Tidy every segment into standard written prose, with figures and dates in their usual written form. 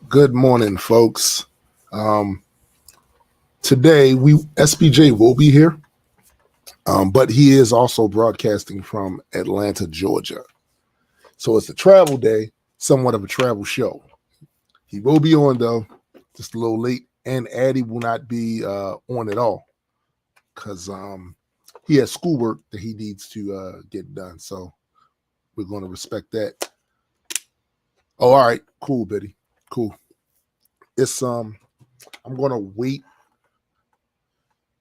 Good morning, folks. Um, Today, SPJ will be here, but he is also broadcasting from Atlanta, Georgia. So it's a travel day, somewhat of a travel show. He will be on though, just a little late, and Addie will not be on at all because he has schoolwork that he needs to get done. So we're going to respect that. Oh, all right, cool, Betty, cool. It's I'm going to wait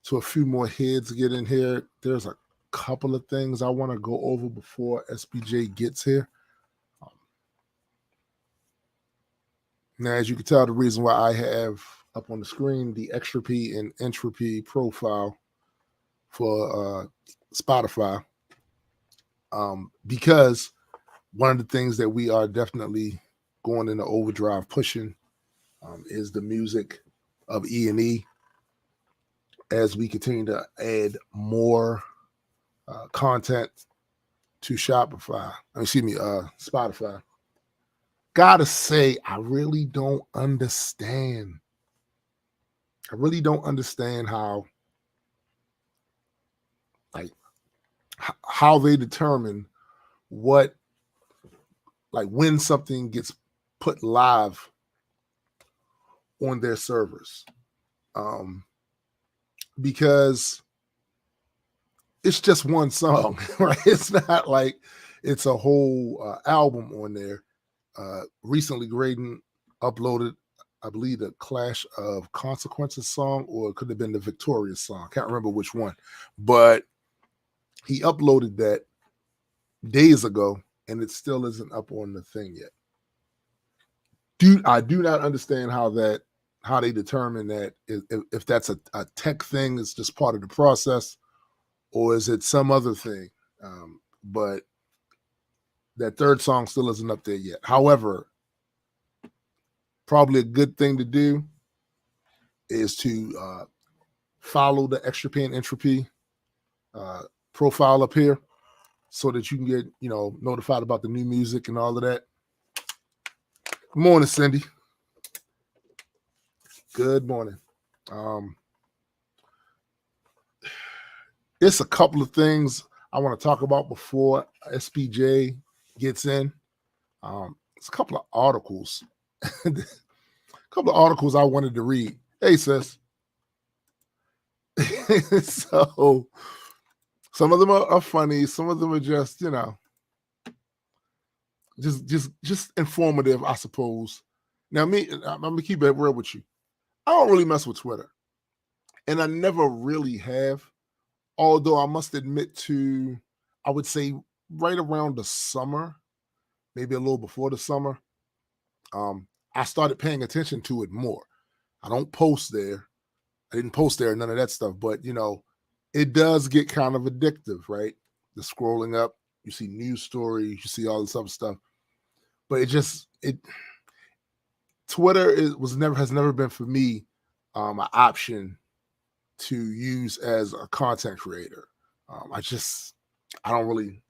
so a few more heads get in here. There's a couple of things I want to go over before SPJ gets here. Now, as you can tell, the reason why I have up on the screen the Extropy and Entropy profile for Spotify, because one of the things that we are definitely going into overdrive pushing is the music of E&E as we continue to add more content to Spotify. Gotta say, I really don't understand. I really don't understand how, like, how they determine what, like, when something gets put live on their servers, because it's just one song, right? It's not like it's a whole album on there. Recently, Graydon uploaded, I believe, the Clash of Consequences song, or it could have been the Victorious song. Can't remember which one, but he uploaded that days ago, and it still isn't up on the thing yet. I do not understand how they determine that, if that's a tech thing, it's just part of the process, or is it some other thing? But that third song still isn't up there yet. However, probably a good thing to do is to follow the Extropy and Entropy profile up here so that you can get, notified about the new music and all of that. Good morning, Cindy. Good morning. It's a couple of things I want to talk about before SPJ gets in. It's a couple of articles. A couple of articles I wanted to read. Hey, sis. So some of them are funny. Some of them are just, just informative, I suppose. Now, I'm gonna keep it real with you. I don't really mess with Twitter, and I never really have. Although I must admit I would say right around the summer, maybe a little before the summer, I started paying attention to it more. I don't post there. I didn't post there, none of that stuff. But it does get kind of addictive, right? The scrolling up, you see news stories, you see all this other stuff. But Twitter has never been for me an option to use as a content creator. I don't really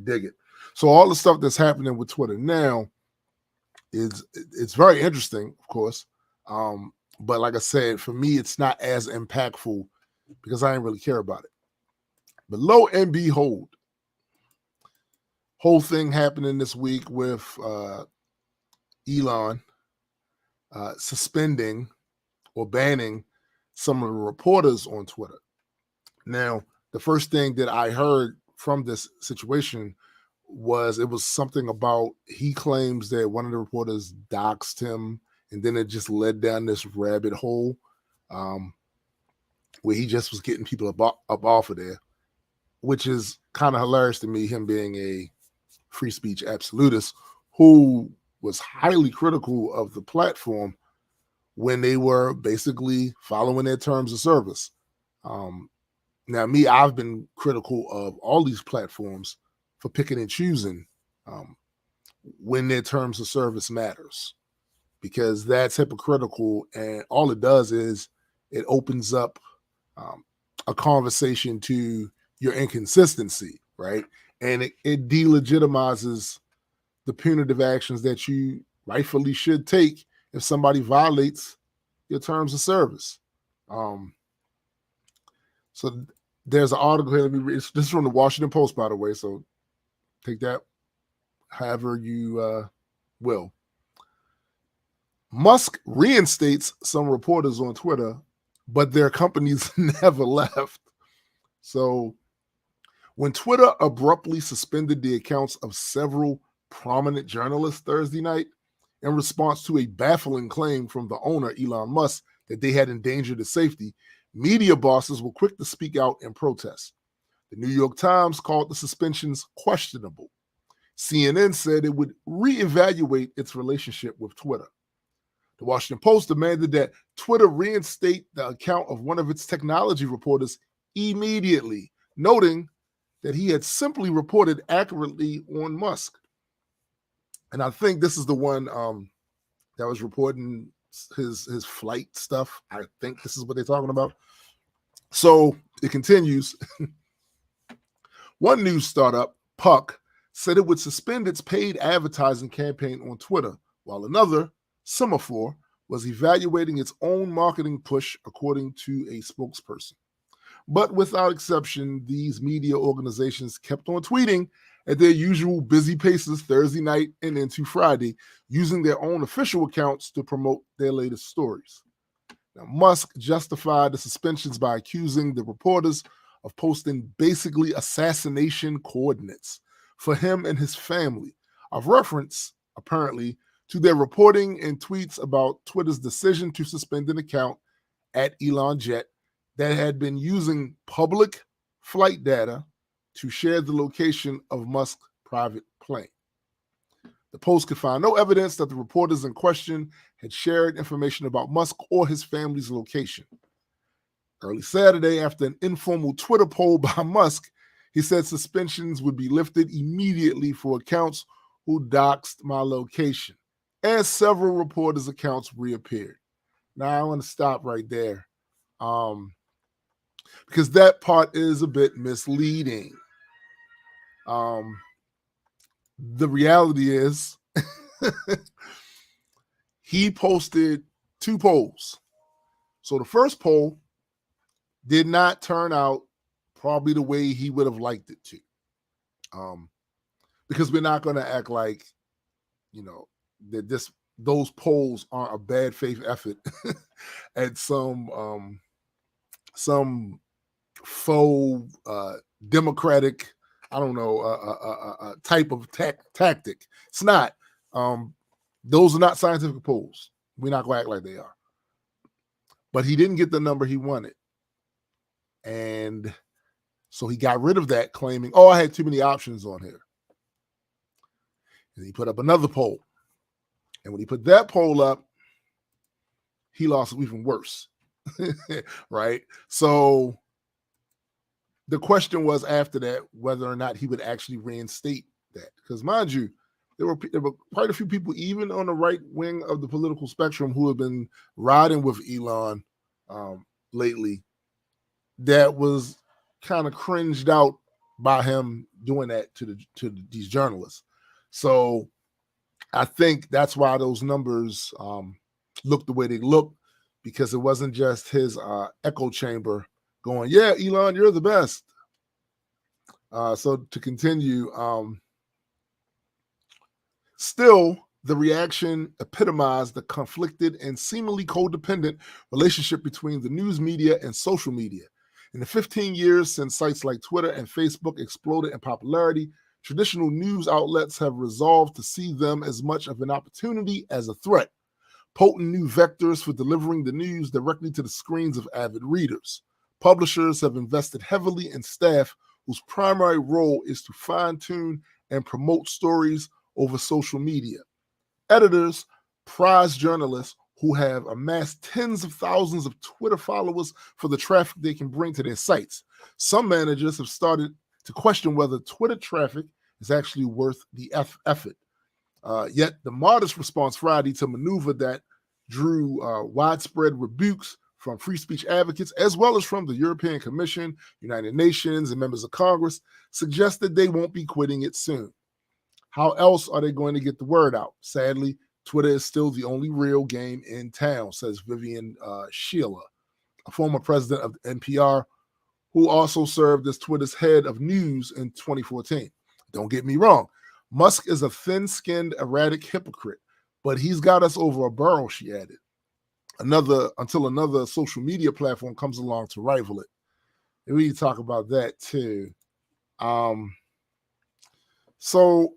dig it. So all the stuff that's happening with Twitter now it's very interesting, of course. But like I said, for me, it's not as impactful because I didn't really care about it. But lo and behold, whole thing happening this week with Elon suspending or banning some of the reporters on Twitter. Now, the first thing that I heard from this situation was it was something about, he claims that one of the reporters doxed him, and then it just led down this rabbit hole where he just was getting people up off of there, which is kind of hilarious to me, him being a free speech absolutist who was highly critical of the platform when they were basically following their terms of service. Now, I've been critical of all these platforms for picking and choosing when their terms of service matters, because that's hypocritical, and all it does is it opens up a conversation to your inconsistency, right? And it delegitimizes the punitive actions that you rightfully should take if somebody violates your terms of service. So there's an article here. Let me read. This is from the Washington Post, by the way. So take that however you will. Musk reinstates some reporters on Twitter, but their companies never left. So when Twitter abruptly suspended the accounts of several prominent journalists Thursday night in response to a baffling claim from the owner, Elon Musk, that they had endangered his safety, media bosses were quick to speak out in protest. The New York Times called the suspensions questionable. CNN said it would reevaluate its relationship with Twitter. The Washington Post demanded that Twitter reinstate the account of one of its technology reporters immediately, noting that he had simply reported accurately on Musk. And I think this is the one that was reporting his flight stuff. I think this is what they're talking about. So it continues. One news startup, Puck, said it would suspend its paid advertising campaign on Twitter, while another, Semaphore, was evaluating its own marketing push, according to a spokesperson. But without exception, these media organizations kept on tweeting at their usual busy paces Thursday night and into Friday, using their own official accounts to promote their latest stories. Now, Musk justified the suspensions by accusing the reporters of posting basically assassination coordinates for him and his family, of reference, apparently, to their reporting and tweets about Twitter's decision to suspend an account at ElonJet that had been using public flight data to share the location of Musk's private plane. The Post could find no evidence that the reporters in question had shared information about Musk or his family's location. Early Saturday, after an informal Twitter poll by Musk, he said suspensions would be lifted immediately for accounts who doxed my location, and several reporters' accounts reappeared. Now, I want to stop right there because that part is a bit misleading. The reality is he posted 2 polls. So the first poll did not turn out probably the way he would have liked it to. Because we're not going to act like, that those polls are a bad faith effort at some faux democratic, type of tactic. It's not. Those are not scientific polls. We're not going to act like they are. But he didn't get the number he wanted. And so he got rid of that, claiming, I had too many options on here. And he put up another poll. And when he put that poll up, he lost even worse. Right? So the question was after that whether or not he would actually reinstate that. Because mind you, there were quite a few people, even on the right wing of the political spectrum, who have been riding with Elon lately, that was kind of cringed out by him doing that to these journalists. So I think that's why those numbers look the way they look, because it wasn't just his echo chamber going, yeah, Elon, you're the best. So to continue, still, the reaction epitomized the conflicted and seemingly codependent relationship between the news media and social media. In the 15 years since sites like Twitter and Facebook exploded in popularity, traditional news outlets have resolved to see them as much of an opportunity as a threat, potent new vectors for delivering the news directly to the screens of avid readers. Publishers have invested heavily in staff whose primary role is to fine-tune and promote stories over social media. Editors prize journalists who have amassed tens of thousands of Twitter followers for the traffic they can bring to their sites. Some managers have started to question whether Twitter traffic is actually worth the effort. Yet the modest response Friday to maneuver that drew widespread rebukes from free speech advocates, as well as from the European Commission, United Nations, and members of Congress, suggested they won't be quitting it soon. How else are they going to get the word out? Sadly, Twitter is still the only real game in town, says Vivian Sheila, a former president of NPR, who also served as Twitter's head of news in 2014. Don't get me wrong. Musk is a thin-skinned, erratic hypocrite, but he's got us over a barrel, she added. Until another social media platform comes along to rival it. And we need to talk about that too. So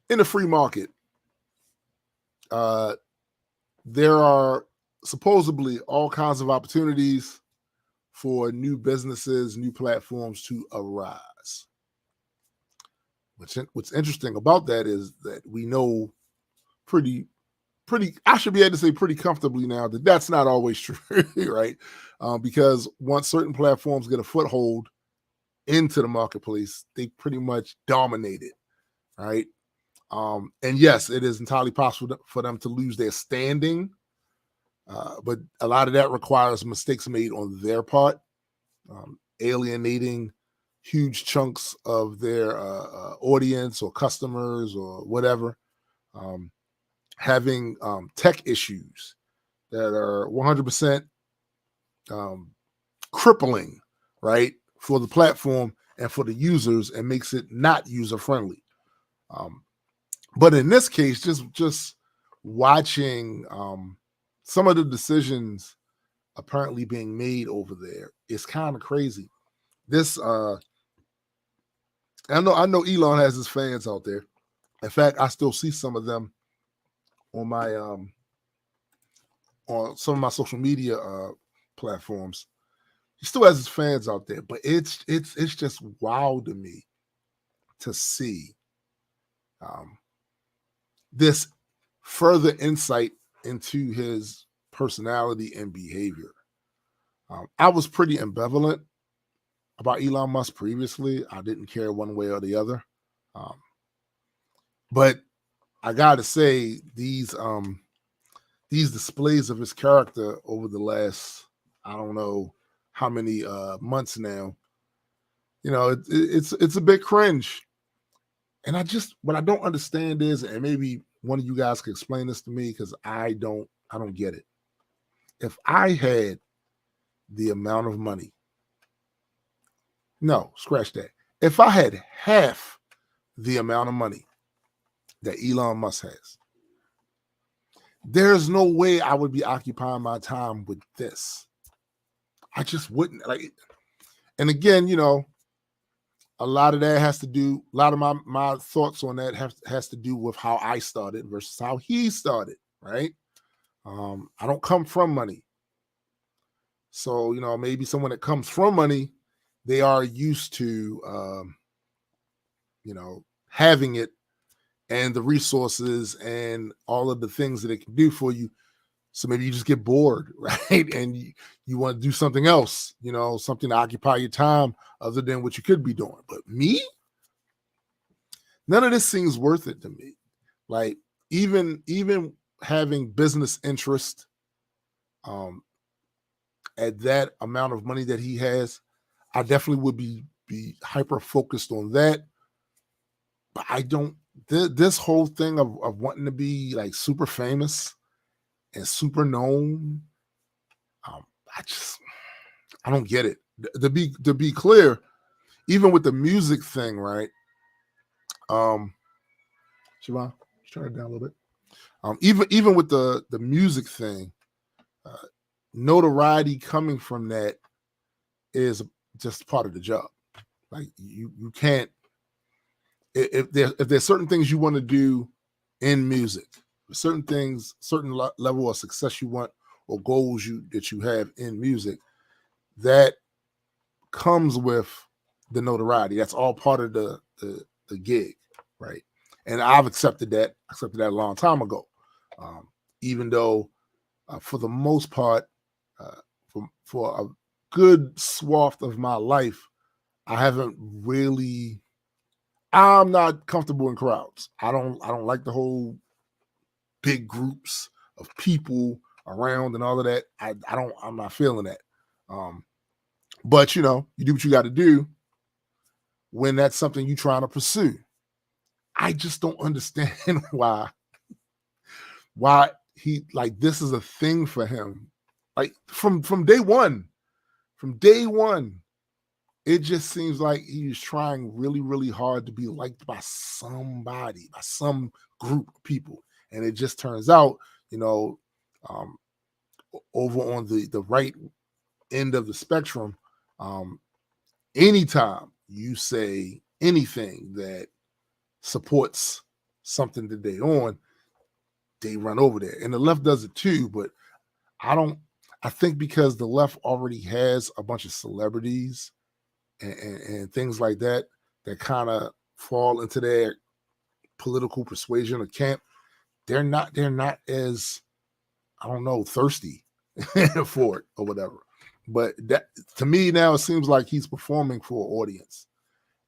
in the free market, there are supposedly all kinds of opportunities for new businesses, new platforms to arise. What's interesting about that is that we know pretty, I should be able to say pretty comfortably now that that's not always true, right? Because once certain platforms get a foothold into the marketplace, they pretty much dominate it, right? And yes, it is entirely possible for them to lose their standing, but a lot of that requires mistakes made on their part, alienating huge chunks of their audience or customers or whatever, having tech issues that are 100% crippling, right, for the platform and for the users, and makes it not user friendly. But in this case, just watching some of the decisions apparently being made over there is kind of crazy. This I know Elon has his fans out there. In fact, I still see some of them on my on some of my social media platforms. He still has his fans out there, but it's just wild to me to see this further insight into his personality and behavior. I was pretty ambivalent about Elon Musk previously. I didn't care one way or the other. But I gotta say, these displays of his character over the last, I don't know how many months now, it's a bit cringe. And what I don't understand is, and maybe one of you guys could explain this to me because I don't get it. If I had the amount of money, no, scratch that. If I had half the amount of money that Elon Musk has, there's no way I would be occupying my time with this. I just wouldn't. And again, a lot of that has to do, a lot of my thoughts on that has to do with how I started versus how he started, right? I don't come from money. So, maybe someone that comes from money, they are used to, having it and the resources and all of the things that it can do for you. So maybe you just get bored, right? And you want to do something else, something to occupy your time other than what you could be doing. But me, none of this seems worth it to me. Like even having business interest at that amount of money that he has, I definitely would be hyper focused on that. But I don't, this whole thing of wanting to be like super famous and super known, I don't get it. To be clear, even with the music thing, right? Siobhan, just turn it down a little bit. Even with the music thing, notoriety coming from that is just part of the job. Like you can't, if there's certain things you want to do in music, certain things, certain level of success you want or goals that you have in music, that comes with the notoriety. That's all part of the gig, right? And I've accepted that a long time ago. Even though, for the most part, for a good swath of my life, I'm not comfortable in crowds. I don't like the whole big groups of people around and all of that. I'm not feeling that. But you do what you got to do when that's something you're trying to pursue. I just don't understand why he, like, this is a thing for him. Like from day one, it just seems like he's trying really, really hard to be liked by somebody, by some group of people. And it just turns out, over on the right end of the spectrum, anytime you say anything that supports something that they on, they run over there. And the left does it too, but I think because the left already has a bunch of celebrities and things like that kind of fall into their political persuasion or camp, they're not as, I don't know, thirsty for it or whatever. But that, to me now, it seems like he's performing for an audience.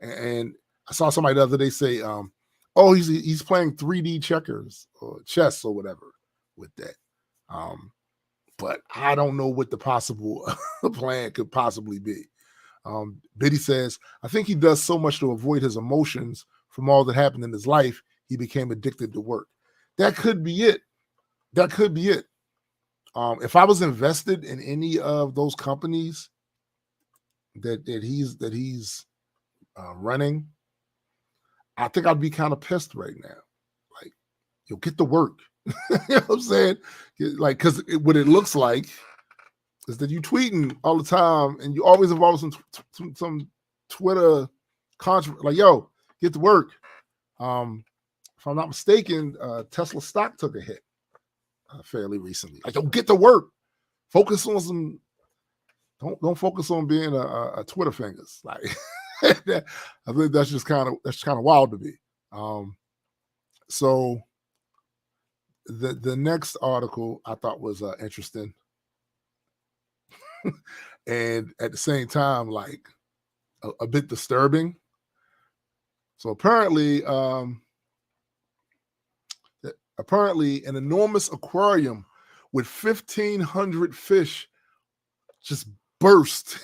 And I saw somebody the other day say, oh, he's playing 3D checkers or chess or whatever with that. But I don't know what the possible plan could possibly be. Biddy says, I think he does so much to avoid his emotions from all that happened in his life, he became addicted to work. That could be it. If I was invested in any of those companies that he's running, I think I'd be kind of pissed right now. Like, you'll get to work. You know what I'm saying? Like, because what it looks like is that you tweeting all the time and you always involved in some Twitter controversy. Like, yo, get to work. If I'm not mistaken, Tesla stock took a hit fairly recently. Like, yo, get to work. Focus on some. Don't focus on being a Twitter fingers. Like, I think that's just kind of wild to me. So the next article I thought was interesting. And at the same time, like a bit disturbing. So apparently an enormous aquarium with 1,500 fish just burst,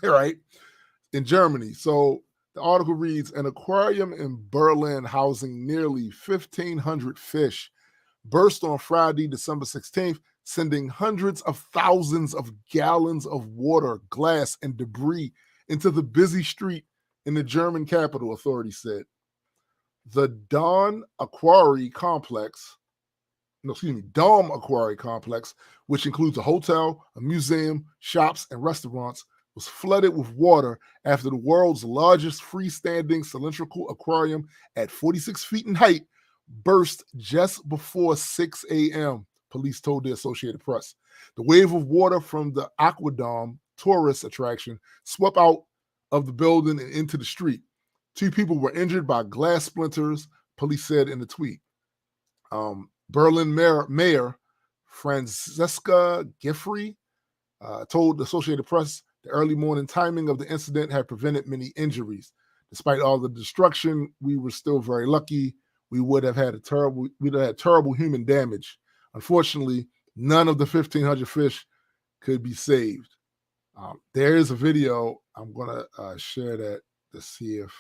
right, in Germany. So the article reads, an aquarium in Berlin housing nearly 1,500 fish burst on Friday, December 16th, sending hundreds of thousands of gallons of water, glass, and debris into the busy street in the German capital, authorities said. The Dom Aquari Complex, which includes a hotel, a museum, shops, and restaurants, was flooded with water after the world's largest freestanding cylindrical aquarium at 46 feet in height burst just before 6 a.m., police told the Associated Press. The wave of water from the Aquadome tourist attraction swept out of the building and into the street. 2 people were injured by glass splinters, police said in the tweet. Berlin Mayor Franziska Giffey told the Associated Press the early morning timing of the incident had prevented many injuries. Despite all the destruction, we were still very lucky. We would have had terrible human damage. Unfortunately, none of the 1,500 fish could be saved. There is a video. I'm going to share that to see if.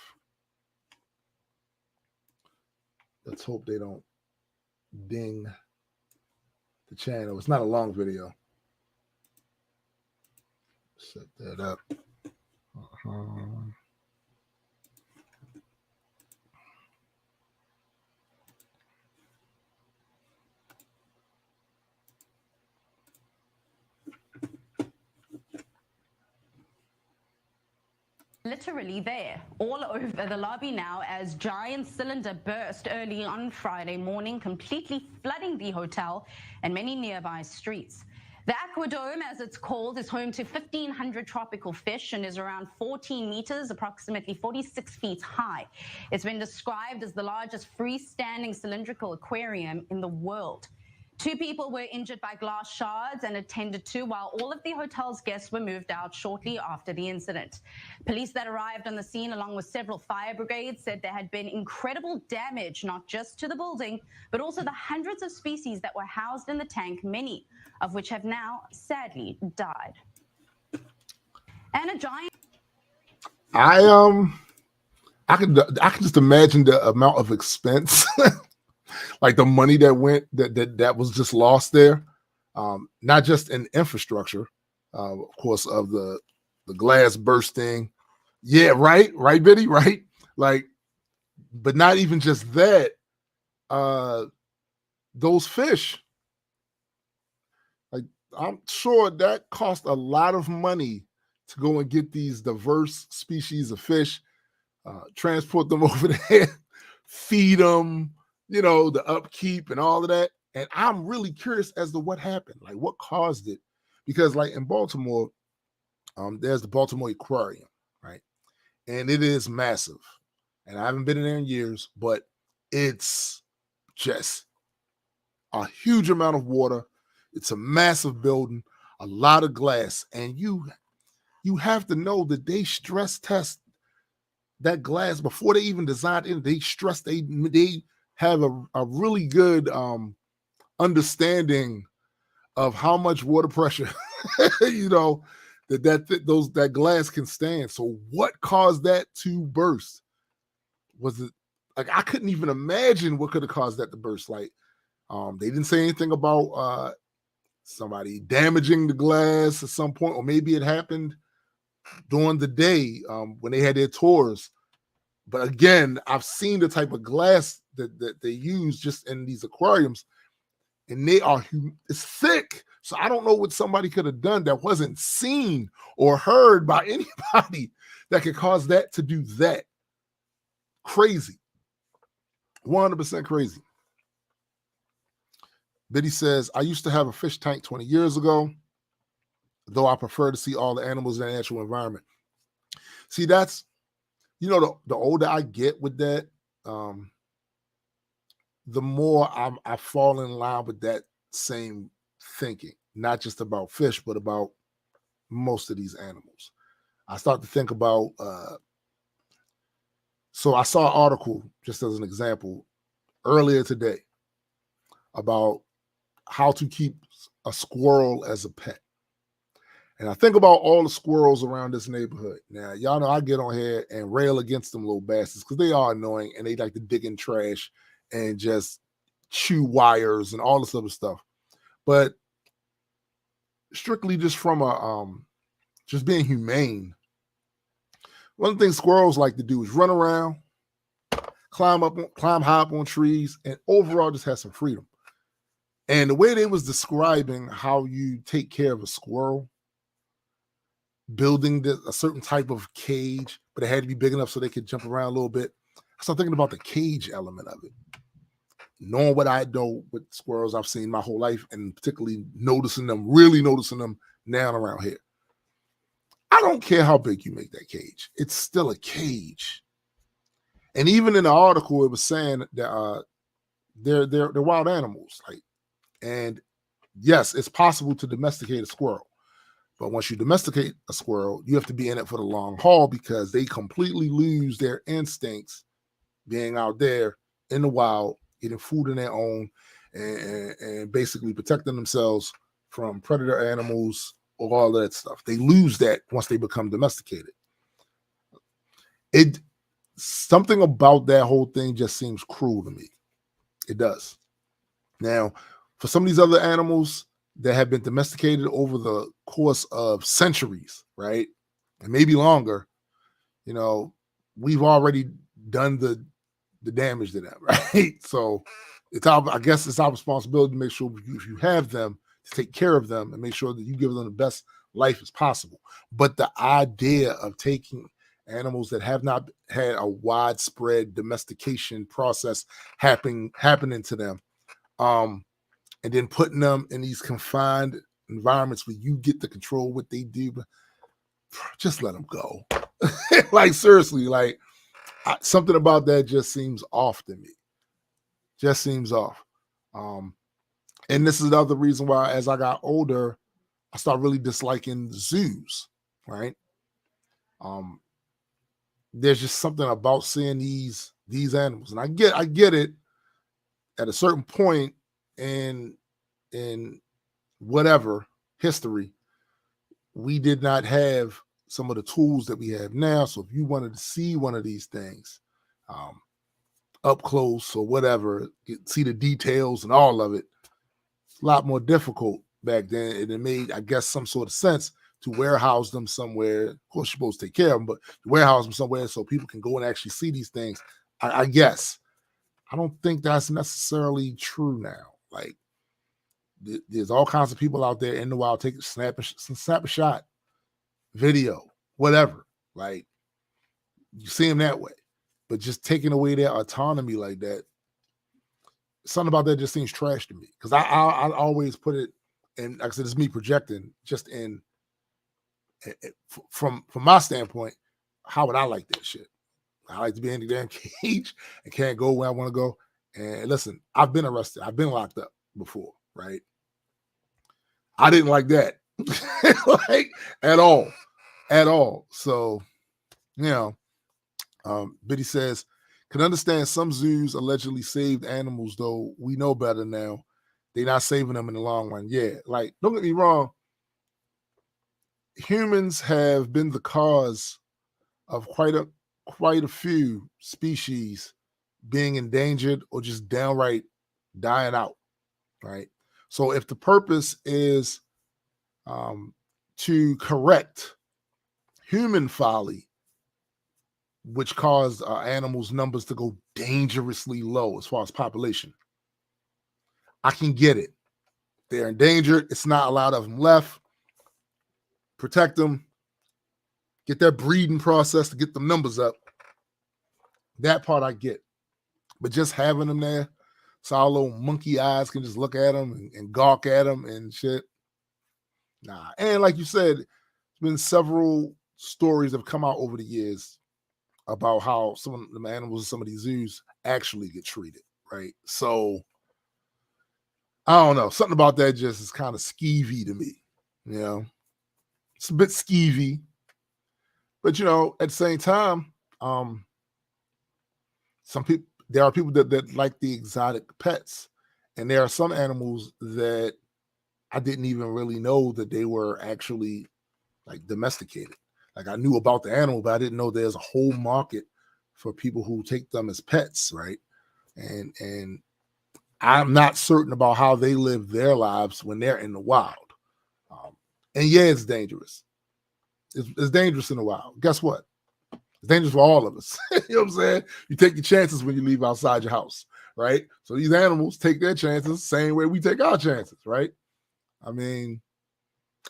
Let's hope they don't ding the channel. It's not a long video. Set that up. Literally there, all over the lobby now, as giant cylinder burst early on Friday morning, completely flooding the hotel and many nearby streets. The Aquadome, as it's called, is home to 1,500 tropical fish and is around 14 meters, approximately 46 feet high. It's been described as the largest freestanding cylindrical aquarium in the world. 2 people were injured by glass shards and attended to, while all of the hotel's guests were moved out shortly after the incident. Police that arrived on the scene, along with several fire brigades, said there had been incredible damage, not just to the building, but also the hundreds of species that were housed in the tank, many of which have now sadly died. And a giant... I can just imagine the amount of expense, like the money that went that was just lost there. Not just in infrastructure, of course, of the glass bursting. Yeah, right, Biddy, right. Like, but not even just that. Those fish, like I'm sure that cost a lot of money to go and get these diverse species of fish, transport them over there, feed them, the upkeep and all of that. And I'm really curious as to what happened, like what caused it, because like in Baltimore, there's the Baltimore Aquarium, right, and it is massive, and I haven't been in there in years, but it's just a huge amount of water. It's a massive building, a lot of glass, and you have to know that they stress test that glass before they even designed it. They stress they have a really good understanding of how much water pressure that glass can stand. So what caused that to burst? Was it like I couldn't even imagine what could have caused that to burst? Like they didn't say anything about somebody damaging the glass at some point, or maybe it happened during the day when they had their tours. But again, I've seen the type of glass that they use just in these aquariums, and it's thick. So I don't know what somebody could have done that wasn't seen or heard by anybody that could cause that to do that. Crazy. 100% crazy. Biddy says, I used to have a fish tank 20 years ago, though I prefer to see all the animals in the natural environment. See, that's, the older I get with that, the more I fall in line with that same thinking, not just about fish, but about most of these animals. I start to think about, so I saw an article, just as an example, earlier today about how to keep a squirrel as a pet. And I think about all the squirrels around this neighborhood. Now, y'all know I get on here and rail against them little bastards because they are annoying and they like to dig in trash and just chew wires and all this other stuff. But strictly just from just being humane, one of the things squirrels like to do is run around, climb high up on trees, and overall just have some freedom. And the way they was describing how you take care of a squirrel, building a certain type of cage, but it had to be big enough so they could jump around a little bit. I started thinking about the cage element of it. Knowing what I know with squirrels I've seen my whole life, and particularly really noticing them now around here. I don't care how big you make that cage. It's still a cage. And even in the article, it was saying that they're wild animals. And yes, it's possible to domesticate a squirrel. But once you domesticate a squirrel, you have to be in it for the long haul because they completely lose their instincts being out there in the wild, getting food in their own, and basically protecting themselves from predator animals or all that stuff. They lose that once they become domesticated. Something about that whole thing just seems cruel to me. It does. Now, for some of these other animals that have been domesticated over the course of centuries, right, and maybe longer, we've already done the damage to them, right? So I guess it's our responsibility to make sure if you have them, to take care of them and make sure that you give them the best life as possible. But the idea of taking animals that have not had a widespread domestication process happening to them, and then putting them in these confined environments where you get to control what they do, just let them go. Like, seriously, like something about that just seems off to me. Just seems off. And this is another reason why, as I got older, I started really disliking zoos, right? There's just something about seeing these animals. And I get it at a certain point in whatever history, we did not have some of the tools that we have now. So if you wanted to see one of these things up close or whatever, see the details and all of it, it's a lot more difficult back then. And it made, I guess, some sort of sense to warehouse them somewhere. Of course, you're supposed to take care of them, but to warehouse them somewhere so people can go and actually see these things. I guess. I don't think that's necessarily true now. Like, there's all kinds of people out there in the wild snap a shot, video, whatever. Like, you see them that way. But just taking away their autonomy like that, something about that just seems trash to me. Because I always put it, and like I said, it's me projecting, just in from my standpoint, how would I like that shit? I like to be in the damn cage and can't go where I want to go. And listen, I've been arrested. I've been locked up before, right? I didn't like that, like at all. So, Biddy says, can understand some zoos allegedly saved animals, though we know better now. They're not saving them in the long run. Yeah, like, don't get me wrong. Humans have been the cause of quite a few species being endangered or just downright dying out, right? So if the purpose is to correct human folly, which caused animals' numbers to go dangerously low as far as population, I can get it. They're endangered. It's not a lot of them left. Protect them. Get that breeding process to get the numbers up. That part I get. But just having them there, so our little monkey eyes can just look at them and gawk at them and shit. Nah. And like you said, there's been several stories that have come out over the years about how some of the animals in some of these zoos actually get treated, right? So, I don't know. Something about that just is kind of skeevy to me, It's a bit skeevy. But, at the same time, there are people that like the exotic pets. And there are some animals that I didn't even really know that they were actually like domesticated. Like, I knew about the animal, but I didn't know there's a whole market for people who take them as pets, right? And I'm not certain about how they live their lives when they're in the wild. And yeah, it's dangerous. It's dangerous in the wild. Guess what? It's dangerous for all of us. You know what I'm saying? You take your chances when you leave outside your house, right? So these animals take their chances same way we take our chances, right? I mean,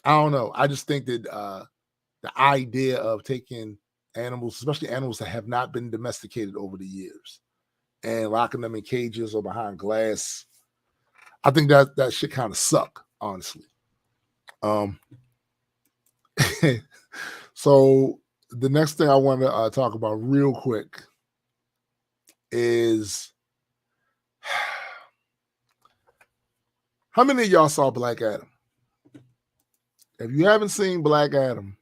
I don't know. I just think that the idea of taking animals, especially animals that have not been domesticated over the years, and locking them in cages or behind glass, I think that shit kind of suck, honestly. So the next thing I want to talk about real quick is how many of y'all saw Black Adam? If you haven't seen Black Adam,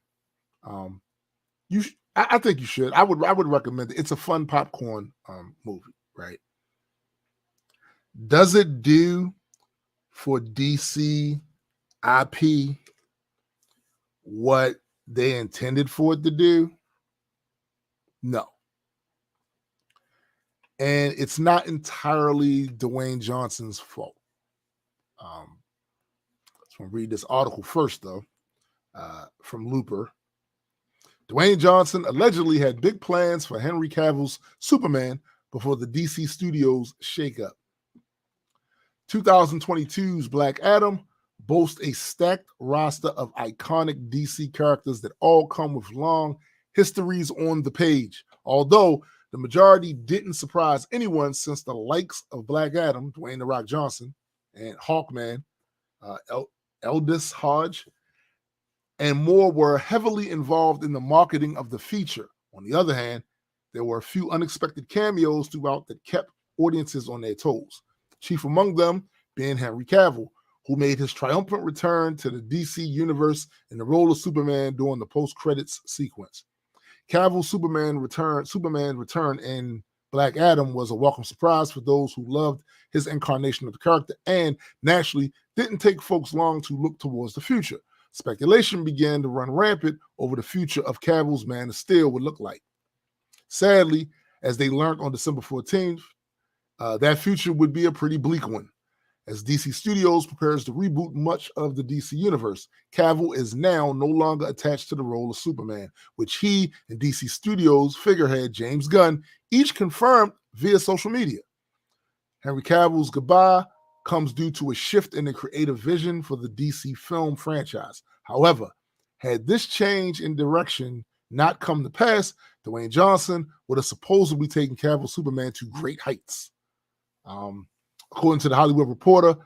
I think you should. I would recommend it. It's a fun popcorn movie, right? Does it do for DC IP what they intended for it to do? No. And it's not entirely Dwayne Johnson's fault. Let's read this article first, though, from Looper. Dwayne Johnson allegedly had big plans for Henry Cavill's Superman before the DC Studios shakeup. 2022's Black Adam boasts a stacked roster of iconic DC characters that all come with long histories on the page. Although the majority didn't surprise anyone, since the likes of Black Adam, Dwayne "The Rock" Johnson, and Hawkman, Aldous Hodge, and more were heavily involved in the marketing of the feature. On the other hand, there were a few unexpected cameos throughout that kept audiences on their toes. Chief among them being Henry Cavill, who made his triumphant return to the DC universe in the role of Superman during the post-credits sequence. Cavill's Superman return in Black Adam was a welcome surprise for those who loved his incarnation of the character, and naturally didn't take folks long to look towards the future. speculation began to run rampant over the future of Cavill's Man of Steel would look like. Sadly, as they learned on December 14th, that future would be a pretty bleak one. As DC Studios prepares to reboot much of the DC universe, Cavill is now no longer attached to the role of Superman, which he and DC Studios figurehead James Gunn each confirmed via social media. Henry Cavill's goodbye comes due to a shift in the creative vision for the DC film franchise. However, had this change in direction not come to pass, Dwayne Johnson would have supposedly taken Cavill's Superman to great heights. According to the Hollywood Reporter,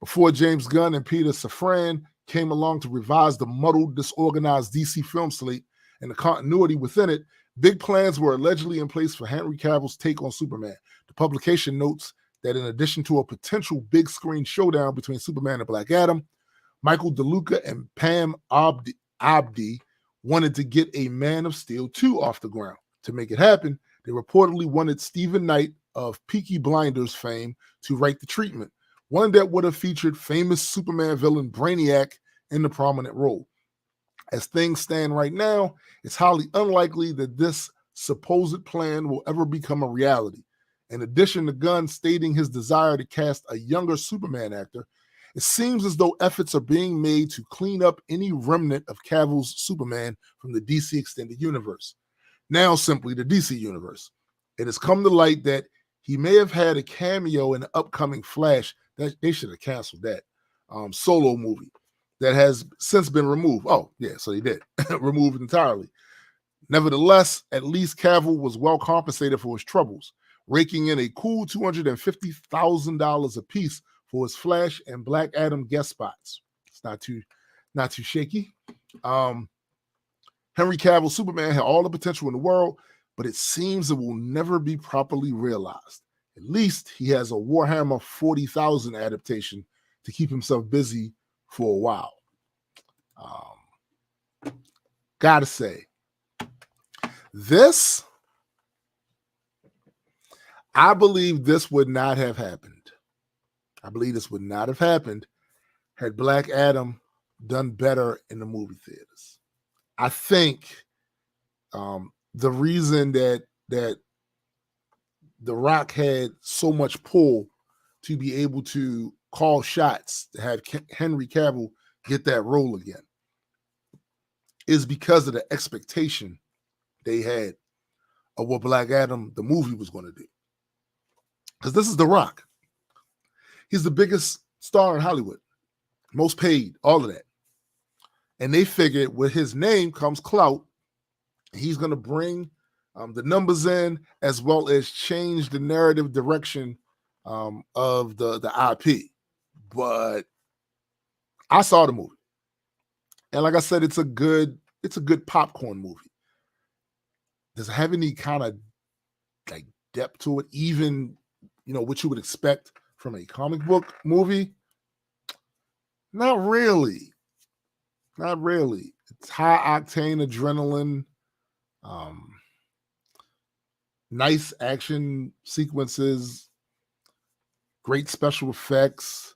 before James Gunn and Peter Safran came along to revise the muddled, disorganized DC film slate and the continuity within it, big plans were allegedly in place for Henry Cavill's take on Superman. The publication notes that in addition to a potential big screen showdown between Superman and Black Adam, Michael DeLuca and Pam Abdi wanted to get a Man of Steel 2 off the ground. To make it happen, they reportedly wanted Stephen Knight of Peaky Blinders fame to write the treatment, one that would have featured famous Superman villain Brainiac in the prominent role. As things stand right now, it's highly unlikely that this supposed plan will ever become a reality. In addition to Gunn stating his desire to cast a younger Superman actor, it seems as though efforts are being made to clean up any remnant of Cavill's Superman from the DC Extended Universe. Now simply the DC Universe. It has come to light that he may have had a cameo in the upcoming Flash. That they should have canceled that solo movie that has since been removed. Oh, yeah, so they did. Removed entirely. Nevertheless, at least Cavill was well compensated for his troubles, raking in a cool $250,000 apiece for his Flash and Black Adam guest spots. It's not too shaky. Henry Cavill Superman had all the potential in the world, but it seems it will never be properly realized. At least he has a Warhammer 40,000 adaptation to keep himself busy for a while. Gotta say, I believe this would not have happened. I believe this would not have happened had Black Adam done better in the movie theaters. I think the reason that The Rock had so much pull to be able to call shots to have Henry Cavill get that role again is because of the expectation they had of what Black Adam, the movie, was going to do. Because this is The Rock. He's the biggest star in Hollywood, most paid, all of that. And they figured with his name comes clout. He's going to bring the numbers in as well as change the narrative direction of the IP. But I saw the movie. And like I said, it's a good popcorn movie. Does it have any kind of like depth to it? Even, what you would expect from a comic book movie? Not really. Not really. It's high octane adrenaline, nice action sequences, great special effects,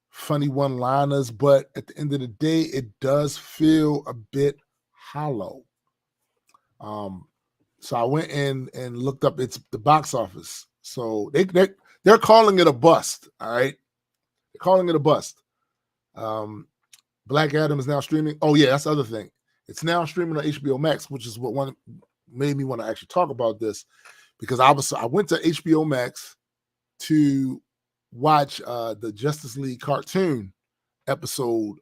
funny one-liners, but at the end of the day, it does feel a bit hollow. So I went in and looked up the box office. So they're calling it a bust. All right, they're calling it a bust. Black Adam is now streaming. Oh yeah, that's the other thing. It's now streaming on HBO Max, which is what made me want to actually talk about this, because I went to HBO Max to watch the Justice League cartoon episode.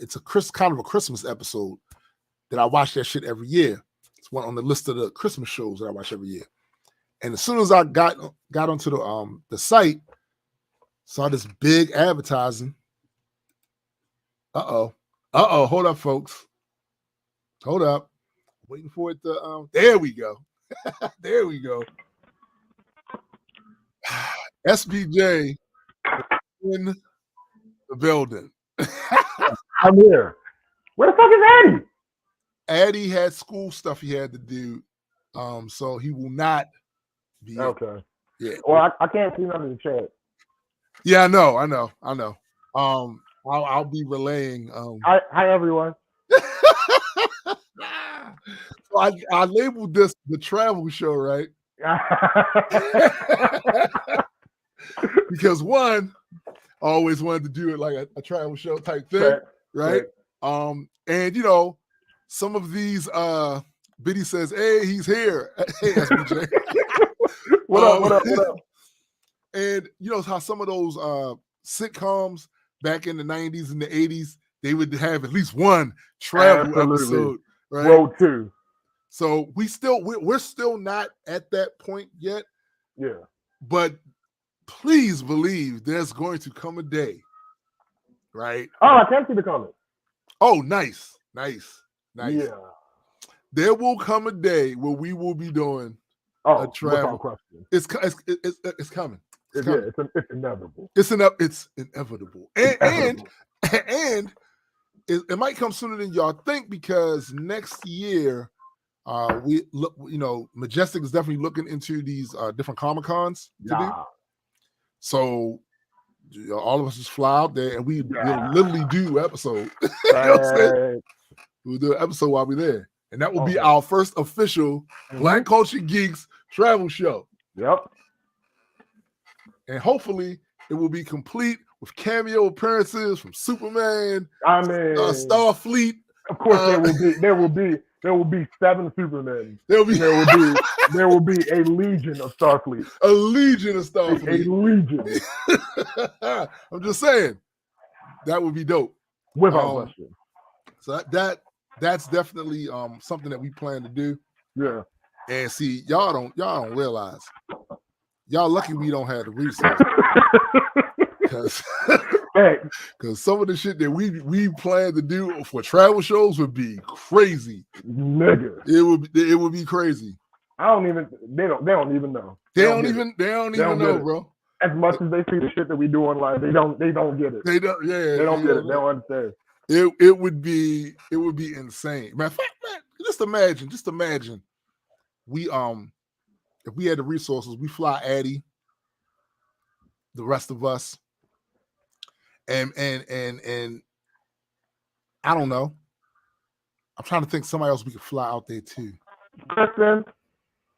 It's kind of a Christmas episode that I watch that shit every year. It's one on the list of the Christmas shows that I watch every year. And as soon as I got onto the site, saw this big advertising. Hold up, folks. Hold up. Waiting for it to there we go. There we go. SBJ in the building. I'm here. Where the fuck is Eddie? Eddie had school stuff he had to do, so he will not be. Okay. Yeah. Well, I can't see none of the chat. Yeah, I know. I'll be relaying. Hi everyone. So I labeled this the travel show, right? Because one, I always wanted to do it like a travel show type thing, right? And some of these Biddy says, "Hey, he's here." Hey, SBJ. What up? And how some of those sitcoms back in the 90s and the 80s, they would have at least one travel episode, right? Road 2. So we're still not at that point yet. Yeah. But please believe there's going to come a day, right? Oh, I can't see the comments. Oh, nice. Yeah. There will come a day where we will be doing a travel. Without question. It's coming. It's inevitable. It's inevitable. And it might come sooner than y'all think, because next year we look, Majestic is definitely looking into these different Comic-Cons to do. So all of us just fly out there and we'll literally do episode. We'll do an episode while we're there. And that will be our first official Black Culture Geeks travel show. Yep. And hopefully it will be complete with cameo appearances from Superman, Starfleet. Of course, there will be 7 Supermen. There will be a legion of Starfleet. A legion of Starfleet. A legion. I'm just saying, that would be dope. Without question. So that's definitely something that we plan to do. Yeah. And see, y'all don't realize. Y'all lucky we don't have the resources. Because some of the shit that we plan to do for travel shows would be crazy. Nigga. It would be crazy. They don't even know. They don't even know, bro. As much as they see the shit that we do online, they don't get it. They don't get it. They don't understand. It would be insane. Man, just imagine. We if we had the resources, we fly Addie, the rest of us, and I don't know. I'm trying to think somebody else we could fly out there too. Kristen.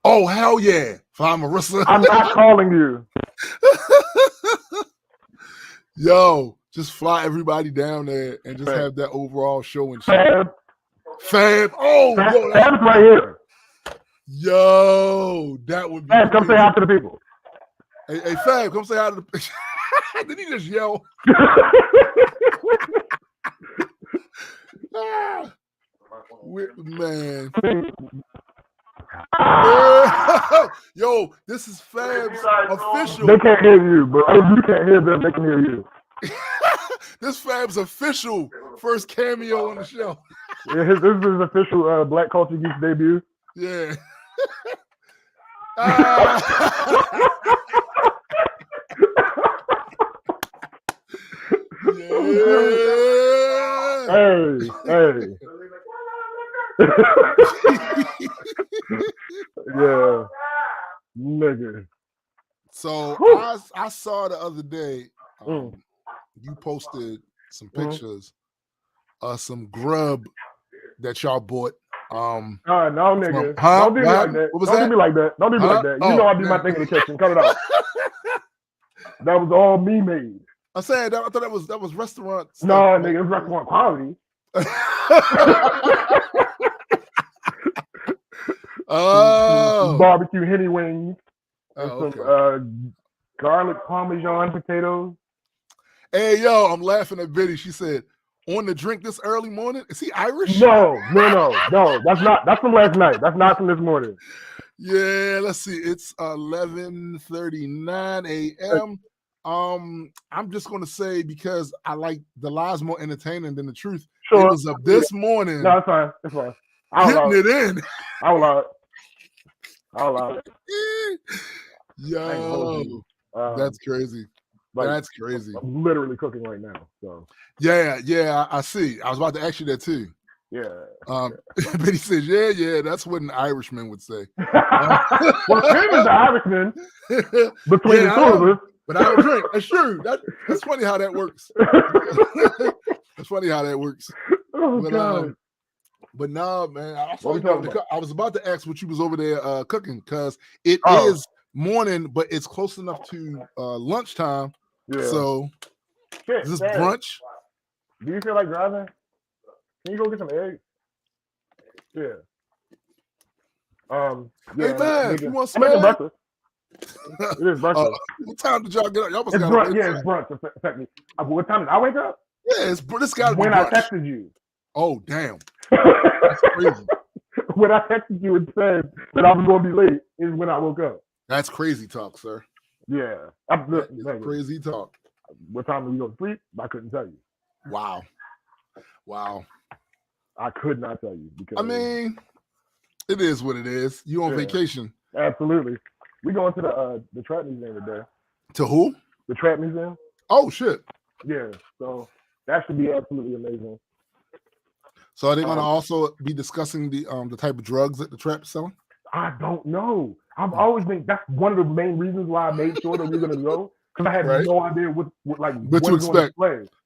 Oh, hell yeah. Fly Marissa. I'm not calling you. Yo, just fly everybody down there and just have that overall show and shit. Fab. Oh, Fab's right here. Yo, that would be. Fab, come say hi to the people. Hey, Fab, come say hi to the people. Did he just yell? Man. Yo, this is Fab's official. They can't hear you, bro. You can't hear them. They can hear you. This Fab's official first cameo on the show. Yeah, this is his official Black Culture Geeks debut. Yeah. Hey. Yeah, nigga. So I saw the other day you posted some pictures of some grub that y'all bought. No, nigga. Don't do me like that. Don't do me like that. Don't do me like that. You know I do my thing in the kitchen. Cut it out. That was all me made. I said I thought that was restaurant stuff. No, nigga, it's restaurant quality. Oh, barbecue henny wings and okay. some garlic parmesan potatoes. Hey, yo, I'm laughing at Biddy. She said, "On the drink this early morning." Is he Irish? No. That's from last night. That's not from this morning. Yeah, let's see. It's 11:39 a.m. I'm just gonna say, because I like the lies more entertaining than the truth. Sure. It was up this morning. No, it's fine. It's fine. Hitting it in. I'll allow it. Yo, that's crazy. That's crazy. I'm literally cooking right now. So yeah, I see. I was about to ask you that too. Yeah. But he says, yeah, that's what an Irishman would say. Well, him is the Irishman between the two of us. but I don't drink. That's true. That's funny how that works. That's funny how that works. Oh, God. But no, man. I What was about to ask what you was over there cooking because it Oh. is morning, but it's close enough to lunchtime. Yeah. So Shit, is this Dad, brunch? do you feel like driving? Can you go get some eggs? Yeah. Yeah, Hey man, if you want some I'm making eggs? breakfast. It is breakfast. What time did y'all get up? Y'all must It's got brunch. up. Yeah, it's brunch. Effectively. What time did I wake up? Yeah, this got to be When brunch. I texted you. Oh damn, that's crazy. When I texted you and said that I was going to be late is when I woke up. That's crazy talk, sir. Yeah. That's crazy talk. What time did you go to sleep? I couldn't tell you. Wow. I could not tell you because I mean, it is what it is. You on vacation? Absolutely. We going to the Trap Museum today. To who? The Trap Museum. Oh shit. Yeah. So that should be absolutely amazing. So are they going to also be discussing the type of drugs that the Trap is selling? I don't know. I've always been. That's one of the main reasons why I made sure that we were going to go because I had no idea what to expect.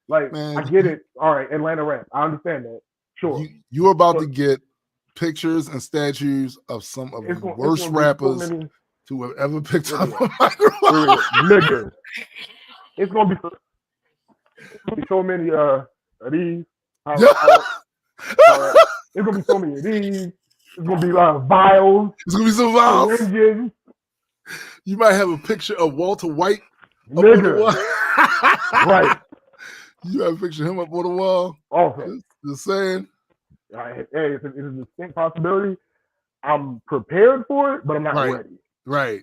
Like, man, I get it. All right, Atlanta rap. I understand that. Sure. You're about to get pictures and statues of some of the worst rappers to have ever picked up a microphone. Nigga. It's gonna be so many of these. It's gonna be so many of these. It's gonna be vials. It's gonna be some vials. Syringes. You might have a picture of Walter White. Nigga. Right. You have a picture of him up on the wall. Also. Just saying. Hey, it's a distinct possibility. I'm prepared for it, but I'm not ready. Right.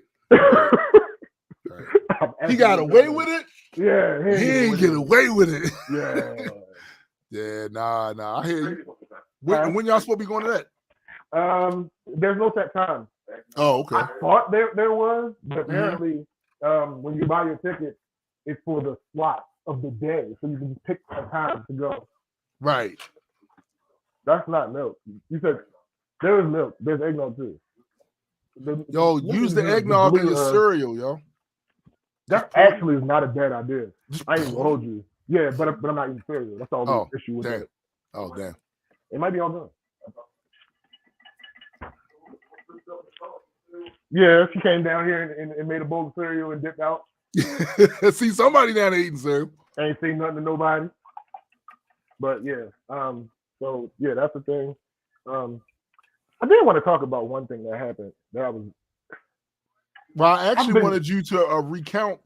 He got away with it? Yeah. He ain't get away with it. Yeah. Yeah, nah. I hear you. When y'all supposed to be going to that? There's no set time. Oh, okay. I thought there was, but apparently when you buy your ticket, it's for the slot of the day. So you can pick a time to go. Right. That's not milk. You said there is milk. There's eggnog too. Use the eggnog in your cereal, yo. That actually is not a bad idea. I ain't gonna hold you. Yeah, but I'm not eating cereal. That's all the issue with it. Oh, damn. It might be all done. Yeah, she came down here and made a bowl of cereal and dipped out. See somebody down there eating cereal. Ain't saying nothing to nobody. But yeah, so yeah, that's the thing. I did want to talk about one thing that happened that I was. Well, I actually wanted you to recount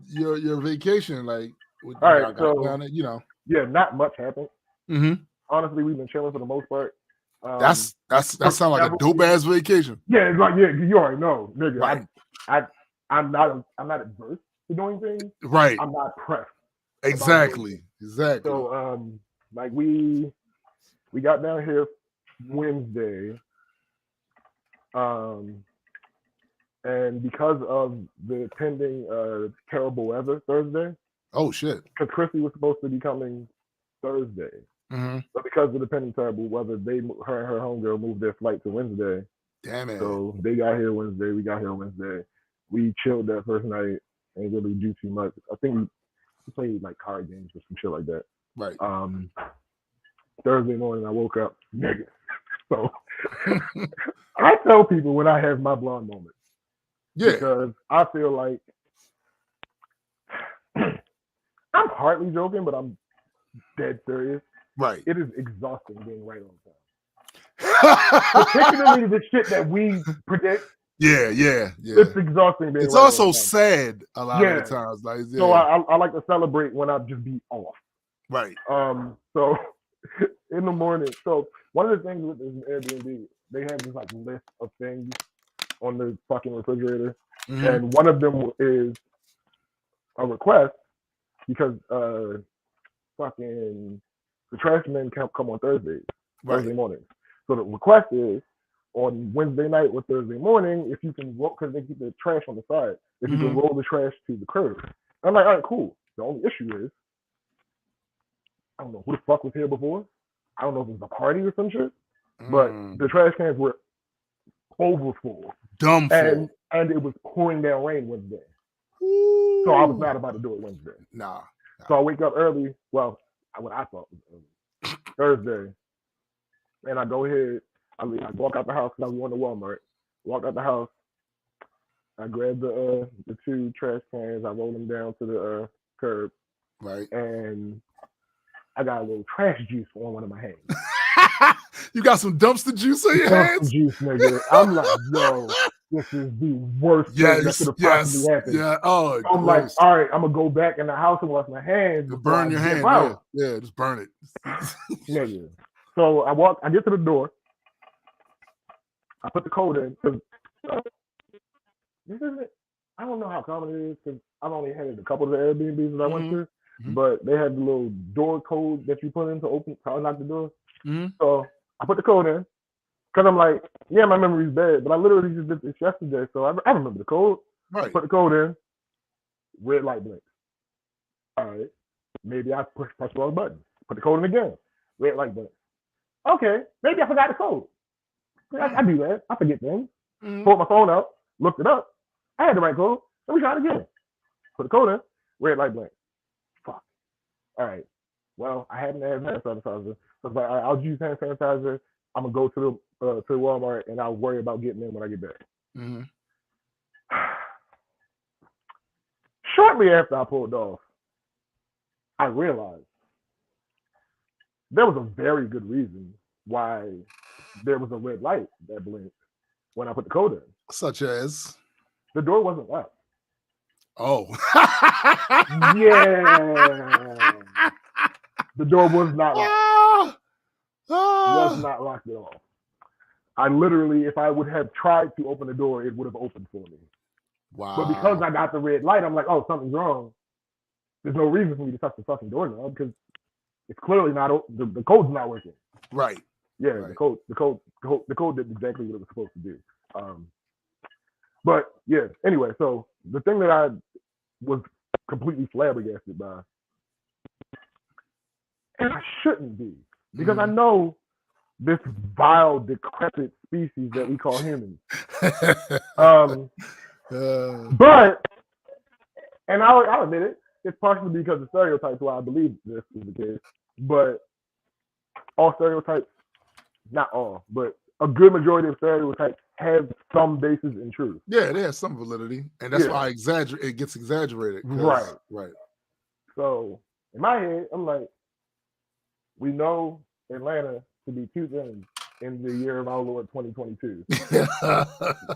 your vacation, like. All right, so you know. Yeah, not much happened. Mm-hmm. Honestly, we've been chilling for the most part. That sounds like a dope ass vacation. Yeah, it's like you already know, nigga. Right. I'm not adverse to doing things. Right. I'm not pressed. Exactly. So like we got down here Wednesday, and because of the pending terrible weather Thursday. Oh shit! Because Chrissy was supposed to be coming Thursday, but because of the pending terrible weather, her and her homegirl moved their flight to Wednesday. Damn it! So they got here Wednesday. We got here Wednesday. We chilled that first night and really do too much. I think we played like card games or some shit like that. Right. Thursday morning, I woke up, nigga. So I tell people when I have my blonde moment. Yeah. Because I feel like I'm hardly joking, but I'm dead serious. Right. It is exhausting being right on time. Particularly the shit that we predict. Yeah. It's exhausting being it's right also on time. sad a lot of the times. Like, So I like to celebrate when I just be off. Right. So in the morning. So one of the things with this Airbnb, they have this like list of things on the fucking refrigerator. Mm-hmm. And one of them is a request because fucking the trash men come on Thursday morning. So the request is on Wednesday night or Thursday morning, if you can roll, because they keep the trash on the side, if you can roll the trash to the curb. I'm like, all right, cool. The only issue is, I don't know who the fuck was here before. I don't know if it was a party or some shit, but the trash cans were overfull. Dumb full. And it was pouring down rain Wednesday. So So I was not about to do it Wednesday. Nah. So I wake up early. Well, what I thought was early. Thursday. And I go ahead. I walk out the house because I was going to Walmart. Walk out the house. I grab the 2 trash cans. I roll them down to the curb. Right. And I got a little trash juice on one of my hands. You got some dumpster juice on your hands? Juice, nigga. I'm like, yo, this is the worst thing that could have possibly happened. Yeah. Oh, I'm like, all right, I'm gonna go back in the house and wash my hands. Burn your hand. Yeah, just burn it. Nigga. So I get to the door. I put the code in because I don't know how common it is because I've only had a couple of the Airbnbs that I went to, but they have the little door code that you put in to unlock the door. So I put the code in because I'm like, yeah, my memory's bad, but I literally just did this yesterday, so I remember the code. Right. Put the code in, red light blinks. All right, maybe I press the wrong button. Put the code in again, red light blinks. Okay, maybe I forgot the code. I do that. I forget things. Pulled my phone out, looked it up. I had the right code. Let me try it again. Put the code in, red light blinks. Fuck. All right. Well, I hadn't had hand sanitizer. So I was like, all right, I'll use hand sanitizer. I'm gonna go to Walmart and I'll worry about getting in when I get back. Shortly after I pulled off, I realized there was a very good reason why there was a red light that blinked when I put the code in. Such as? The door wasn't locked. Oh. Yeah. The door was not locked. Was not locked at all. I literally, if I would have tried to open the door, it would have opened for me. Wow. But because I got the red light, I'm like, oh, something's wrong. There's no reason for me to touch the fucking doorknob because it's clearly not the code's not working. Right. Yeah, right. The code did exactly what it was supposed to do. But yeah, anyway, so the thing that I was completely flabbergasted by, and I shouldn't be, because I know this vile, decrepit species that we call humans. But, and I'll admit it, it's partially because of stereotypes why I believe this is the case. But all stereotypes, not all, but a good majority of stereotypes have some basis in truth. Yeah, they have some validity, and that's why it gets exaggerated. Right. Right. So in my head, I'm like, we know Atlanta to be 2 things in the year of our Lord 2022.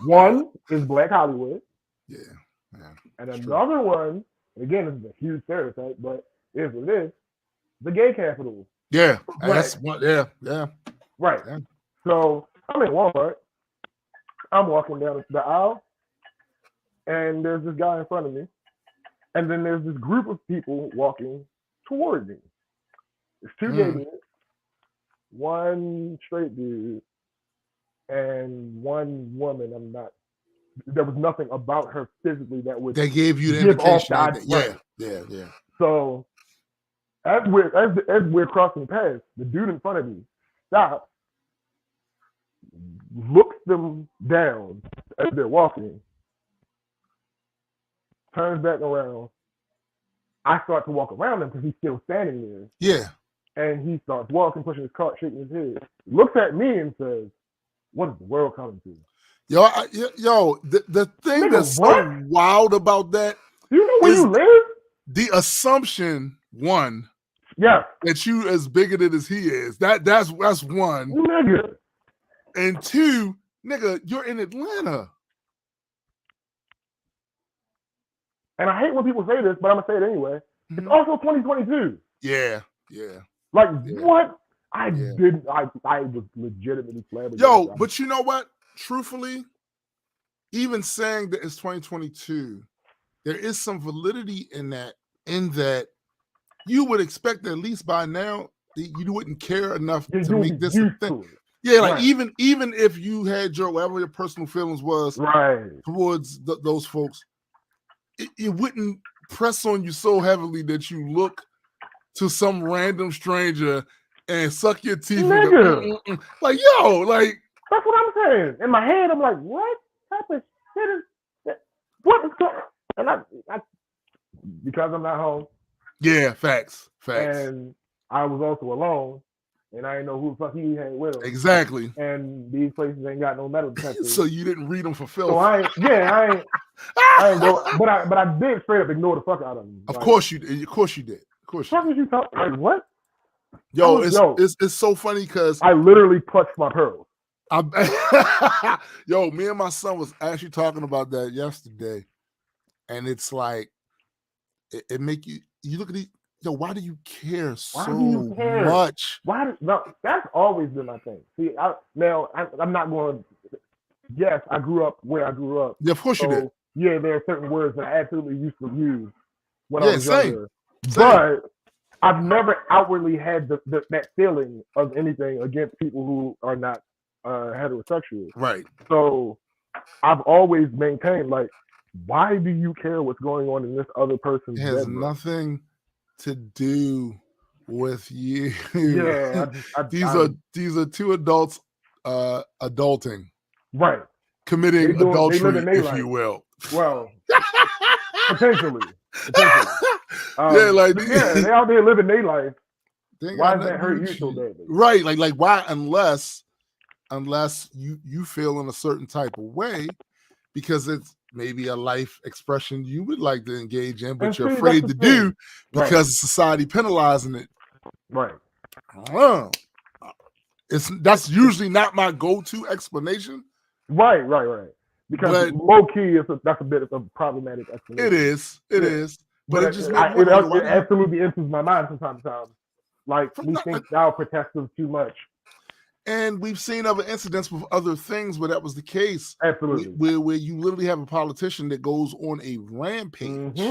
One is Black Hollywood. Yeah. And another one, and again, this is a huge stereotype, but it is what it is, the gay capital. Yeah. Right. That's one. Yeah. Right. Yeah. So I'm in Walmart. I'm walking down the aisle, and there's this guy in front of me, and then there's this group of people walking toward me. There's 2 gay dudes, 1 straight dude, and 1 woman. There was nothing about her physically that would. They gave you the give indication. off the Yeah. So as we're crossing paths, the dude in front of me stops, looks them down as they're walking, turns back around. I start to walk around him because he's still standing there. Yeah. And he starts walking, pushing his cart, shaking his head. Looks at me and says, "What is the world coming to?" The thing that's so wild about that. You know where you live? The assumption, one, that you as bigoted as he is. That's one. Nigga. And 2, nigga, you're in Atlanta. And I hate when people say this, but I'm gonna say it anyway. It's also 2022. Yeah. What? I was legitimately flabbergasted. Yo, but you know what? Truthfully, even saying that it's 2022, there is some validity in that you would expect that at least by now you wouldn't care enough to make this a thing. Yeah, like even if you had whatever your personal feelings was towards those folks, it wouldn't press on you so heavily that you look to some random stranger and suck your teeth. Like, yo, like. That's what I'm saying. In my head, I'm like, what type of shit is that? What is going on? And because I'm not home. Yeah, facts. And I was also alone, and I didn't know who the fuck he had with him. Exactly. And these places ain't got no metal detectors. So you didn't read them for filth. So I ain't go, but I did straight up ignore the fuck out of them. Of course you did. Of course you did. Of course. Fuck you talking? Like what? Yo, it's so funny because I literally clutched my pearls. Yo, me and my son was actually talking about that yesterday, and it's like it make you look at these. Yo, why do you care so much? No, that's always been my thing. See, I'm not going. Yes, I grew up where I grew up. Yeah, of course you did. Yeah, there are certain words that I absolutely used to use when I was younger. Same. But I've never outwardly had that feeling of anything against people who are not heterosexual. Right. So I've always maintained, like, why do you care what's going on in this other person's bedroom? It has nothing to do with you. Yeah. These are two adults adulting. Right. Committing adultery, if you will. Well, potentially. They out there living their life. Why does that hurt you so badly? Right. Like why, unless you feel in a certain type of way, because it's maybe a life expression you would like to engage in, but you're afraid to do because society penalizing it. Right. That's usually not my go-to explanation. Right. Because low key, that's a bit of a problematic explanation. It is. But it just it absolutely enters my mind from time to time. Like we think thou protective too much. And we've seen other incidents with other things where that was the case. Absolutely. Where you literally have a politician that goes on a rampage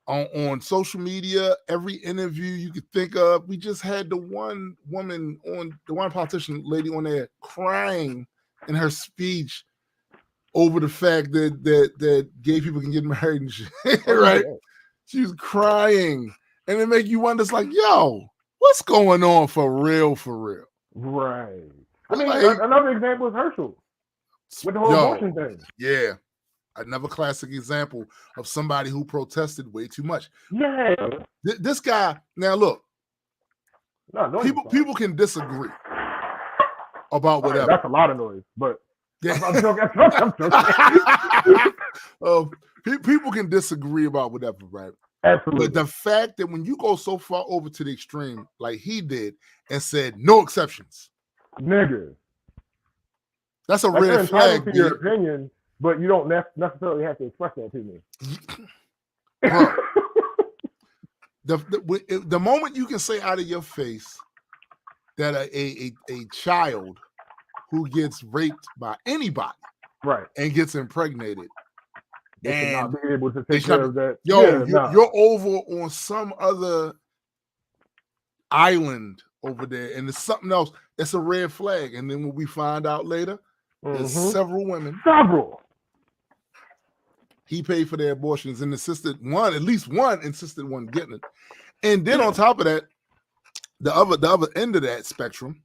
on social media, every interview you could think of. We just had the one politician lady on there crying in her speech over the fact that gay people can get married and shit. Right? She was crying. And it make you wonder, it's like, yo, what's going on for real? Right. I mean, another example is Herschel with the whole abortion thing. Yeah. Another classic example of somebody who protested way too much. Yeah. This guy, now look, people can disagree about whatever. That's a lot of noise, but yeah. I'm joking. People can disagree about whatever, right? Absolutely. But the fact that when you go so far over to the extreme, like he did, and said no exceptions, nigga, that's a red flag. To your opinion, but you don't necessarily have to express that to me. Bro, the moment you can say out of your face that a child who gets raped by anybody, right, and gets impregnated, they not be able to take care of that. You're over on some other island over there, and there's something else. That's a red flag. And then when we find out later, there's several women. He paid for their abortions and at least one insisted one getting it. And then on top of that, the other end of that spectrum,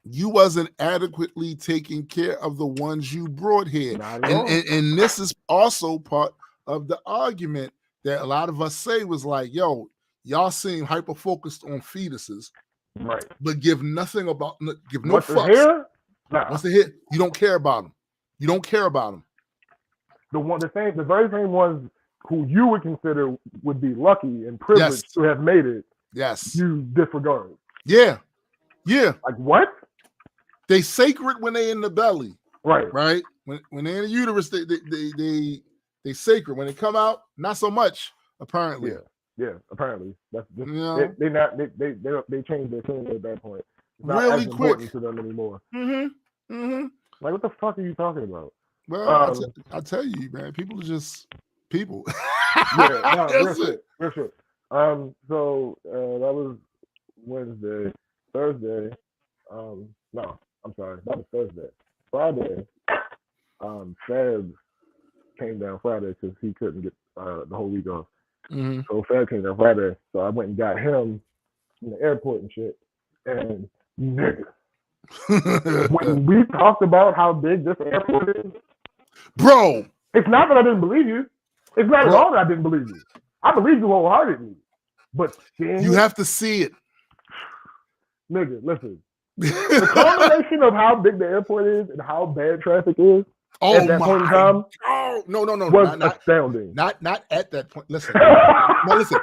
you wasn't adequately taking care of the ones you brought here. And this is also part of the argument that a lot of us say was like, yo, y'all seem hyper-focused on fetuses, right? But give no fucks. Once they hit, you don't care about them. You don't care about them. The very same ones who you would consider would be lucky and privileged to have made it. Yes. You disregard. Yeah. Like what? They sacred when they in the belly. Right. When they're in the uterus, they sacred. When they come out, not so much. Apparently. Yeah. Apparently, that's just, they changed their tune at that point. It's not really as quick important to them anymore. Mm-hmm. Like what the fuck are you talking about? Well, I tell you, man, people are just people. Real shit. So that was Wednesday. Thursday. No, I'm sorry, that was Thursday. Friday, Fab came down Friday because he couldn't get the whole week off. Mm-hmm. So Fab came down Friday. So I went and got him from the airport and shit. And nigga, when we talked about how big this airport is, bro, it's not that I didn't believe you. It's not at all that I didn't believe you. I believe you wholeheartedly. But you have to see it. Nigga, listen. The combination of how big the airport is and how bad traffic is at that point in time no, was astounding. Not at that point. Listen. No, listen.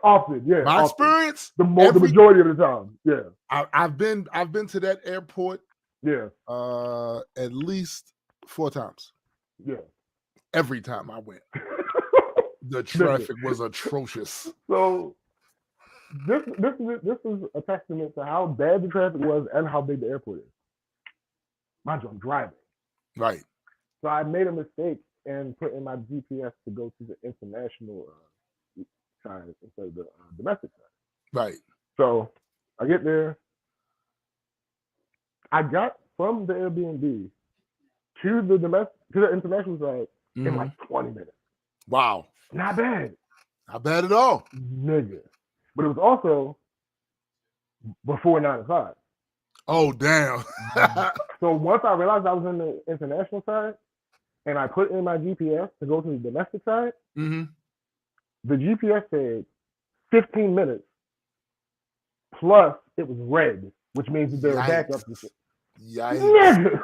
Often, yeah. My experience, the majority of the time, yeah. I've been to that airport, yeah, at least 4 times. Yeah. Every time I went, the traffic was atrocious. So this is a testament to how bad the traffic was and how big the airport is. Mind you, I'm driving. Right. So I made a mistake and put in my GPS to go to the international side instead of the domestic side. Right. So I get there. I got from the Airbnb to the international side in like 20 minutes. Wow. Not bad. Not bad at all. Nigga. But it was also before 9 o'clock. Oh, damn. So once I realized I was in the international side and I put in my GPS to go to the domestic side, the GPS said 15 minutes plus it was red, which means that there were backups and shit. Yikes. Nigga.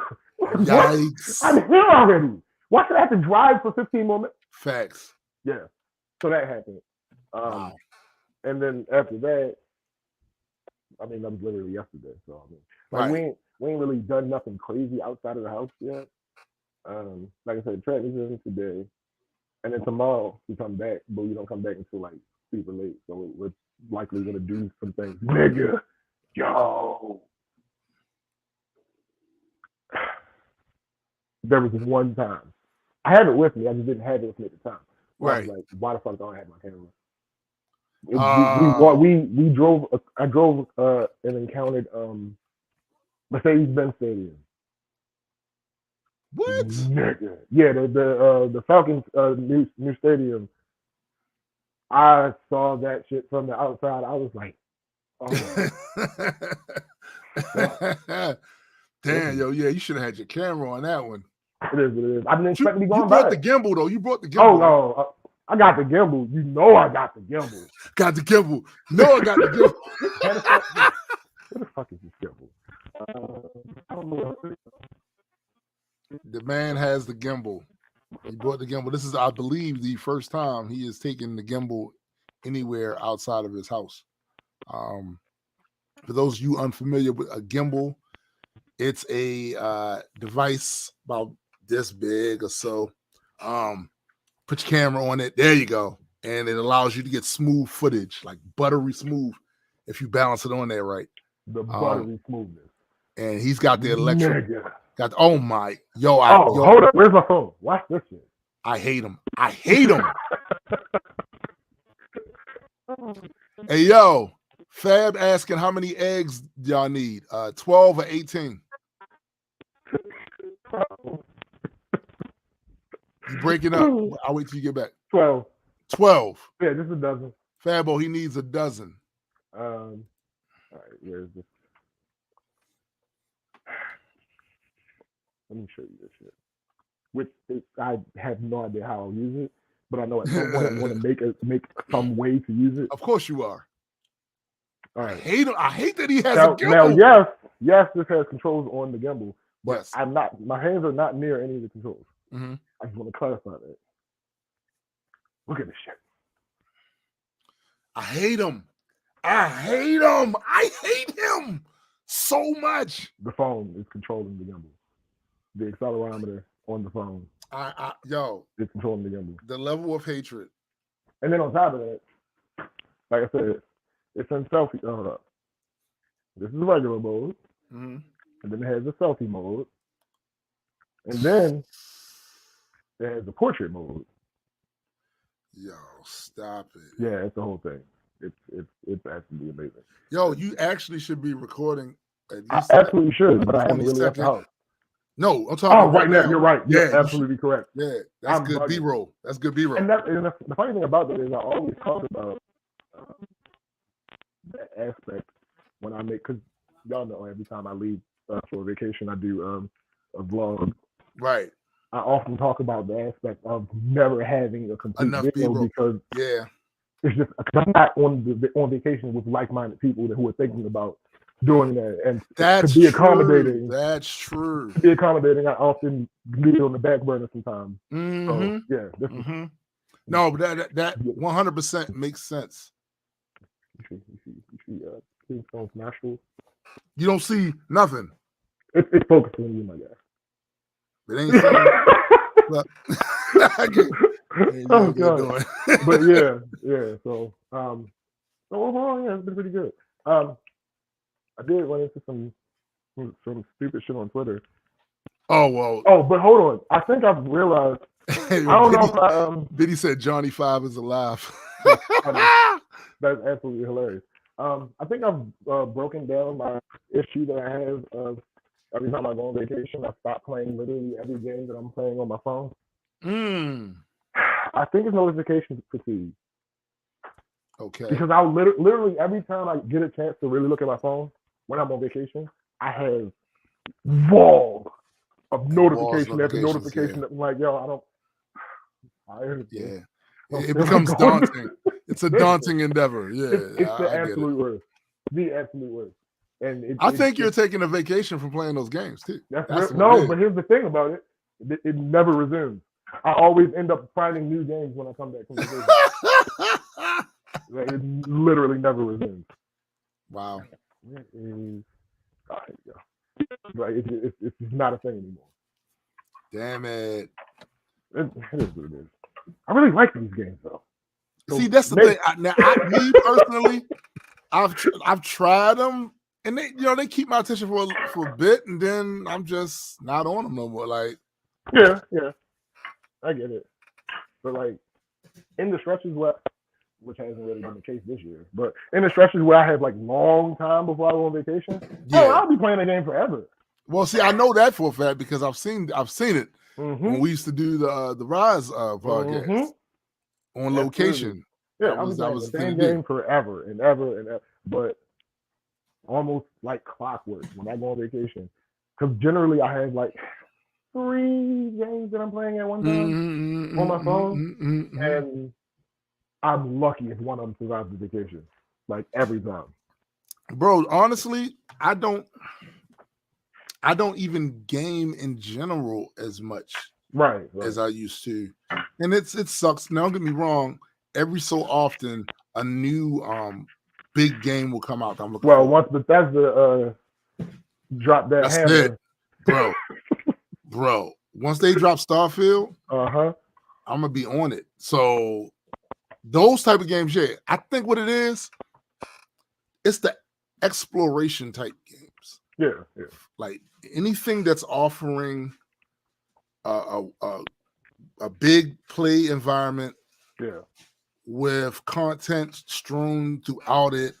Yikes. I'm here already. Why should I have to drive for 15 more minutes? Facts. Yeah. So that happened. Wow. And then after that, I mean, that was literally yesterday. So I mean, like we ain't really done nothing crazy outside of the house yet. Like I said, track is in today, and then tomorrow we come back, but we don't come back until like super late. So we're likely gonna do some things. Nigga, yo. There was one time. I have it with me. I just didn't have it with me at the time. Right. I was like, why the fuck don't I have my camera? We drove. I drove and encountered Mercedes-Benz Stadium. What? Nigga. Yeah, the Falcons new stadium. I saw that shit from the outside. I was like, oh. Damn, yo, yeah, you should have had your camera on that one. It is what it is. I didn't expect to be going You by. brought the gimbal, though. You brought the gimbal. Oh, no. I got the gimbal. You know I got the gimbal. Got the gimbal. No, I got the gimbal. What the fuck is this gimbal? I don't know. The man has the gimbal. He brought the gimbal. This is, I believe, the first time he has taken the gimbal anywhere outside of his house. For those of you unfamiliar with a gimbal, it's a device about this big or so. Put your camera on it. There you go. And it allows you to get smooth footage, like buttery smooth, if you balance it on there right. The buttery smoothness. And he's got the electric. Nigga. Oh my. Yo, hold up. Where's my phone? Watch this shit. I hate him. I hate him. Hey, yo. Fab asking how many eggs y'all need? 12 or 18? You breaking up. I'll wait till you get back. 12. 12. Yeah, just a dozen. Fabo, he needs a dozen. All right, where's this? Let me show you this shit. Which I have no idea how I'll use it, but I know at some point I want to make some way to use it. Of course you are. All right. I hate him. I hate that he has a Now, gimbal. yes, this has controls on the gimbal, but yes. I'm not. My hands are not near any of the controls. Mm-hmm. I just want to clarify that. Look at this shit. I hate him. I hate him. I hate him so much. The phone is controlling the gimbal. The accelerometer on the phone. It's controlling the gimbal. The level of hatred. And then on top of that, like I said, it's in selfie. Hold up. This is regular mode. Mm-hmm. And then it has the selfie mode. And then it has the portrait mode. Yo, stop it. Yeah, it's the whole thing. It's absolutely amazing. Yo, you actually should be recording. I absolutely should, but I haven't really left the house. No, I'm talking. Right now, you're right. Yeah, you're absolutely correct. Yeah, that's good B-roll. That's good B-roll. And the funny thing about that is I always talk about that aspect when I make, because y'all know every time I leave for vacation, I do a vlog. Right. I often talk about the aspect of never having a complete Enough video people. because Yeah. it's just I'm not on vacation with like-minded people who are thinking about doing that, and That's to be true. accommodating. That's true. To be accommodating, I often leave it on the back burner sometimes. Mm-hmm. So yeah, this is, no, but that 100% makes sense. you see Kingstone's nostrils. You don't see nothing. It's focused on you, my guy. It ain't saying. But, oh god. But yeah. So overall, yeah, it's been pretty good. I did run into some stupid shit on Twitter. Oh well. Oh, but hold on. I think I've realized. I don't know if Biddy said Johnny 5 is alive. That's absolutely hilarious. I think I've broken down my issue that I have of every time I go on vacation, I stop playing literally every game that I'm playing on my phone. I think it's notification fatigue. Okay. Because I'll literally every time I get a chance to really look at my phone when I'm on vacation, I have walls of notification after notification. Yeah. I'm like, yo, It becomes daunting. It's a daunting endeavor. Yeah. It's the absolute worst. The absolute worst. And I think you're taking a vacation from playing those games too. But here's the thing about it. It never resumes. I always end up finding new games when I come back from vacation. It literally never resumes. Wow. Like it's just not a thing anymore. Damn it. It is what it is. I really like these games though. So see, that's the thing. Me personally, I've tried them, and they keep my attention for a bit, and then I'm just not on them no more. Like, yeah, I get it. But like in the stretches which hasn't really been the case this year, but in the stretches where I have like long time before I go on vacation, I'll be playing the game forever. Well, see, I know that for a fact because I've seen it when we used to do the Rise podcast on location. Yeah, I was playing the same game forever and ever and ever, but almost like clockwork when I go on vacation. Because generally I have like 3 games that I'm playing at one time on my phone, and I'm lucky if one of them survives the vacation, like every time. Bro, honestly, I don't even game in general as much as I used to, and it sucks. Now, don't get me wrong. Every so often, a new big game will come out. I'm looking. Well, once Bethesda drop that hammer, bro. Once they drop Starfield, I'm gonna be on it. So those type of games, yeah. I think what it is, it's the exploration type games. Yeah. Like anything that's offering a big play environment. Yeah. With content strewn throughout it,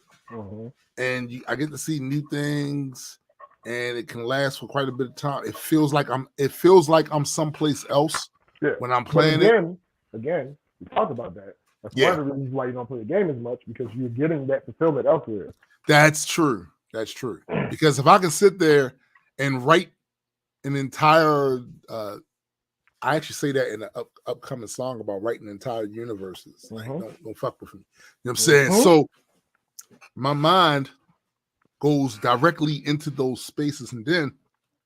and I get to see new things, and it can last for quite a bit of time. It feels like I'm someplace else when I'm playing it. Again, we talked about that. That's one of the reasons why you don't play the game as much, because you're getting that fulfillment elsewhere. That's true. Because if I can sit there and write an entire I actually say that in an upcoming song about writing entire universes. Like, don't fuck with me. You know what I'm saying? So my mind goes directly into those spaces, and then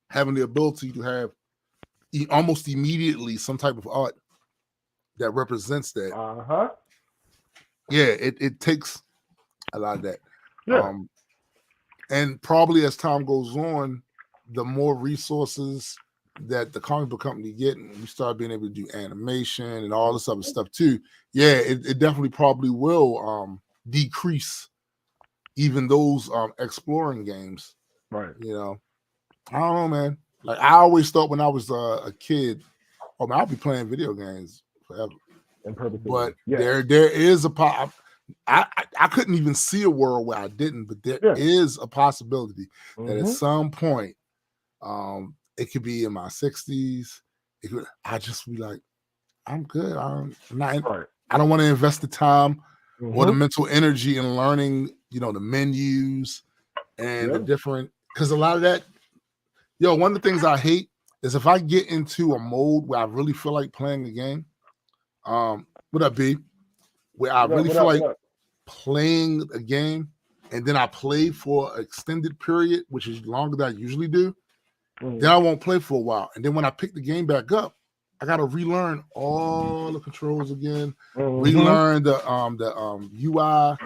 having the ability to have almost immediately some type of art that represents that. Yeah, it takes a lot of that. Yeah. And probably as time goes on, the more resources that the comic book company get, and we start being able to do animation and all this other stuff too. Yeah, it definitely probably will decrease even those exploring games. Right. You know, I don't know, man. Like I always thought when I was a kid, I'll be playing video games forever. But there is a I couldn't even see a world where I didn't, but there is a possibility that at some point, it could be in my 60s. I just be like, I'm good. I don't want to invest the time or the mental energy in learning, the menus and the different, because a lot of that, one of the things I hate is if I get into a mode where I really feel like playing a game. What up, B? Where I really feel like playing a game, and then I play for an extended period, which is longer than I usually do. Then I won't play for a while, and then when I pick the game back up, I gotta relearn all the controls again, relearn the UI.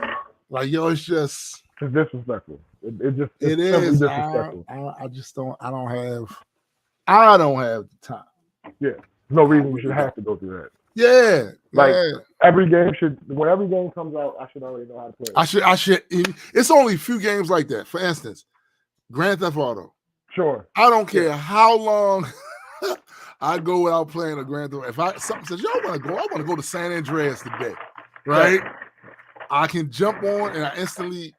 Like, yo, it's disrespectful. It is. Disrespectful. I just don't. I don't have the time. Yeah, there's no reason you should have to go through that. Yeah, like every game when every game comes out, I should already know how to play it. I should. It's only a few games like that. For instance, Grand Theft Auto. Sure. I don't care how long I go without playing a Grand Theft Auto. If something says, yo, I want to go to San Andreas today, right? Yeah. I can jump on and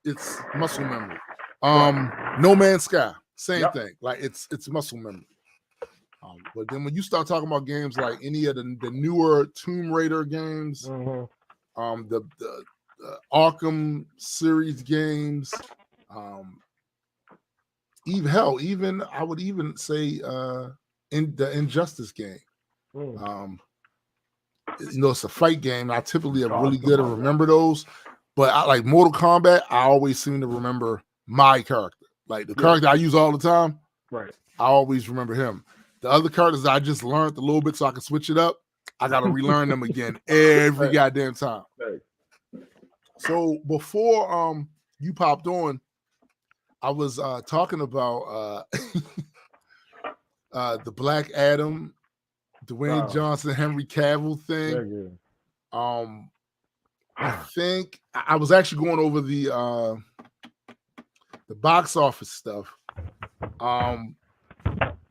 it's muscle memory. No Man's Sky, same thing. Like it's muscle memory. But then when you start talking about games like any of the newer Tomb Raider games, the Arkham series games, even I would even say in the Injustice game. It's a fight game. I typically am really good at remember those, but I like Mortal Kombat. I always seem to remember my character, like the character I use all the time. Right. I always remember him. The other characters I just learned a little bit so I can switch it up. I got to relearn them again every goddamn time. Right. So before you popped on, I was talking about the Black Adam, Dwayne Johnson, Henry Cavill thing. I think I was actually going over the box office stuff.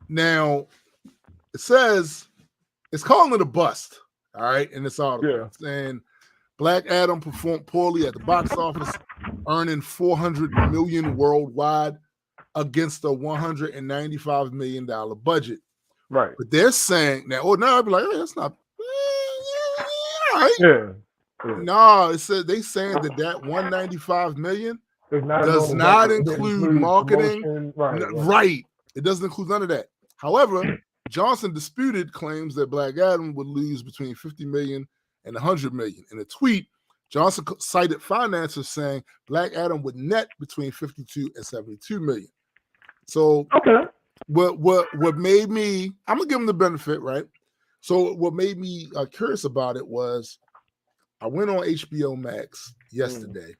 Now it says it's calling it a bust, all right, in this article. Saying Black Adam performed poorly at the box office, earning $400 million worldwide against a $195 million budget. Right. But they're saying now, I'd be like, hey, that's not all right. Yeah. No, it said they saying that $195 million does not include marketing. Right. It doesn't include none of that. However, Johnson disputed claims that Black Adam would lose between $50 million and $100 million. In a tweet, Johnson cited financiers saying Black Adam would net between $52 and $72 million. So, what made me? I'm gonna give him the benefit, right? So, what made me curious about it was I went on HBO Max yesterday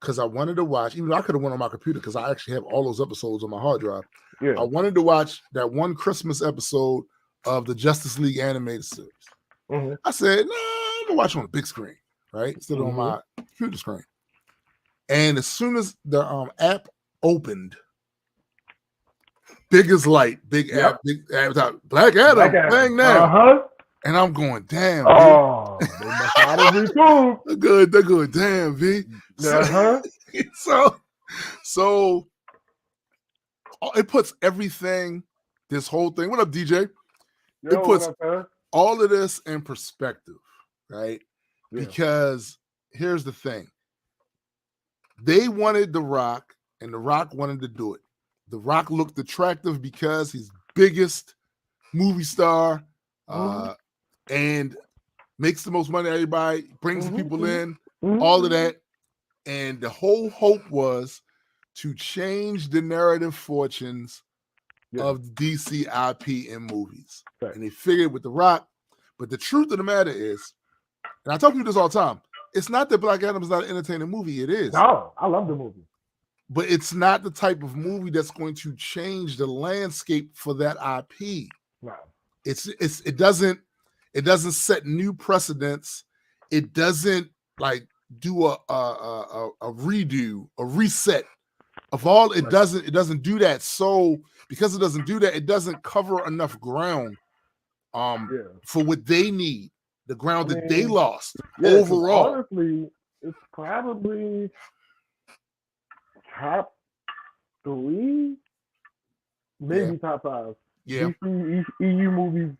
because I wanted to watch. Even though I could have went on my computer because I actually have all those episodes on my hard drive. Yeah. I wanted to watch that one Christmas episode of the Justice League animated series. I said, no, I'm gonna watch it on the big screen, right? Instead of on my computer screen. And as soon as the app opened, big as light, big app, big advertisement, Black Adam, bang now. And I'm going, damn. Oh, they must not have retooed. They're good, damn, V. So it puts everything, this whole thing. What up, DJ? It puts all of this in perspective, right? Yeah. Because here's the thing. They wanted The Rock, and The Rock wanted to do it. The Rock looked attractive because he's biggest movie star and makes the most money. Everybody brings people in, all of that. And the whole hope was to change the narrative fortunes of DC IP in movies. Right. And they figured with The Rock. But the truth of the matter is, and I tell people this all the time, it's not that Black Adam is not an entertaining movie. It is. No, I love the movie. But it's not the type of movie that's going to change the landscape for that IP. Wow. It doesn't set new precedents. It doesn't like do a redo, a reset of all. It doesn't do that. So because it doesn't do that, it doesn't cover enough ground for what they need, the ground that they lost overall. Honestly, it's probably top 3, maybe top 5. Yeah, DC, EU movies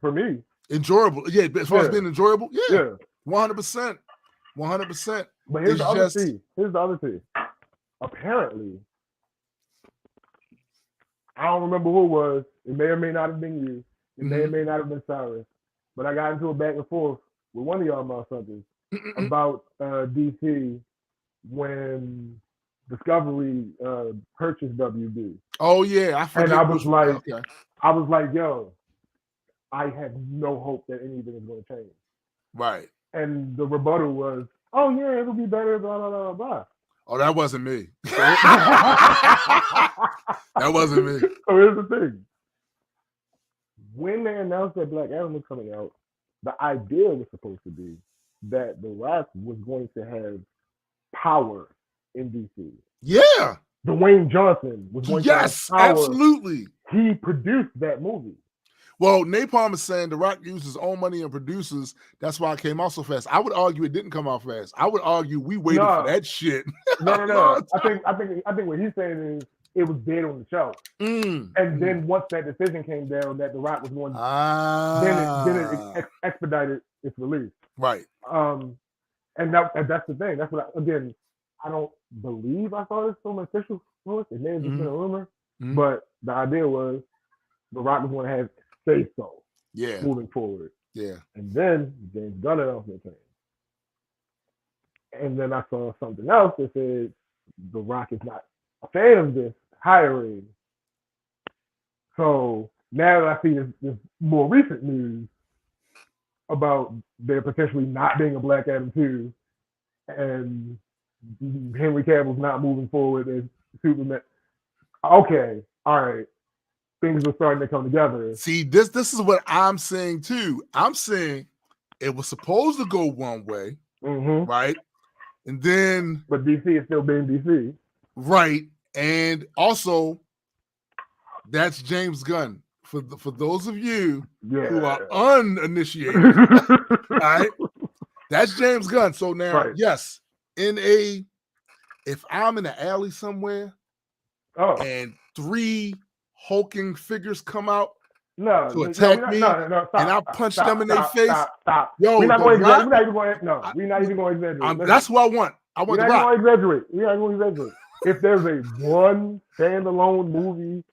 for me. Enjoyable, as far as being enjoyable, 100%. But here's the other thing. Apparently, I don't remember who it was. It may or may not have been you. It may or Mhm. may not have been Cyrus. But I got into a back and forth with one of y'all motherfuckers about DC when Discovery purchased WB. Oh yeah, I forget. And I was which, like, okay. yo, I have no hope that anything is going to change. Right. And the rebuttal was, oh yeah, it'll be better, blah blah blah blah. Oh, that wasn't me. That wasn't me. So here's the thing. When they announced that Black Adam was coming out, the idea was supposed to be that The Rock was going to have power in DC. Yeah. Dwayne Johnson was going to have power. Absolutely. He produced that movie. Well, Napalm is saying The Rock used his own money and producers. That's why it came out so fast. I would argue it didn't come out fast. I would argue we waited for that shit. No. I think what he's saying is it was dead on the shelf. And then once that decision came down that The Rock was going, then it expedited its release. Right. And that's the thing. That's what I don't believe I saw this from an official source. It may have just been a rumor, but the idea was The Rock was going to have say so. Yeah. Moving forward. Yeah. And then James Gunn announcement came. And then I saw something else that said The Rock is not a fan of this hiring. So now that I see this more recent news about there potentially not being a Black Adam 2 and Henry Cavill's not moving forward as Superman. Okay, all right. Things are starting to come together. See, this is what I'm saying too. I'm saying it was supposed to go one way, right? And then, but DC is still being DC, right? And also, that's James Gunn. For those of you who are uninitiated, right? That's James Gunn. So now, yes, if I'm in an alley somewhere, and 3 hulking figures come out to attack me, and I punch them in their face. Stop. Yo, we're not even going to exaggerate. That's what I want. I want The Rock. We're not going to exaggerate. If there's a one standalone movie,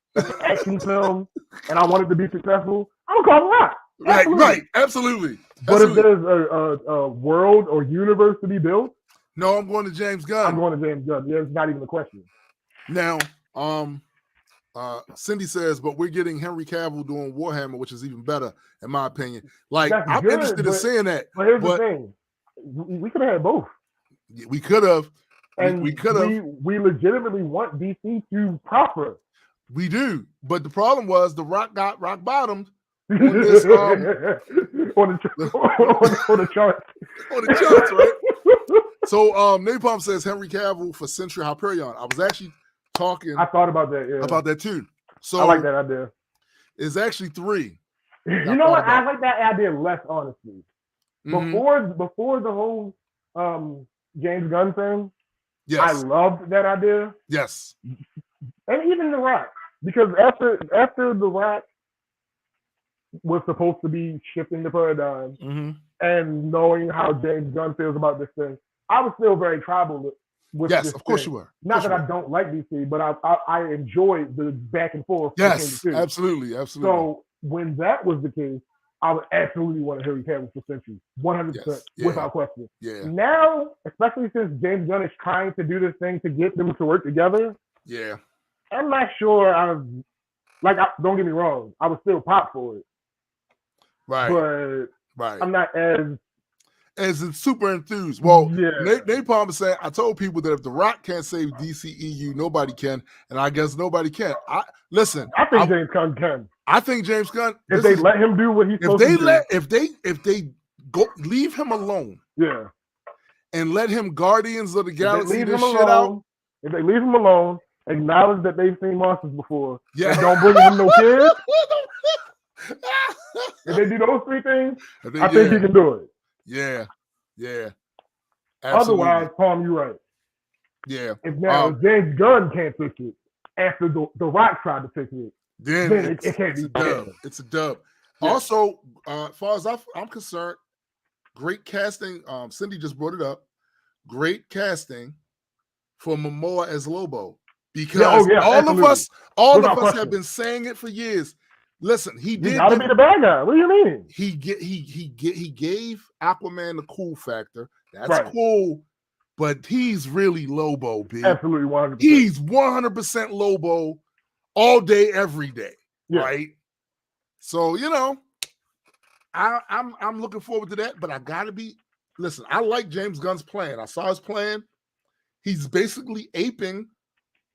action film, and I want it to be successful, I'm going to call The Rock. Right. Absolutely. But if there's a world or universe to be built, no, I'm going to James Gunn. I'm going to James Gunn. Yeah, it's not even a question. Now, Cindy says, but we're getting Henry Cavill doing Warhammer, which is even better, in my opinion. Like, I'm interested in seeing that. But here's the thing. We could have had both. We could have. And we could have. We legitimately want DC to prosper. We do. But the problem was The Rock got rock bottomed on this, on the chart. On the charts, right? So Napalm says Henry Cavill for Century Hyperion. I was actually talking. I thought about that. Yeah. About that too. So I like that idea. It's actually 3. You know what? I like that idea less, honestly. Before the whole James Gunn thing, yes, I loved that idea. Yes, and even The Rock, because after The Rock was supposed to be shifting the paradigm, and knowing how James Gunn feels about this thing, I was still very tribal with yes, this of course thing. you were. Not that I don't like DC, but I enjoyed the back and forth. Yes, absolutely. So when that was the case, I would absolutely want to Henry Cavill for Century, 100%, without question. Yeah. Now, especially since James Gunn is trying to do this thing to get them to work together, yeah, I'm not sure. Don't get me wrong, I would still pop for it, right? But I'm not as super enthused. Well, Napalm is saying, I told people that if The Rock can't save DCEU, nobody can, and I guess nobody can. I think James Gunn can. I think James Gunn. If they let him do what he's supposed to do. If they go leave him alone. Yeah. And let him Guardians of the Galaxy this shit out. If they leave him alone, acknowledge that they've seen monsters before. Yeah. And don't bring him no kids. If they do those 3 things, I think he can do it. Yeah. Yeah. Absolutely. Otherwise, Palm, you're right. Yeah. If James Gunn can't fix it after the Rock tried to fix it, then it can't be done. It's a dub. Yeah. Also, as far as I'm concerned, great casting. Cindy just brought it up. Great casting for Momoa as Lobo. Because All Without of us question. have been saying it for years. Listen, he You did. gotta be the bad guy. What do you mean? He gave Aquaman the cool factor. That's Right. cool, but he's really Lobo, B. Absolutely 100%. He's 100% Lobo all day, every day, Yeah. right? So you know, I'm looking forward to that. But I gotta be. Listen, I like James Gunn's plan. I saw his plan. He's basically aping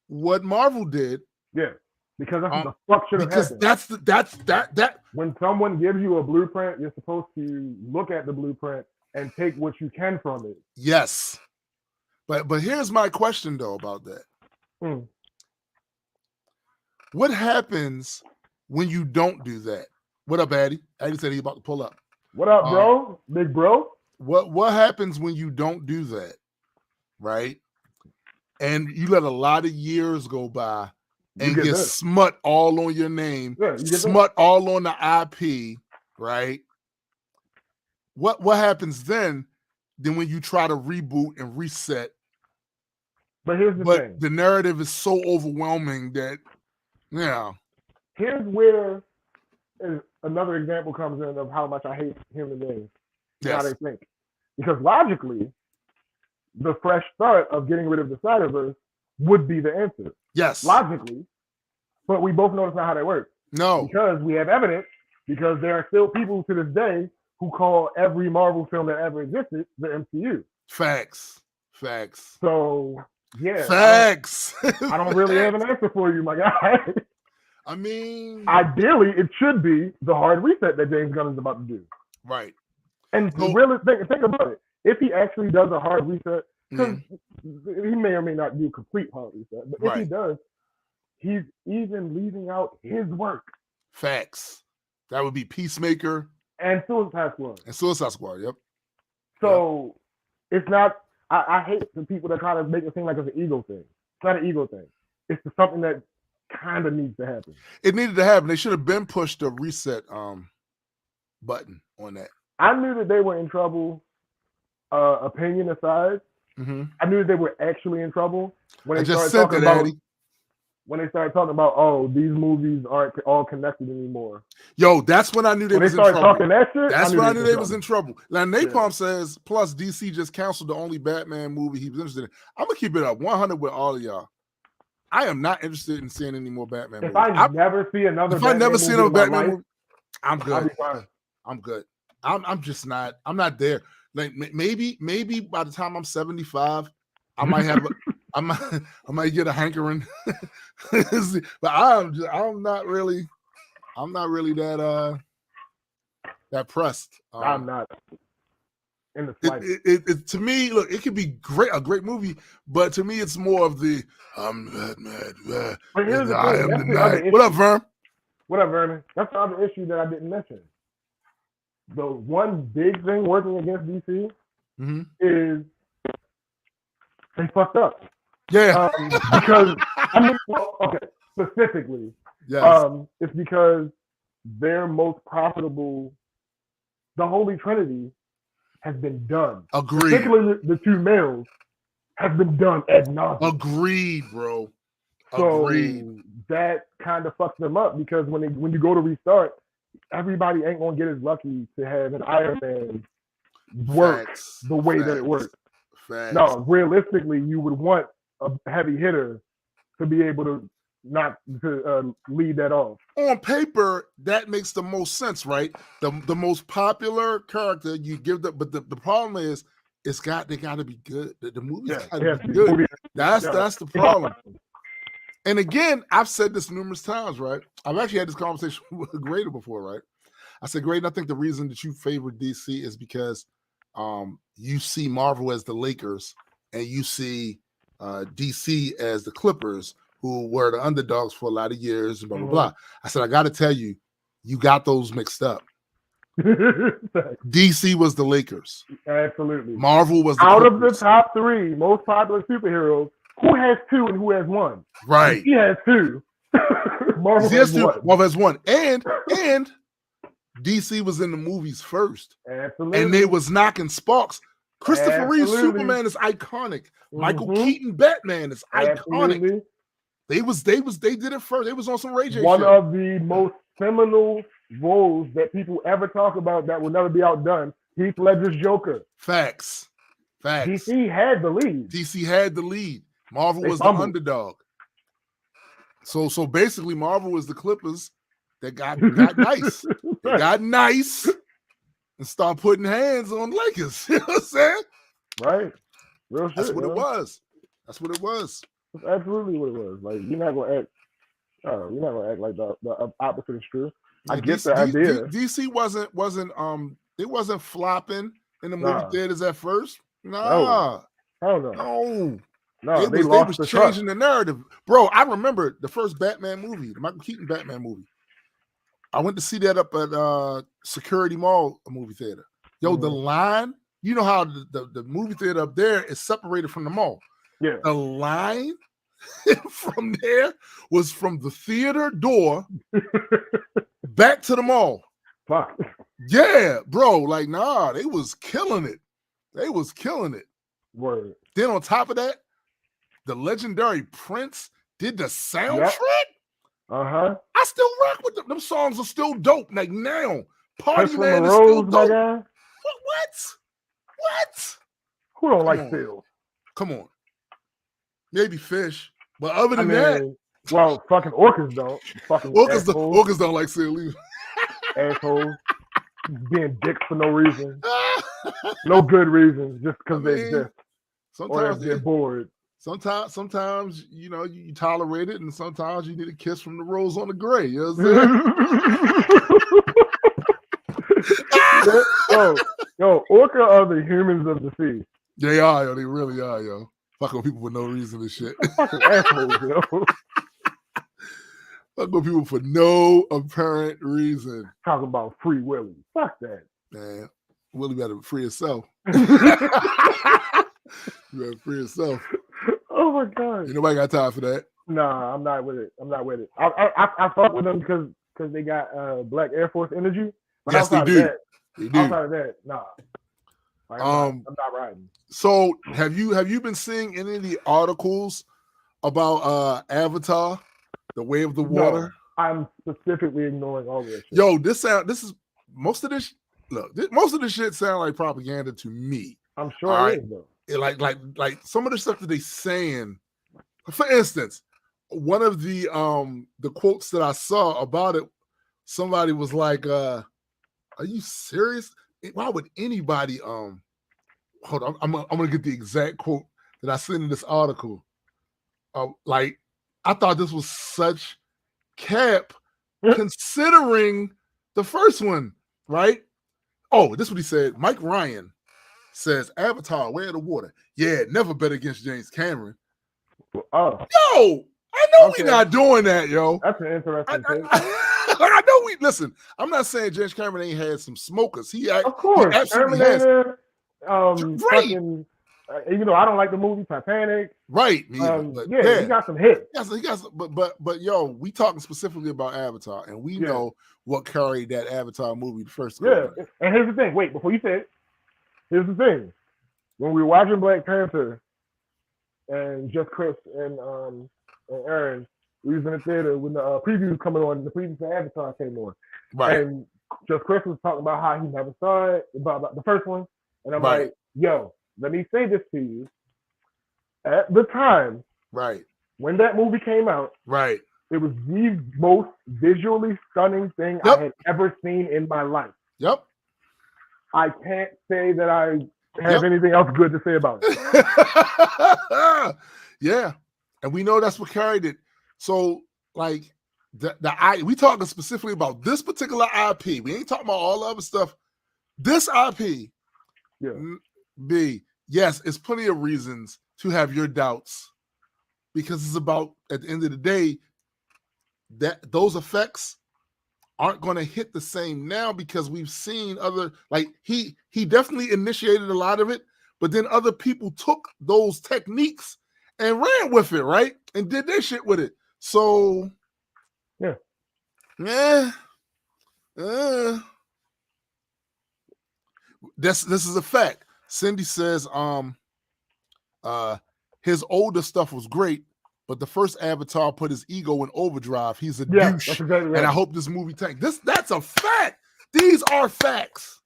what Marvel did. Yeah. Because that's what the fuck should have Because happened. that's When someone gives you a blueprint, you're supposed to look at the blueprint and take what you can from it. yes. But here's my question though about that. Mm. What happens when you don't do that? What up, Addy? Addy said he's about to pull up. What up, bro? Big bro? What happens when you don't do that? Right? And you let a lot of years go by and get smut all on your name, smut all on the IP, right? What happens then when you try to reboot and reset? But here's the thing. The narrative is so overwhelming that, yeah. Here's where another example comes in of how much I hate human beings. Yes. How they think. Because logically, the fresh start of getting rid of the Snyderverse would be the answer. Yes. Logically. But we both know it's not how that works. No. Because we have evidence, because there are still people to this day who call every Marvel film that ever existed the MCU. Facts. So, yeah. Facts. I don't really have an answer for you, my guy. I mean, ideally, it should be the hard reset that James Gunn is about to do. Right. And really think about it. If he actually does a hard reset, because he may or may not do complete hard reset, but if he does, he's even leaving out his work. Facts. That would be Peacemaker and Suicide Squad. Yep. So it's not. I hate the people that kind of make it seem like it's an ego thing. It's not an ego thing. It's something that kind of needs to happen. It needed to happen. They should have been pushed the reset button on that. I knew that they were in trouble. Opinion aside, I knew that they were actually in trouble when they started talking about. When they started talking about, oh, these movies aren't all connected anymore. Yo, that's when I knew they was in trouble. Talking that shit, that's when I knew they was in trouble. Now, Napalm says, plus DC just canceled the only Batman movie he was interested in. I'm going to keep it up 100 with all of y'all. I am not interested in seeing any more Batman movies. If I never see another Batman movie, I'm good. I'll be fine. I'm good. I'm just not. I'm not there. Like maybe by the time I'm 75, I might have. I might get a hankering, but I'm not really that pressed. I'm not. In the slightest. It to me, look, it could be a great movie, but to me, it's more of the I'm mad. But here's the I thing. am the night. What up, Verm? What up, Vernon? That's the other issue that I didn't mention. The one big thing working against DC is they fucked up. Yeah. Because specifically, it's because their most profitable, the Holy Trinity, has been done. Agreed. Particularly the two males has been done ad nauseam. Agreed, bro. Agreed. So that kind of fucks them up because when you go to restart, everybody ain't gonna get as lucky to have an Iron Man work the way that it works. No, realistically, you would want a heavy hitter to be able to lead that off. On paper, that makes the most sense, right? The most popular character you give but the problem is they gotta be good. The movie's gotta be good. That's the problem. And again, I've said this numerous times, right? I've actually had this conversation with Graydon before, right? I said, Graydon, I think the reason that you favor DC is because you see Marvel as the Lakers and you see DC as the Clippers, who were the underdogs for a lot of years, blah, blah, blah. I said, I got to tell you, you got those mixed up. DC was the Lakers. Absolutely. Marvel was the Out Clippers. of the top three most popular superheroes, who has two and who has one? Right. He has two. Marvel has one. Marvel has one. And DC was in the movies first. Absolutely. And they was knocking sparks. Christopher Reeve Superman is iconic. Michael Keaton Batman is iconic. They did it first. They was on some Ray J One shit. of the most seminal roles that people ever talk about that will never be outdone. Heath Ledger's Joker. Facts. DC had the lead. DC had the lead. Marvel They was fumbled. the underdog. So basically, Marvel was the Clippers that got nice. They got nice and start putting hands on Lakers. You know what I'm saying? Right. Real shit. That's what it was. That's what it was. That's absolutely what it was. Like, you're not gonna act like the opposite is true. I get the idea. DC wasn't flopping in the movie theaters at first. Hell no. No, they lost was the changing trust. the narrative. Bro, I remember the first Batman movie, the Michael Keaton Batman movie. I went to see that up at Security Mall, a movie theater. Yo, the line, you know how the movie theater up there is separated from the mall. Yeah. The line from there was from the theater door back to the mall. Fuck. Yeah, bro. Like, nah, they was killing it. Word. Then on top of that, the legendary Prince did the soundtrack. Yep. Uh-huh. I still rock with them. Them songs are still dope. Like now, Party From Man the is still Rose, my dope. guy. What? Who don't like Phil? Come on. Maybe Fish. But other than that. Well, fucking Orcas don't. Fucking Orcas don't like Seal either. Assholes. Being dicks for no reason. No good reasons. Just because they exist. Sometimes they're bored. Sometimes, you know, you tolerate it, and sometimes you need a kiss from the rose on the gray. You know what I'm saying? Yo, Orca are the humans of the sea. They are, yo. They really are, yo. Fucking people for no reason and shit. Fucking assholes, yo. Fucking people for no apparent reason. Talking about Free Willy. Fuck that. Man, Willie better free himself. You better free yourself. Oh my god. Ain't nobody got time for that. Nah, I'm not with it. I fuck with them because they got Black Air Force energy. But yes, they do. Outside of that, nah. I'm not riding. So have you been seeing any of the articles about Avatar, The Way of the Water? No, I'm specifically ignoring all this shit. Yo, most of this shit sound like propaganda to me. I'm sure it is though. Like some of the stuff that they saying. For instance, one of the quotes that I saw about it, somebody was like, "Are you serious? Why would anybody?" Hold on, I'm gonna get the exact quote that I sent in this article. Like, I thought this was such cap, considering the first one, right? Oh, this is what he said. Mike Ryan says, "Avatar, Way of the Water. Yeah, never bet against James Cameron." Oh, yo, I know we're not doing that, yo. That's an interesting thing. I know we listen. I'm not saying James Cameron ain't had some smokers. Of course, he absolutely has. Right. Fucking, even though I don't like the movie Titanic, right? He got some hits. He got some, but yo, we talking specifically about Avatar, and we know what carried that Avatar movie the first. Yeah, and here's the thing. Wait, before you say it, here's the thing. When we were watching Black Panther, and just Chris and Aaron, we was in the theater when the preview was coming on. The preview for Avatar came on, right? And just Chris was talking about how he never saw it, about the first one, and I'm like, yo, let me say this to you. At the time, right, when that movie came out, right, it was the most visually stunning thing I had ever seen in my life. Yep. I can't say that I have anything else good to say about it. Yeah, and we know that's what carried it. So, like, we talking specifically about this particular IP. We ain't talking about all the other stuff. This IP, yes, it's plenty of reasons to have your doubts, because it's about, at the end of the day, that those effects aren't going to hit the same now, because we've seen other, like, he definitely initiated a lot of it, but then other people took those techniques and ran with it, right? And did their shit with it. So, this is a fact. Cindy says, his older stuff was great, but the first Avatar put his ego in overdrive. He's a Yeah, douche, that's exactly right. and I hope this movie tank. That's a fact. These are facts.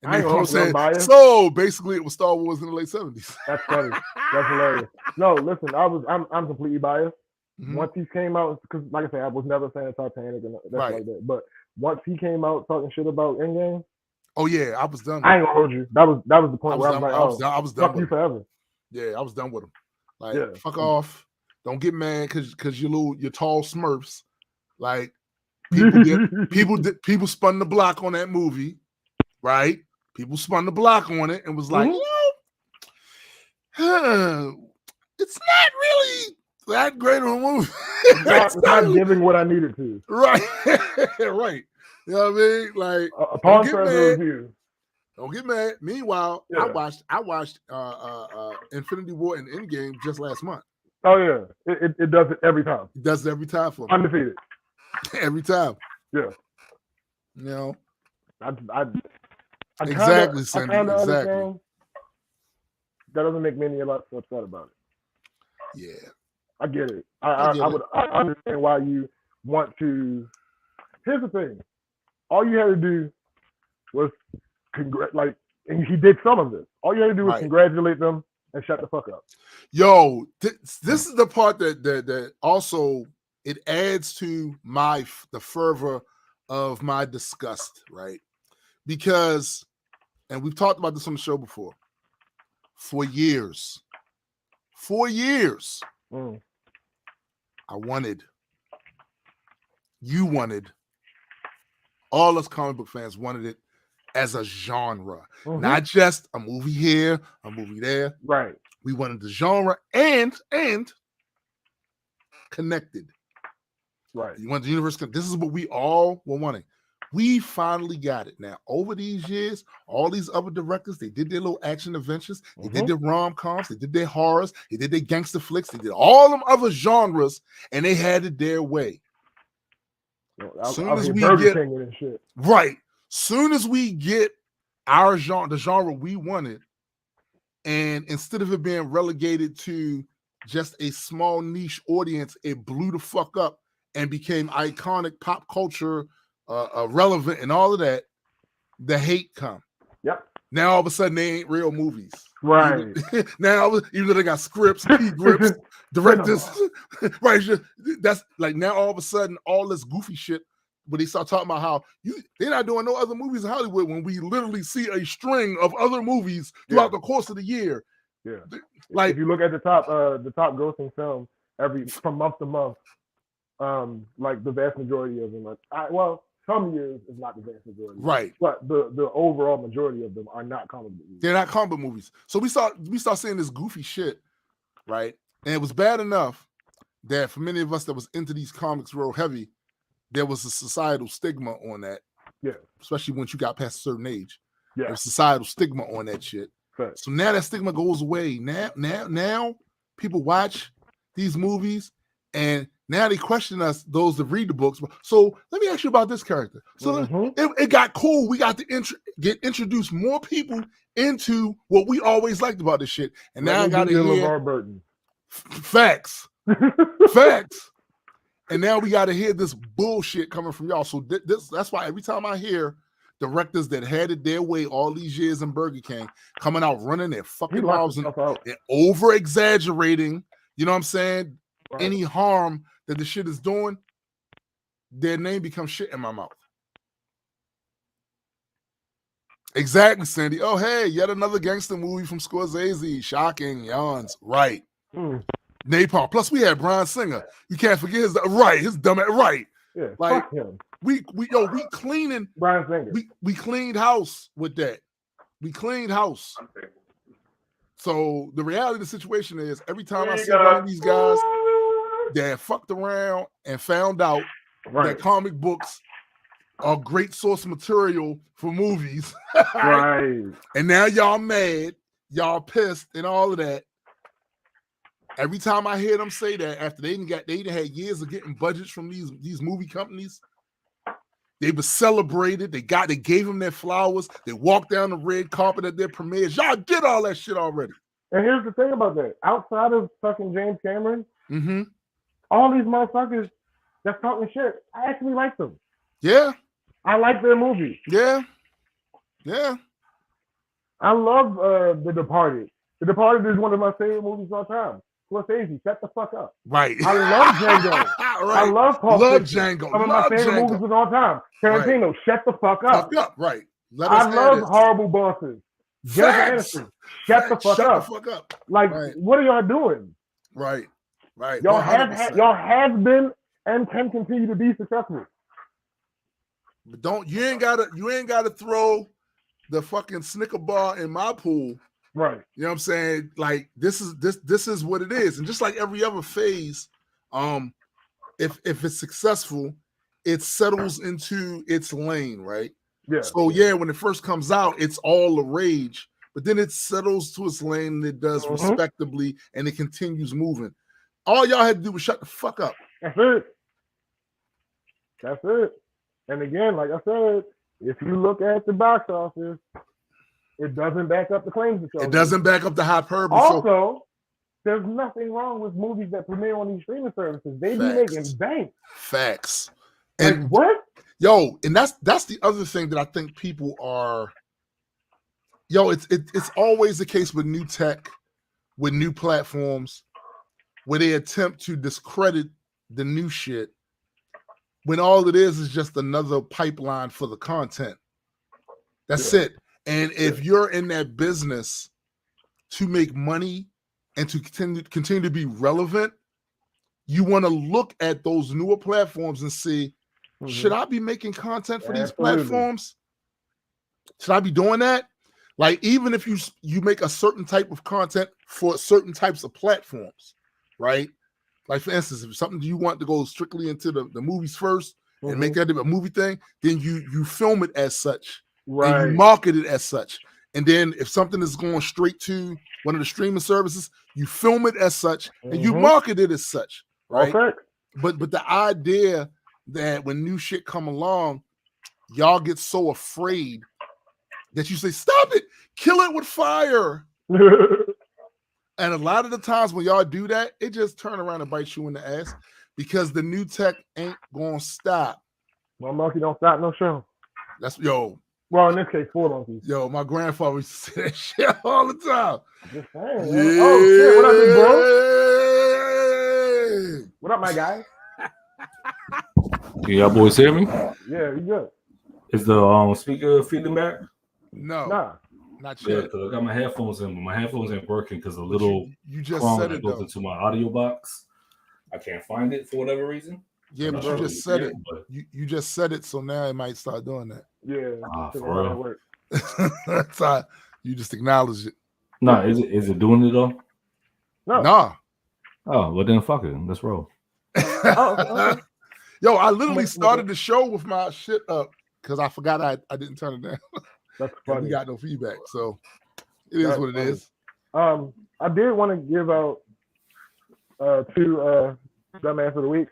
And I ain't they gonna saying, biased. so basically, it was Star Wars in the late 70s. That's funny. That's hilarious. No, listen, I'm completely biased. Mhm. Once he came out, because like I said, I was never a fan of Titanic and that's Right. like that. But once he came out talking shit about Endgame, Oh yeah, I was done. I ain't gonna hold you. That was the point where I was like, I was done fuck with you him. forever. Yeah, I was done with him. Like, Yeah. fuck off. Don't get mad because you're tall Smurfs. Like people spun the block on that movie, right? People spun the block on it and was like, it's not really that great of a movie. It's not giving what I needed to. Right. Right. You know what I mean? Like, upon further review. Don't get mad. Meanwhile, Yeah. I watched Infinity War and Endgame just last month. Oh yeah, it does it every time. It does it every time for me. Undefeated. Every time. Yeah. You know. I Exactly, Cindy. I Exactly. understand. That doesn't make many of us upset about it. Yeah. I get it. I understand why you want to. Here's the thing. All you had to do was and he did some of this. All you had to do was congratulate them and shut the fuck up. Yo, this is the part that also it adds to the fervor of my disgust, right? Because, and we've talked about this on the show before, for years, all us comic book fans wanted it as a genre, not just a movie here, a movie there. Right. We wanted the genre and connected. Right. You want the universe. This is what we all were wanting. We finally got it. Now, over these years, all these other directors, they did their little action adventures, they did their rom-coms, they did their horrors, they did their gangster flicks, they did all them other genres, and they had it their way. Soon as we get and shit. Right. Soon as we get our genre, the genre we wanted, and instead of it being relegated to just a small niche audience, it blew the fuck up and became iconic pop culture, relevant, and all of that. The hate come. Yep. Now all of a sudden they ain't real movies. Right. Now even though they got scripts, key grips, directors, right? That's like now all of a sudden all this goofy shit. When they start talking about how they're not doing no other movies in Hollywood when we literally see a string of other movies throughout the course of the year. Yeah. Like if you look at the top grossing film from month to month, like the vast majority of them some years is not the vast majority. Right. But the overall majority of them are not comic book movies. They're not comic book movies. So we start seeing this goofy shit, right? And it was bad enough that for many of us that was into these comics real heavy, there was a societal stigma on that. Yeah. Especially once you got past a certain age. Yeah. There's societal stigma on that shit. Right. So now that stigma goes away. Now people watch these movies and now they question us, those that read the books. So let me ask you about this character. So it got cool. We got to get introduced more people into what we always liked about this shit. And now I got to hear LeVar Burton. Facts. Facts. And now we got to hear this bullshit coming from y'all. So that's why every time I hear directors that had it their way all these years in Burger King coming out running their fucking mouths and over exaggerating, you know what I'm saying? Right. Any harm that the shit is doing, their name becomes shit in my mouth. Exactly, Sandy. Oh, hey, yet another gangster movie from Scorsese. Shocking, yawns. Right. Napalm. Plus, we had Bryan Singer. You can't forget his dumb ass. Right. Yeah, like fuck him. We cleaning Bryan Singer. We cleaned house with that. We cleaned house. So the reality of the situation is every time I see one of these guys that fucked around and found out that comic books are great source material for movies. Right. And now y'all mad, y'all pissed, and all of that. Every time I hear them say that, after they had years of getting budgets from these movie companies, they were celebrated. They gave them their flowers. They walked down the red carpet at their premieres. Y'all did all that shit already. And here's the thing about that. Outside of fucking James Cameron, Mm-hmm. all these motherfuckers that's talking shit, I actually like them. Yeah. I like their movies. Yeah. Yeah. I love The Departed. The Departed is one of my favorite movies of all time. Scorsese, shut the fuck up. Right. I love Django. Right. I love Pulp Love Fiction. Django. Some of my favorite Django. movies of all time. Tarantino, shut the fuck up. Fuck up. Right. Let I us love have this. Horrible Bosses. Jennifer Facts. Aniston, shut the fuck Shut up. the fuck up. Like, Right. what are y'all doing? Right. Right. Y'all 100%. y'all have been and can continue to be successful. But you ain't gotta throw the fucking Snicker bar in my pool. Right. You know what I'm saying? Like this is what it is. And just like every other phase, if it's successful, it settles into its lane, right? Yeah. So yeah, when it first comes out, it's all the rage, but then it settles to its lane and it does respectably and it continues moving. All y'all had to do was shut the fuck up. That's it. That's it. And again, like I said, if you look at the box office, it doesn't back up the claims that y'all It doesn't back up the hyperbole. Also, there's nothing wrong with movies that premiere on these streaming services. They be making bank. Facts. Like, And what? yo, and that's the other thing that I think people are. Yo, it's always the case with new tech, with new platforms, where they attempt to discredit the new shit, when all it is just another pipeline for the content. That's it. And if you're in that business to make money and to continue to be relevant, you want to look at those newer platforms and see, should I be making content for these platforms? Should I be doing that? Like, even if you make a certain type of content for certain types of platforms, right? Like, for instance, if something you want to go strictly into the movies first and make that a movie thing, then you film it as such. Right. And you market it as such. And then if something is going straight to one of the streaming services, you film it as such and you market it as such. Right. Okay. But the idea that when new shit come along, y'all get so afraid that you say, stop it, kill it with fire. And a lot of the times when y'all do that, it just turn around and bite you in the ass because the new tech ain't gonna stop. My monkey don't stop no show. That's Well, in this case, 4 monkeys. Yo, my grandfather used to say that shit all the time. Just saying, yeah. Oh shit, what up, big bro? What up, my guy? Can y'all boys hear me? Yeah, you good. Is the speaker feeding back? No. Nah. Not Yeah, yet. because I got my headphones in, but my headphones ain't working because the little you just prong said that it goes though. into my audio box, I can't find it for whatever reason. Yeah, but you just said it. You just said it, so now it might start doing that. Yeah. For real. That's how you just acknowledge it. Nah, is it doing it though? No. Nah. Oh, well then fuck it. Let's roll. Okay. Yo, I literally started the show with my shit up because I forgot I didn't turn it down. That's funny. We got no feedback, so it is what it is. I did want to give out 2 dumbass of the week.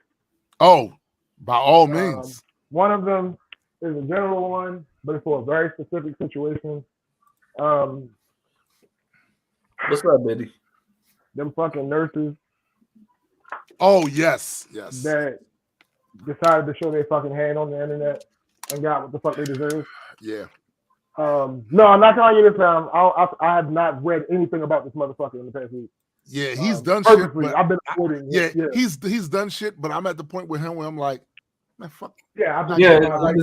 Oh, by all means. One of them is a general one, but it's for a very specific situation. What's up, Betty? Them fucking nurses. Oh yes. That decided to show their fucking hand on the internet and got what the fuck they deserve. Yeah. No, I'm not telling you this time. I have not read anything about this motherfucker in the past week. Yeah, he's done purposely, shit. I've been avoiding it. Yeah, he's done shit, but I'm at the point with him where I'm like, man, fuck. Yeah, I've been you're not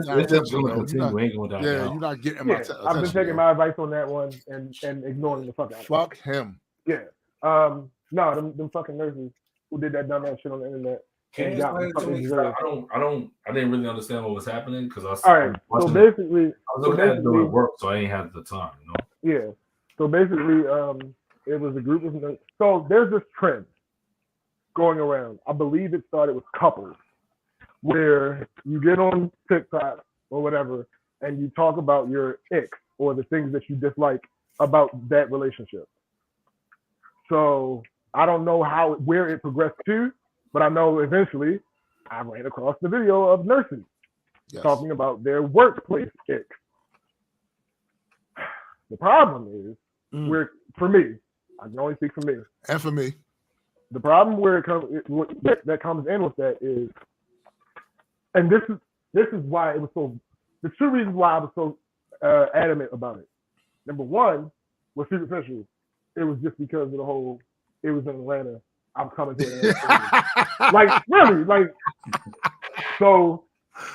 getting my attention. I've been taking my advice on that one and ignoring the fuck out of it. Fuck him. Yeah. No, them fucking nurses who did that dumbass shit on the internet. Can you explain it to me? I didn't really understand what was happening because I was looking at it during work, so I ain't had the time, you know? Yeah. So basically, it was a group of nurses. So there's this trend going around. I believe it started with couples where you get on TikTok or whatever and you talk about your ex or the things that you dislike about that relationship. So I don't know where it progressed to, but I know eventually I ran across the video of nurses talking about their workplace ex. The problem is, for me, I can only speak for me. And for me. The problem where that comes in with that is, and this is why it was so. The two reasons why I was so adamant about it. Number one, with Secret Central, it was just because of the whole. It was in Atlanta. I'm coming to Atlanta. Like really, like so.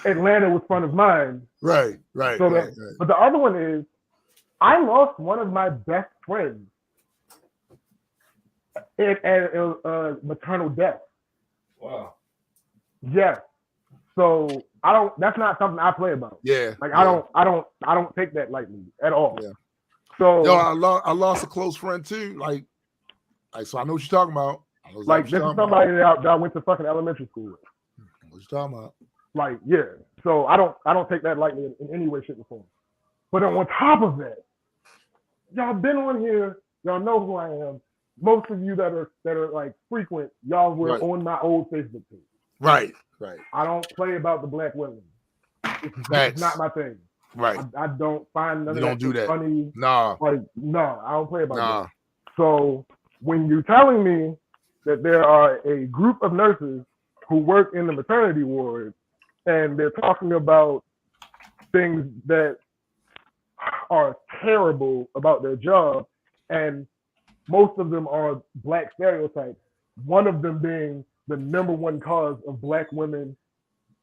Atlanta was front of mind. Right. So right. But the other one is, I lost one of my best friends at a maternal death. Wow. Yes. So I don't. That's not something I play about. Yeah. Like I don't take that lightly at all. Yeah. So I lost a close friend too. Like so I know what you're talking about. Like this is somebody that I went to fucking elementary school with. What you talking about? Like yeah. So I don't take that lightly in any way, shape, or form. But on top of that, y'all been on here. Y'all know who I am. Most of you that are like frequent, y'all were on my old Facebook page. Right. I don't play about the black women. It's not my thing. Right. I don't find none of that do that. funny. Nah. Like no, I don't play about that. So when you're telling me that there are a group of nurses who work in the maternity ward and they're talking about things that are terrible about their job, and most of them are black stereotypes, one of them being the number one cause of black women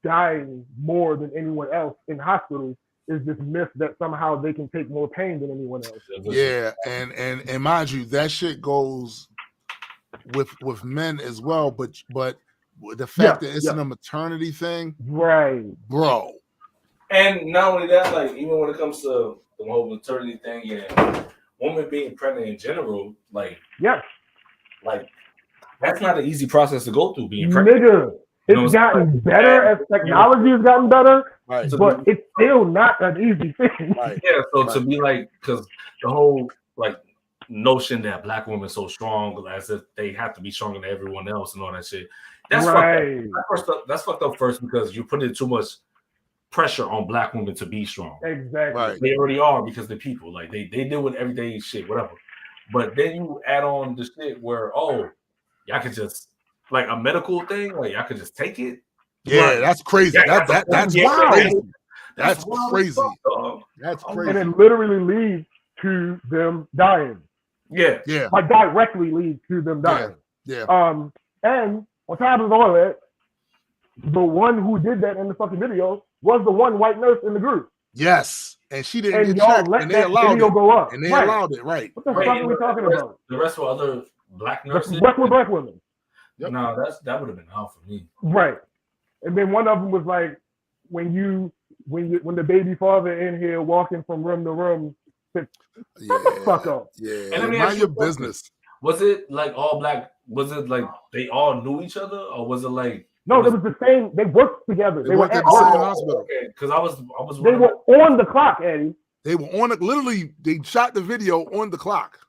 dying more than anyone else in hospitals, is this myth that somehow they can take more pain than anyone else. Yeah, and mind you, that shit goes with men as well, but the fact that it's in a maternity thing, right, bro. And not only that, like even when it comes to the whole maternity thing and women being pregnant in general, like like that's not an easy process to go through being pregnant. Nigga, it's gotten better as technology has gotten better, right. But it's still not an easy thing. Right. Yeah, so to be like, because the whole like notion that black women are so strong, as if they have to be stronger than everyone else and all that shit. That's fucked up. That's fucked up first because you're putting too much pressure on black women to be strong. Exactly. Right. They already are because they're people. Like they deal with everyday shit, whatever. But then you add on the shit where y'all could just like a medical thing, like y'all could just take it. Yeah, that's crazy. Yeah, that's wow. crazy. That's crazy. That's crazy. And it literally leads to them dying. Yeah. Like directly leads to them dying. Yeah. And on top of all that, the one who did that in the fucking video was the one white nurse in the group. Yes. And she didn't get y'all checked, let and they that allowed video go up. And they allowed it, right. What the fuck are we talking about? The rest were other black nurses? The rest were black women. Yep. No, that would have been out for me. Right. And then one of them was like, when the baby father in here walking from room to room, shut the fuck up. Yeah. And mind your business. Was it like all black? Was it like they all knew each other, or was it like? No, it was the same. They worked together. They were at the same hospital. Okay, because I was. They were on the clock, Eddie. They were on it. Literally, they shot the video on the clock.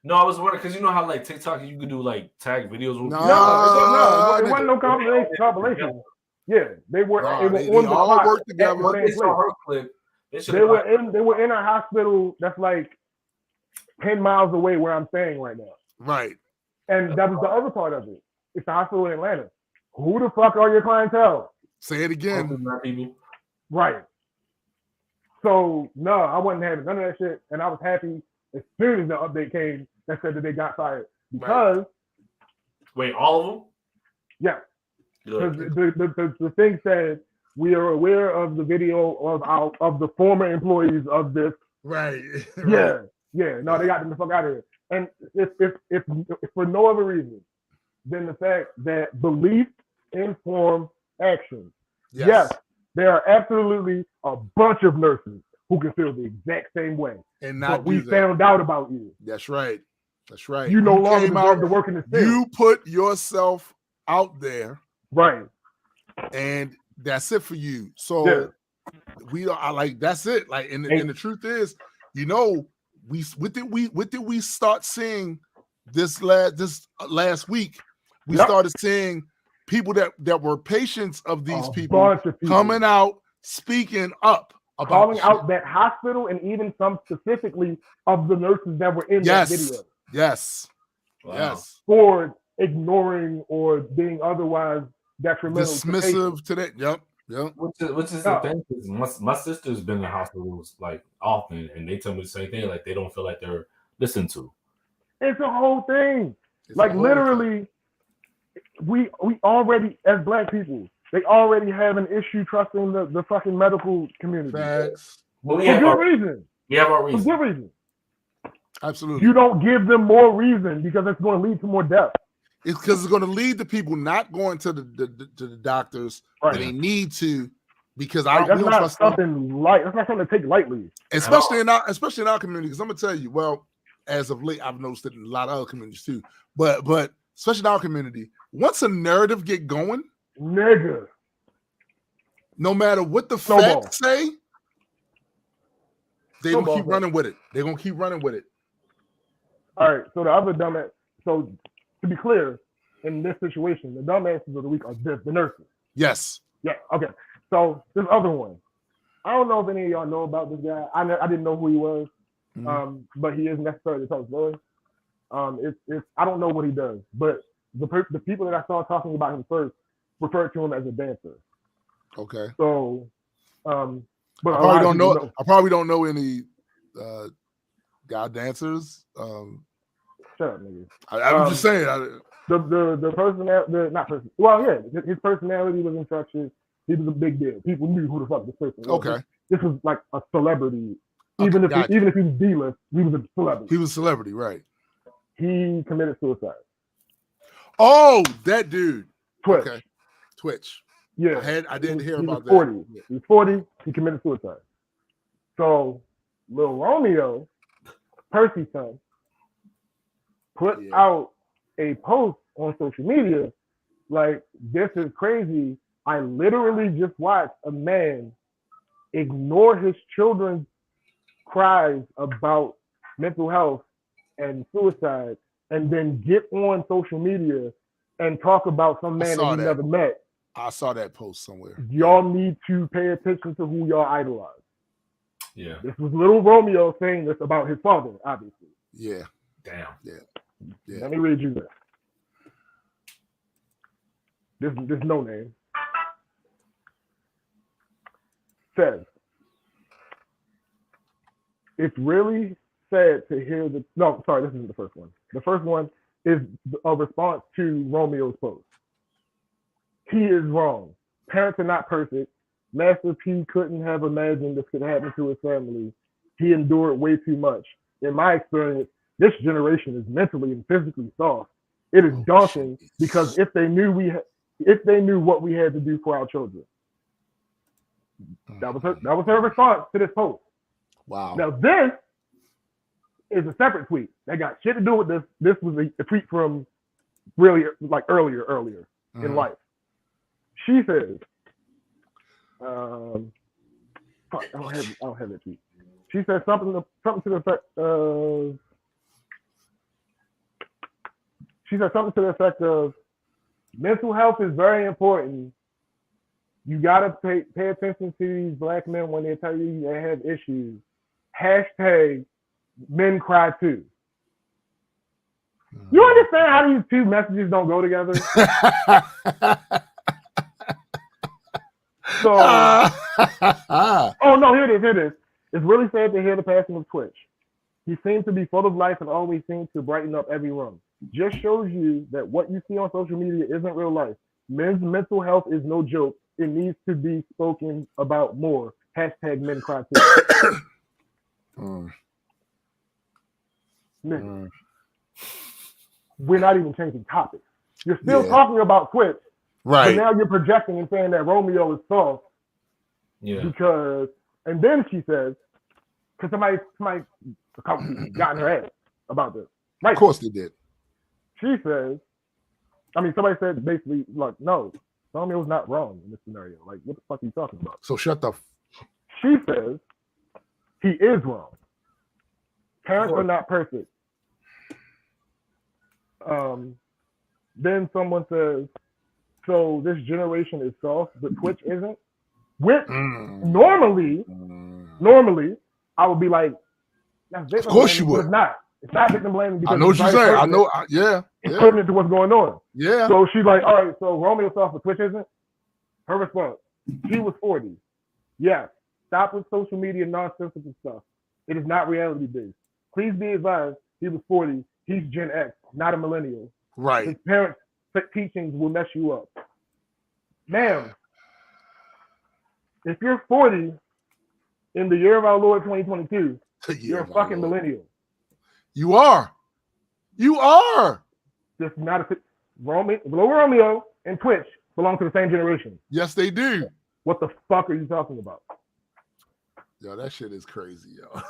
No, I was wondering because you know how like TikTok you could do like tag videos. With no, it wasn't no compilation. Yeah, they were. They were on the clock. Worked together. They were in a hospital that's like 10 miles away where I'm staying right now. Right. And that was the other part of it. It's a hospital in Atlanta. Who the fuck are your clientele? Say it again. Right. So no, I wasn't having none of that shit, and I was happy as soon as the update came that said that they got fired because. Wait, all of them? Yeah. Because the thing said we are aware of the video of the former employees of this. Right. Yeah. No, they got them the fuck out of here. And if for no other reason than the fact that belief informs action. Yes, there are absolutely a bunch of nurses who can feel the exact same way. And not we found out about you. That's right. You no longer deserve to work in the field. You put yourself out there. Right. And that's it for you. So we are like, that's it. Like, and the truth is, what did we start seeing this last week? We started seeing people that were patients of these people coming out, speaking up about calling out that hospital and even some specifically of the nurses that were in that video. Yes. Wow. Yes. For ignoring or being otherwise detrimental. Dismissive to that. Yep. Which is the thing. My sister's been in hospitals like often, and they tell me the same thing. Like they don't feel like they're listened to. It's a whole thing. Like literally, we already, as Black people, they already have an issue trusting the fucking medical community. Facts. Well, For good reason. We have our reason. For good reason. Absolutely. You don't give them more reason because it's going to lead to more death. It's because it's going to lead to people not going to the doctors that they need to, because that's not something light. That's not something to take lightly. Especially in our community. Because I'm gonna tell you, well, as of late, I've noticed it in a lot of other communities too. But especially in our community, once a narrative get going, nigga, no matter what the facts say, they gonna keep running with it. They're gonna keep running with it. All right. So the other dumbass. So to be clear, in this situation, the dumbasses of the week are the nurses. Yes. Yeah. Okay. So this other one, I don't know if any of y'all know about this guy. I didn't know who he was, but he isn't necessarily the top story. It's I don't know what he does, but the people that I saw talking about him first referred to him as a dancer. Okay. So, but I probably don't know any guy dancers. Shut up, nigga. I'm just saying. The personality, not person. Well, yeah, his personality was infectious. He was a big deal. People knew who the fuck this person was. Okay. This was like a celebrity. Even if he was D-list, he was a celebrity. He was a celebrity, right? He committed suicide. Oh, that dude. Twitch. Okay. Twitch. Yeah. I didn't hear about that. 40. He was 40. He committed suicide. So, Lil Romeo, Percy's son, put out a post on social media like, this is crazy. I literally just watched a man ignore his children's cries about mental health and suicide and then get on social media and talk about some man that he never met. I saw that post somewhere. Y'all need to pay attention to who y'all idolize. Yeah. This was Little Romeo saying this about his father, obviously. Yeah. Damn. Yeah. Let me read you this. This no name. Says, it's really sad to hear this isn't the first one. The first one is a response to Romeo's post. He is wrong. Parents are not perfect. Master P couldn't have imagined this could happen to his family. He endured way too much. In my experience, this generation is mentally and physically soft. It is daunting because if they knew what we had to do for our children. That was her response to this post. Wow. Now this is a separate tweet that got shit to do with this. This was a tweet from really like earlier in life. She says, I don't have that tweet. She said something to the effect of. She said something to the effect of, mental health is very important. You gotta pay attention to these Black men when they tell you they have issues. Hashtag men cry too. You understand how these two messages don't go together? So, oh no, here it is. It's really sad to hear the passing of Twitch. He seemed to be full of life and always seemed to brighten up every room. Just shows you that what you see on social media isn't real life. Men's mental health is no joke. It needs to be spoken about more. Hashtag men cry too. We're not even changing topics. You're still talking about Twitch. Right. But now you're projecting and saying that Romeo is soft. Yeah. Because, and then she says, because somebody got in her ass about this. Right. Of course they did. She says, somebody said basically, like, no, Romeo's not wrong in this scenario. Like, what the fuck are you talking about? So shut the. She says, he is wrong. Parents are not perfect. Then someone says, so this generation is soft, but Twitch isn't. Normally, I would be like, of course you would. Not. It's not victim blaming because I know what you're saying. I know. It's pertinent to what's going on. Yeah. So she's like, all right, so Romeo saw for Twitch isn't? Her response, he was 40. Yes. Stop with social media nonsensical stuff. It is not reality based. Please be advised, he was 40. He's Gen X, not a millennial. Right. His parents' teachings will mess you up. Ma'am, if you're 40 in the year of our Lord 2022, you're a fucking millennial. You are. You are. This is not a Romeo and Twitch belong to the same generation. Yes, they do. What the fuck are you talking about? Yo, that shit is crazy, yo.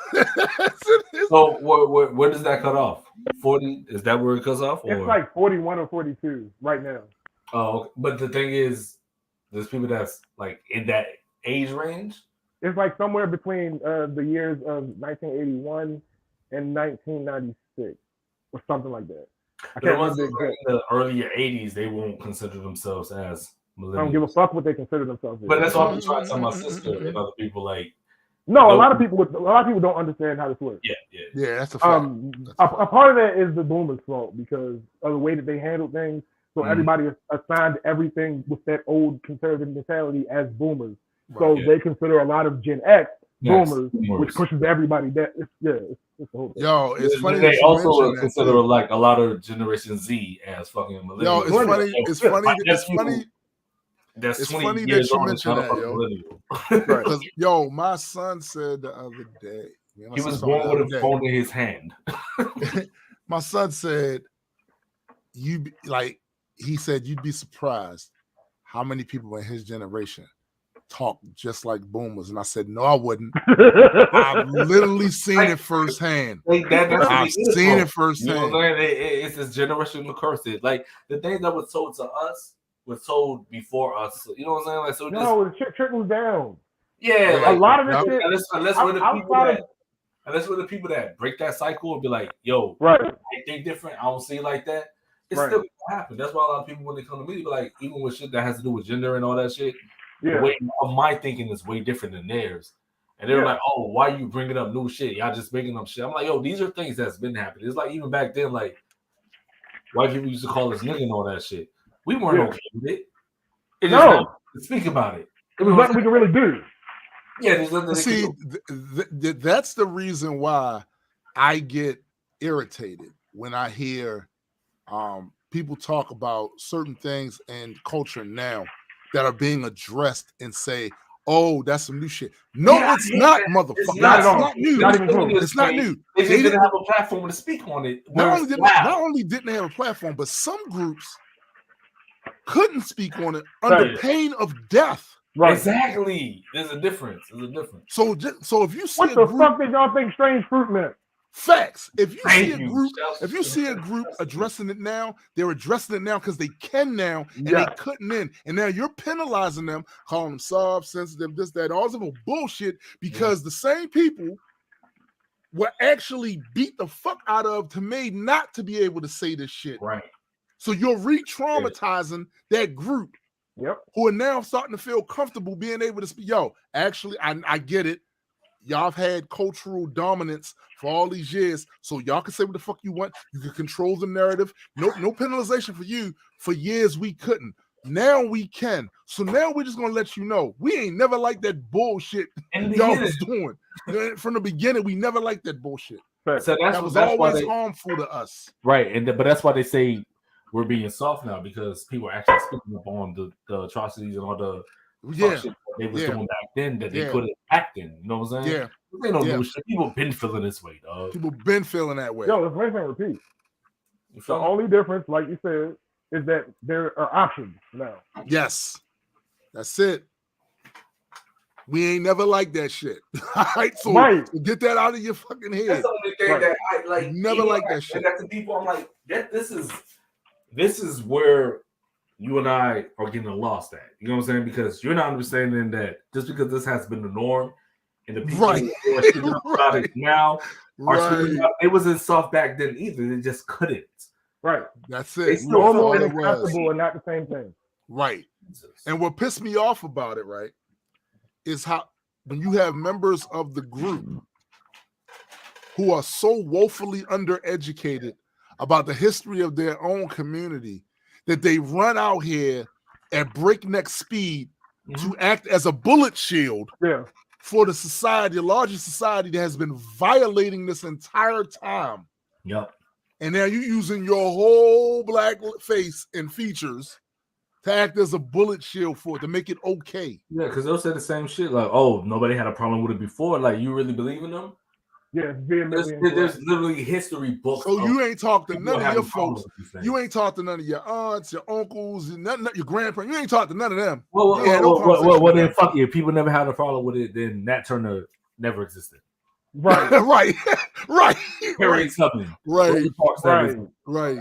So where does that cut off? 40? Is that where it cuts off? Or? It's like 41 or 42 right now. Oh, okay. But the thing is, there's people that's like in that age range. It's like somewhere between the years of 1981 and 1996 or something like that. I can't remember in the earlier 80s, they won't consider themselves as millennials. I don't give a fuck what they consider themselves as. But that's why I'm trying to tell my sister and other people like. No, a lot of people don't understand how this works. Yeah, that's a fact. A part of that is the boomers' fault because of the way that they handle things. So everybody assigned everything with that old conservative mentality as boomers. So they consider a lot of Gen X boomers, which pushes everybody down. It's the whole thing. Yo, it's funny. They also consider like a lot of Generation Z as fucking millennials. Yo, it's funny. That's 20 funny years that you on mentioned that, yo. Because yo, my son said the other day, he was born with a phone in his hand. My son said, he said you'd be surprised how many people in his generation talk just like boomers. And I said, no, I wouldn't. I've literally seen it firsthand. I've seen it firsthand. You know what I'm saying? It's this generational curse. Like the things that was told to us was told before us. You know what I'm saying? Like so. No, it trickles down. Yeah, like, a lot of this shit. Unless we're the people that break that cycle and be like, yo, right? I think different. I don't see it like that. It's still gonna happen. That's why a lot of people when they come to me, be like, even with shit that has to do with gender and all that shit. The way of my thinking is way different than theirs. And they're like, oh, why are you bringing up new shit? Y'all just making up shit. I'm like, yo, these are things that's been happening. It's like even back then, like white people used to call us nigga and all that shit. We weren't okay with it. It's just like, speak about it. It was nothing we could really do. Yeah, there's nothing. See, that's the reason why I get irritated when I hear people talk about certain things in culture now that are being addressed and say, oh, that's some new shit. No, it's not, motherfucker. It's not new. It's not new. They didn't have a platform to speak on it. Not only didn't they have a platform, but some groups couldn't speak on it under pain of death. Right. Exactly. There's a difference. So if you see what the fuck did y'all think Strange Fruit meant? Facts. If you see a group addressing it now, they're addressing it now because they can now, and they couldn't in. And now you're penalizing them, calling them soft, sensitive, this, that, all this bullshit, because the same people were actually beat the fuck out of to made not to be able to say this shit. Right. So you're re-traumatizing that group who are now starting to feel comfortable being able to speak. Yo, actually, I get it. Y'all have had cultural dominance for all these years, so y'all can say what the fuck you want. You can control the narrative. No penalization for you. For years we couldn't. Now we can. So now we're just gonna let you know we ain't never liked that bullshit y'all was doing. From the beginning, we never liked that bullshit. So that was always harmful to us. Right, but that's why they say we're being soft now because people are actually speaking up on the atrocities and all the shit they was doing back then that they couldn't act in. You know what I'm saying? Yeah. They don't do shit. People been feeling this way, dog. People been feeling that way. Yo, let's rinse and repeat. The only difference, like you said, is that there are options now. Yes. That's it. We ain't never liked that shit. All right, so get that out of your fucking head. That's the only thing that I like. Never liked that shit. That's the people I'm like, this is where you and I are getting lost at. You know what I'm saying? Because you're not understanding that just because this has been the norm and the people who are speaking about it now are speaking about it wasn't soft back then either. They just couldn't. Right. That's it. It's normal and acceptable and not the same thing. Right. And what pissed me off about it, right, is how when you have members of the group who are so woefully undereducated about the history of their own community that they run out here at breakneck speed to act as a bullet shield for the society, the larger society that has been violating this entire time. Yep. And now you're using your whole black face and features to act as a bullet shield for it, to make it okay. Yeah, because they'll say the same shit, like, oh, nobody had a problem with it before. Like, you really believe in them? Yeah, there's literally history books. So you ain't talked to none of your folks. You ain't talked to none of your aunts, your uncles, none your grandparents. You ain't talked to none of them. Well, then fuck it. If people never had a problem with it, then Nat Turner never existed. Right. right. Harriet Tubman. Right.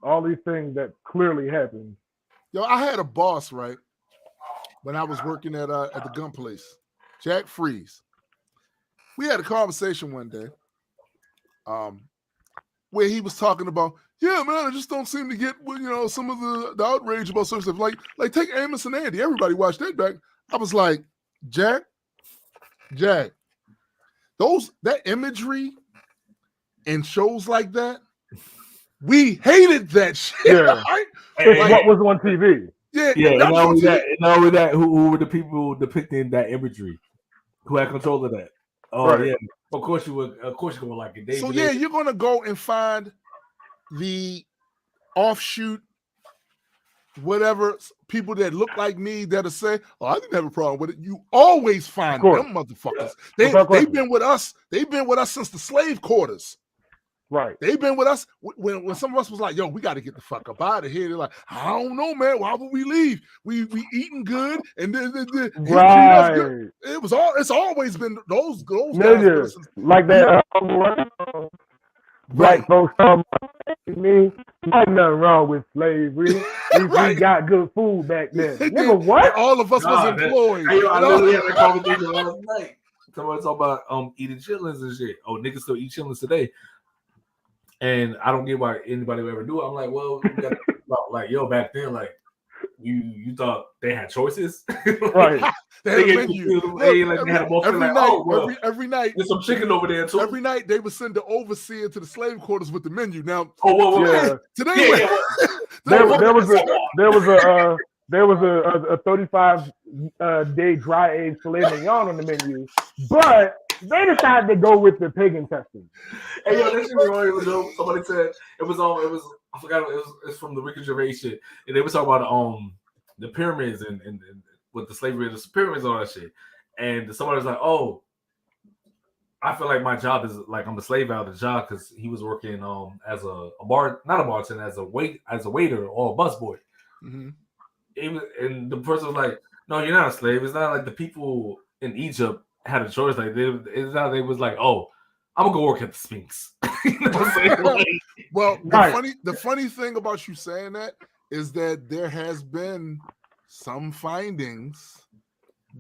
All these things that clearly happened. Yo, I had a boss, right, when I was working at the gun place, Jack Freeze. We had a conversation one day where he was talking about, yeah, man, I just don't seem to get, some of the outrage about certain stuff. Like take Amos and Andy. Everybody watched that back. I was like, Jack, that imagery and shows like that, we hated that shit. Yeah. Right? It's what was on TV. Yeah. And not only that, who were the people depicting that imagery? Who had control of that? Oh yeah, of course you would. Of course you're gonna like it. So yeah, you're gonna go and find the offshoot, whatever people that look like me that'll say, "Oh, I didn't have a problem with it." You always find them motherfuckers. They've been with us. They've been with us since the slave quarters. Right. They've been with us when some of us was like, yo, we got to get the fuck up out of here. They're like, I don't know, man. Why would we leave? We eating good and then right. It's always been those guys. Like that black folks me. Ain't nothing wrong with slavery. We got good food back then. Nigga, what? All of us was employed. I know we had a conversation last night. Somebody talk about eating chitlins and shit. Oh, niggas still eat chitlins today. And I don't get why anybody would ever do it. I'm like, well, you gotta think about, like, yo, back then, like, you thought they had choices, right? They had a menu. Every night, there's some chicken over there too. Every night they would send the overseer to the slave quarters with the menu. Now, today there was a 35 day dry aged filet mignon on the menu, but they decided to go with the pig intestines. Hey, yo, this shit was somebody said it was I forgot it's from the Ricky Gervais shit, and they were talking about the pyramids and with the slavery of the pyramids and all that shit. And somebody was like, "Oh, I feel like my job is like I'm a slave out of the job," because he was working as not a bartender, as a waiter or a busboy. Mm-hmm. And the person was like, "No, you're not a slave. It's not like the people in Egypt had a choice. Like it's not. They was like, oh, I'm gonna go work at the Sphinx." You know what I'm saying? Well, the funny thing about you saying that is that there has been some findings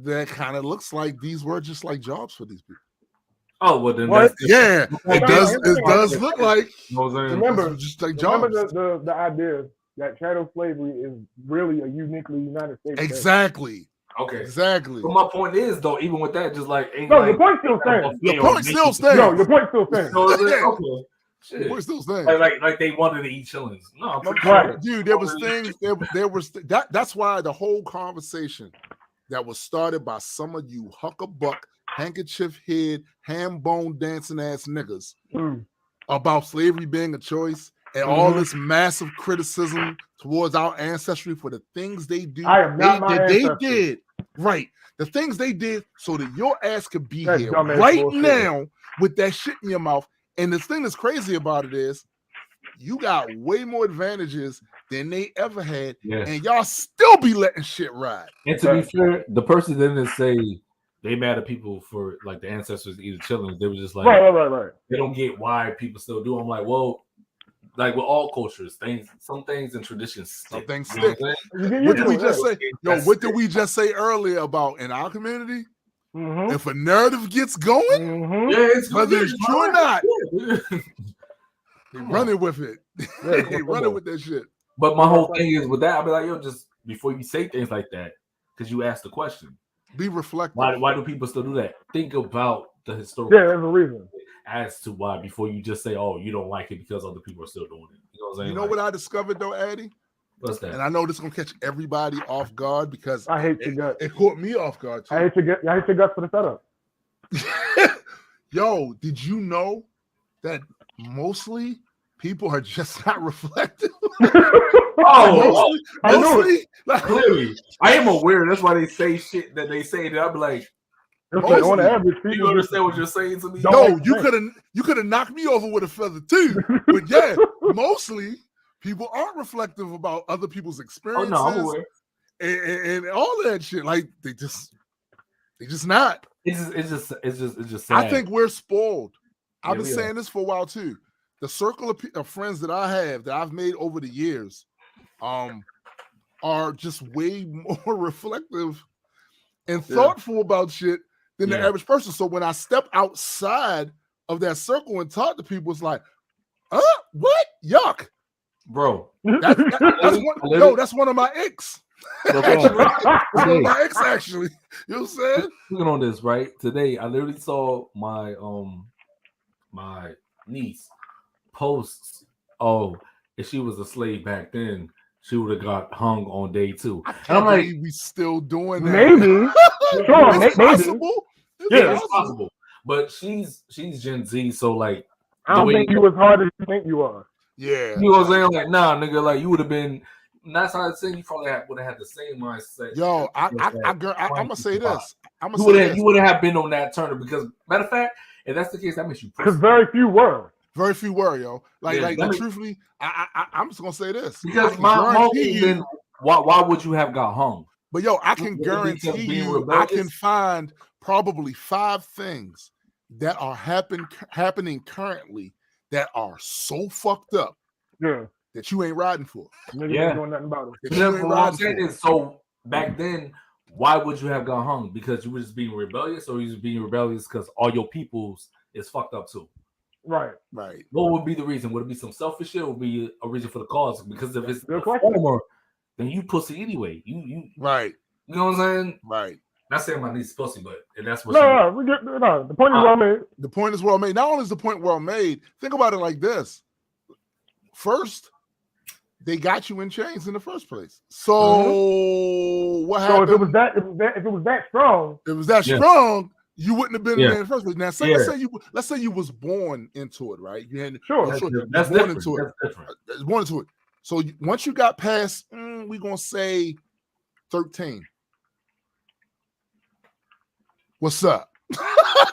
that kind of looks like these were just like jobs for these people. Oh, well then, it does look like. Remember, just like jobs. Remember the idea that chattel slavery is really a uniquely United States. Exactly. Okay. Exactly. But my point is, though, even with that, just like your point still stands. Your point still stands. No, your point still stands. Okay. Shit. Your point still stands. Like they wanted to eat chillins. No, I'm pretty sure. Dude, there was things. There was that's why the whole conversation that was started by some of you huckabuck, handkerchief head, ham bone dancing ass niggas about slavery being a choice. And all this massive criticism towards our ancestry for the things they do. I am not they did. Right. The things they did so that your ass could be here right now with that shit in your mouth. And the thing that's crazy about it is you got way more advantages than they ever had. Yes. And y'all still be letting shit ride. And to be fair, the person didn't say they mad at people for like the ancestors eating children. They were just like, right. They don't get why people still do. I'm like, well, like with all cultures, some things and traditions stick. Some things stick. What did we just say? Yo, what did we just say earlier about in our community? Mm-hmm. If a narrative gets going, whether it's true or not, they running with it. They running with that shit. But my whole thing is with that, I'll be like, yo, just before you say things like that, because you asked the question, be reflective. Why do people still do that? Think about the historical. Yeah, there's a reason. as to why before you just say, "Oh, you don't like it because other people are still doing it." You know what I'm saying? You know what I discovered though, Addy? What's that? And I know this is gonna catch everybody off guard because I hate your guts. It caught me off guard too. I hate your guts for the setup. Yo, did you know that mostly people are just not reflective? Mostly, like, clearly, I am aware. That's why they say shit that they say. That I'm like, on average, people you understand what you're saying to me? No, you could have knocked me over with a feather too. But yeah, mostly people aren't reflective about other people's experiences. Oh no, I'm aware. And all that shit. Like they just not. It's just sad. I think we're spoiled. I've been saying this for a while too. The circle of friends that I have that I've made over the years, are just way more reflective and thoughtful about shit than the average person. So when I step outside of that circle and talk to people, it's like, what? Yuck, bro. That's one of my ex. My ex, actually. You know what I'm saying? Looking on this, right? Today, I literally saw my my niece posts. Oh, if she was a slave back then, she would have got hung on day 2. And I'm like, we still doing that? Maybe. Sure, it's possible. It's possible. But she's Gen Z, so like, I don't think you as hard as you think you are. Yeah, you know what I'm saying? Like, nah, nigga, like you would have been. That's how I think you probably would have had the same mindset. Yo, I'm gonna say this. You would have been on that Turner because, matter of fact, if that's the case, that makes you. Because very few were, yo. Truthfully, I'm just gonna say this because my then why would you have got hung? But yo, I can guarantee you, I can find probably 5 things that are happening currently that are so fucked up. Yeah. That you ain't riding for. Ain't doing nothing about it. What I'm saying is, so back then, why would you have got hung? Because you were just being rebellious, or you was being rebellious because all your peoples is fucked up too? Right. What would be the reason? Would it be some selfish shit, or would it be a reason for the cause? Because if it's the former, then you pussy anyway. You right. You know what I'm saying? Right. Not saying my niece pussy, but that's what. The point is well made. The point is well made. Not only is the point well made, think about it like this. First, they got you in chains in the first place. So what happened? So if it was that strong, you wouldn't have been there in the first place. Now, let's say you was born into it, right? You had that's born different. into it. That's different. Born into it. So once you got past, we're gonna say 13. What's up?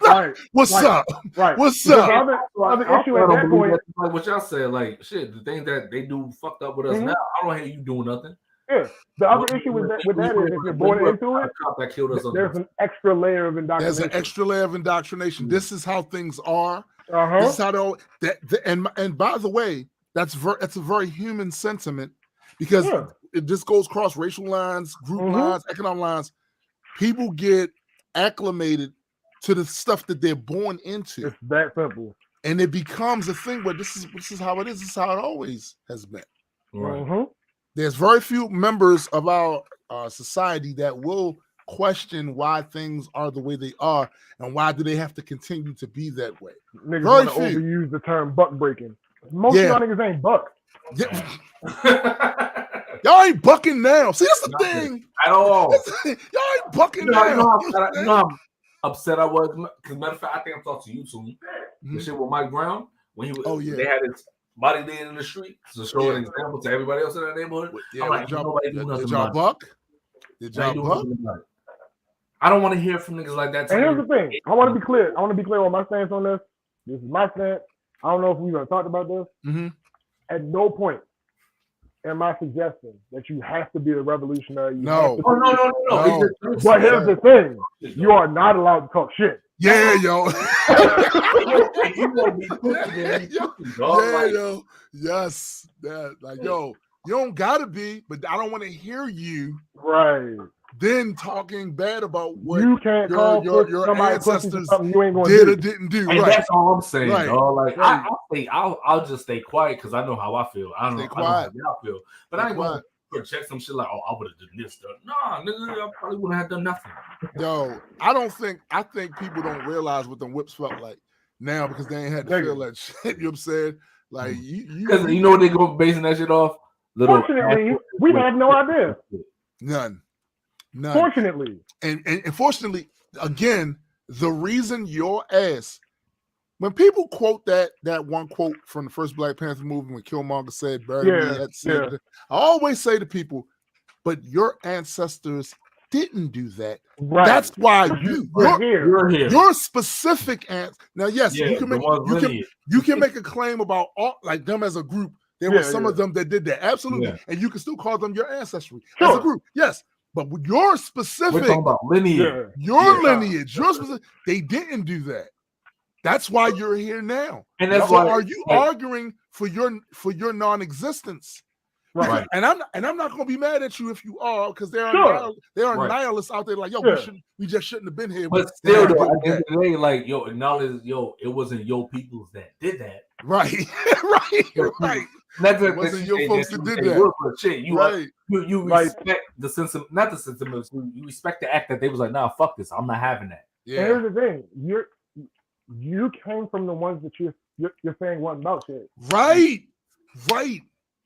Right. What's up? Right. What's up? Other issue at that point, like what y'all said, like shit, the things that they do fucked up with us now. I don't hear you doing nothing. Yeah. The other issue with that is if you're born into it, that killed us. There's an extra layer of indoctrination. There's an extra layer of indoctrination. This is how things are. This is how and by the way, that's a very human sentiment because this goes across racial lines, group lines, economic lines. People get acclimated to the stuff that they're born into. It's that simple. And it becomes a thing where this is how it is. This is how it always has been. Right. There's very few members of our society that will question why things are the way they are and why do they have to continue to be that way. Niggas want to overuse the term buck breaking. Most of y'all niggas ain't buck. Yeah. Y'all ain't bucking now. See, that's the thing. At all. Y'all ain't bucking now. You know how upset I was? Because matter of fact, I think I'm talking to you soon. The shit with Mike Brown when they had his body laying in the street to show an example to everybody else in that neighborhood. I'm like, nobody do nothing. Did y'all buck? Did y'all buck? I don't want to hear from niggas like that. And here's the thing. I want to be clear. I want to be clear on my stance on this. This is my stance. I don't know if we've ever talked about this. At no point am I suggesting that you have to be a revolutionary. No. But here's the thing. You are not allowed to talk shit. Yeah, yo. yo. Yes. That, like, yo, you don't gotta be, but I don't want to hear you. Right. Then talking bad about what you can't your ancestors you ain't gonna did or didn't do. And that's all I'm saying. Right. Like I'll just stay quiet because I know how I feel. I don't know how y'all feel, but I ain't gonna project some shit like, oh, I would have done this stuff. Nah, nigga, I probably wouldn't have done nothing. Yo, I think people don't realize what them whips felt like. now because they ain't had to feel that shit. You know what I'm saying? Like because you know what they go basing that shit off. Fortunately, we had no idea. None. Fortunately, and fortunately, again, the reason your ass. When people quote that one quote from the first Black Panther movie when Killmonger said, "Bury me at sea," I always say to people, "But your ancestors didn't do that. Right. That's why you're here. Your specific Now, yes, you can make a claim about all like them as a group. There were some of them that did that, absolutely, and you can still call them your ancestry as a group. Yes, but with your specific, we're talking about lineage, your lineage, your specific, they didn't do that. That's why you're here now. And that's why. So are you arguing for your non-existence? Right. And I'm not going to be mad at you if you are, because there are nihilists out there like, yo, we just shouldn't have been here. But still, though, at the end of the day, like, yo, acknowledge, it wasn't your peoples that did that. Right. right. It wasn't your folks that did that. Shit. You respect the sense of, not the sense of, you respect the act that they was like, nah, fuck this, I'm not having that. Yeah. And here's the thing, you came from the ones that you're saying wasn't about shit. Right.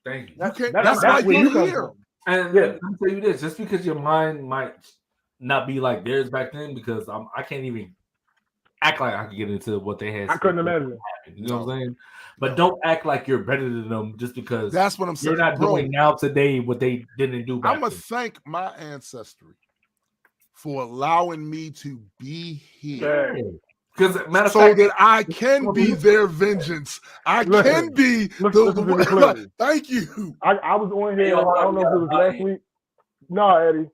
Thank you. That's why you're here. And let me tell you this: just because your mind might not be like theirs back then, because I can't even act like I could get into what they had. I couldn't imagine. You know what I'm saying? But don't act like you're better than them just because that's what I'm saying. You're not doing now today what they didn't do back I'm gonna thank my ancestry for allowing me to be here. Because that I can be their vengeance. I can be the thank you. I was on here. I don't know if it was last week. No, Eddie.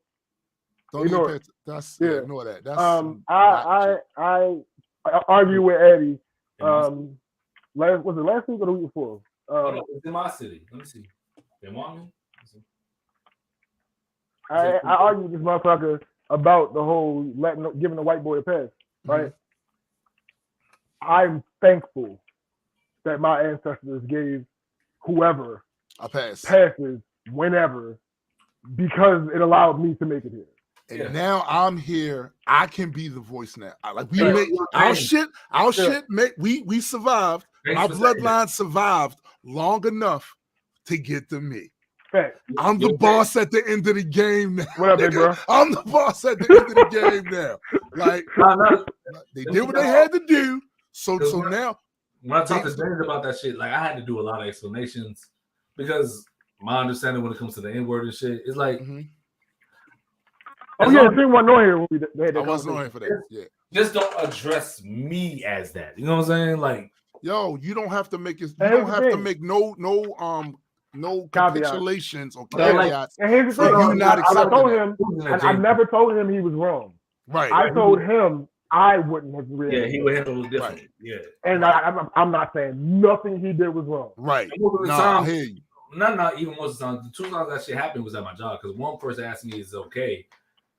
Don't ignore that. Ignore that. That's I argue with Eddie. Was it last week or the week before? It's in my city. Let me see. They want me. I argue with this motherfucker about the whole giving the white boy a pass, right? Mm-hmm. I'm thankful that my ancestors gave whoever a passes whenever, because it allowed me to make it here. And now I'm here. I can be the voice now. Our shit. We survived. Our bloodline survived long enough to get to me. Fact. I'm the boss at the end of the game now. What up, big bro? I'm the boss at the end of the game now. Like they did what they had to do. So now, when I talked to James about that shit, like I had to do a lot of explanations because my understanding when it comes to the N-word and shit is like. Mm-hmm. Oh yeah, people weren't on here. I wasn't on here for that. Yeah. Just don't address me as that. You know what I'm saying? Like, yo, you don't have to make it. You don't have to make no capitulations or caveats. And here's the thing: you not accepting. I told him, and I never told him he was wrong. Right. I told him I wouldn't have reacted. Yeah, he would handle it differently. Right. Yeah. And I'm not saying nothing he did was wrong. Right. I hear you. Not even most of the time. The 2 times that shit happened was at my job because one person asked me, "Is it okay?"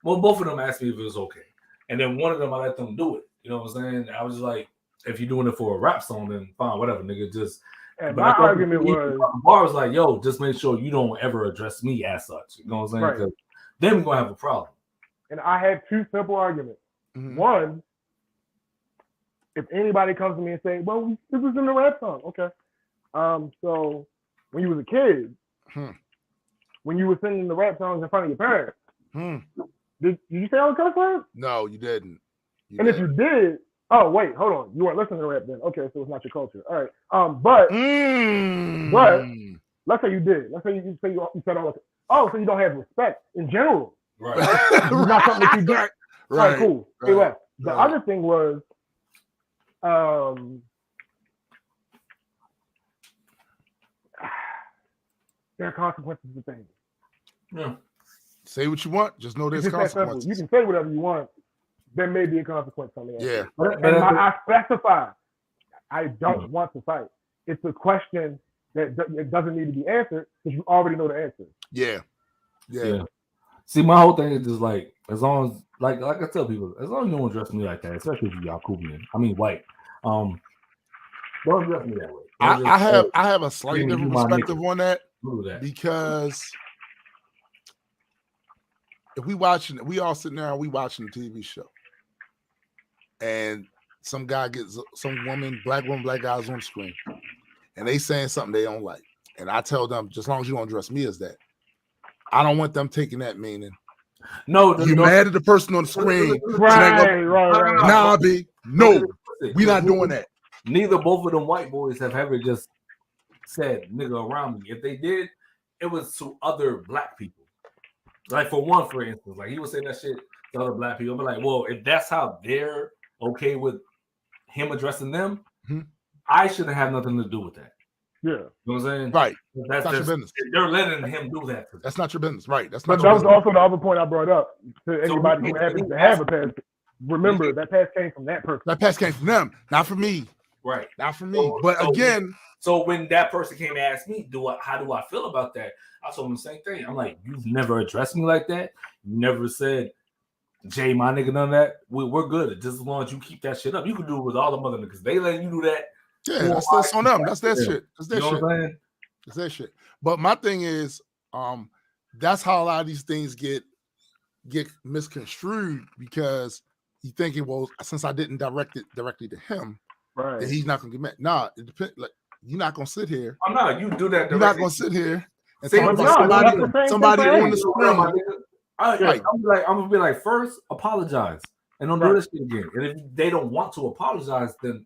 Well, both of them asked me if it was okay, and then one of them I let them do it. You know what I'm saying? I was just like, "If you're doing it for a rap song, then fine, whatever, nigga." Just. And my argument was, Bar was like, "Yo, just make sure you don't ever address me as such." You know what I'm saying? Right. Then we're gonna have a problem. And I had 2 simple arguments. Mm-hmm. One, if anybody comes to me and say, "Well, this was in the rap song," okay. So when you was a kid, when you were singing the rap songs in front of your parents, did you say all the cuss words? No, you didn't. If you did, oh wait, hold on, you weren't listening to rap then. Okay, so it's not your culture. All right. But let's say you did. Let's say you said all the. Oh, so you don't have respect in general. Right. It's not something that you do. Right. All right, cool. Anyway, the other thing was, there are consequences to things. Yeah. Say what you want. Just know there's consequences. You can say whatever you want. There may be a consequence on the Yeah. And I specify. I don't want to fight. It's a question that it doesn't need to be answered because you already know the answer. Yeah. See, my whole thing is just like, as long as, like I tell people, as long as you don't address me like that, especially if you're Yakubian, I mean white, don't address me that way. I have a slightly different perspective on that because if we all sitting there, we watching the TV show, and some guy gets some woman, black guys on the screen, and they saying something they don't like, and I tell them, just as long as you don't address me as that, I don't want them taking that meaning. No, you mad at the person on the screen? Right. Nah, B. No, we not doing that. Neither both of them white boys have ever just said nigga around me. If they did, it was to other black people. Like for instance, like he was saying that shit to other black people. I'm like, well, if that's how they're okay with him addressing them, I shouldn't have nothing to do with that. Yeah. You know what I'm saying? Right. That's not your business. They're letting him do that. That's not your business. Right. That's not. But that was also the other point I brought up to anybody who happens to have a pass. Remember, that pass came from that person. That pass came from them, not from me. Right. Not from me. But again, so when that person came to ask me, how do I feel about that? I told him the same thing. I'm like, you've never addressed me like that. You never said, Jay, my nigga, none of that. We're good. Just as long as you keep that shit up, you can do it with all the other niggas. They letting you do that. Yeah, that's on them. That's their shit. That's their shit. Saying? That's their shit. But my thing is, that's how a lot of these things get misconstrued, because you thinking, well, since I didn't direct it directly to him, right, that he's not gonna get mad. Nah, it depends. Like, you're not gonna sit here. I'm not. You do that. You're not gonna sit here and talk about somebody on the screen. I'm gonna be like, first, apologize and don't do this shit again. And if they don't want to apologize, then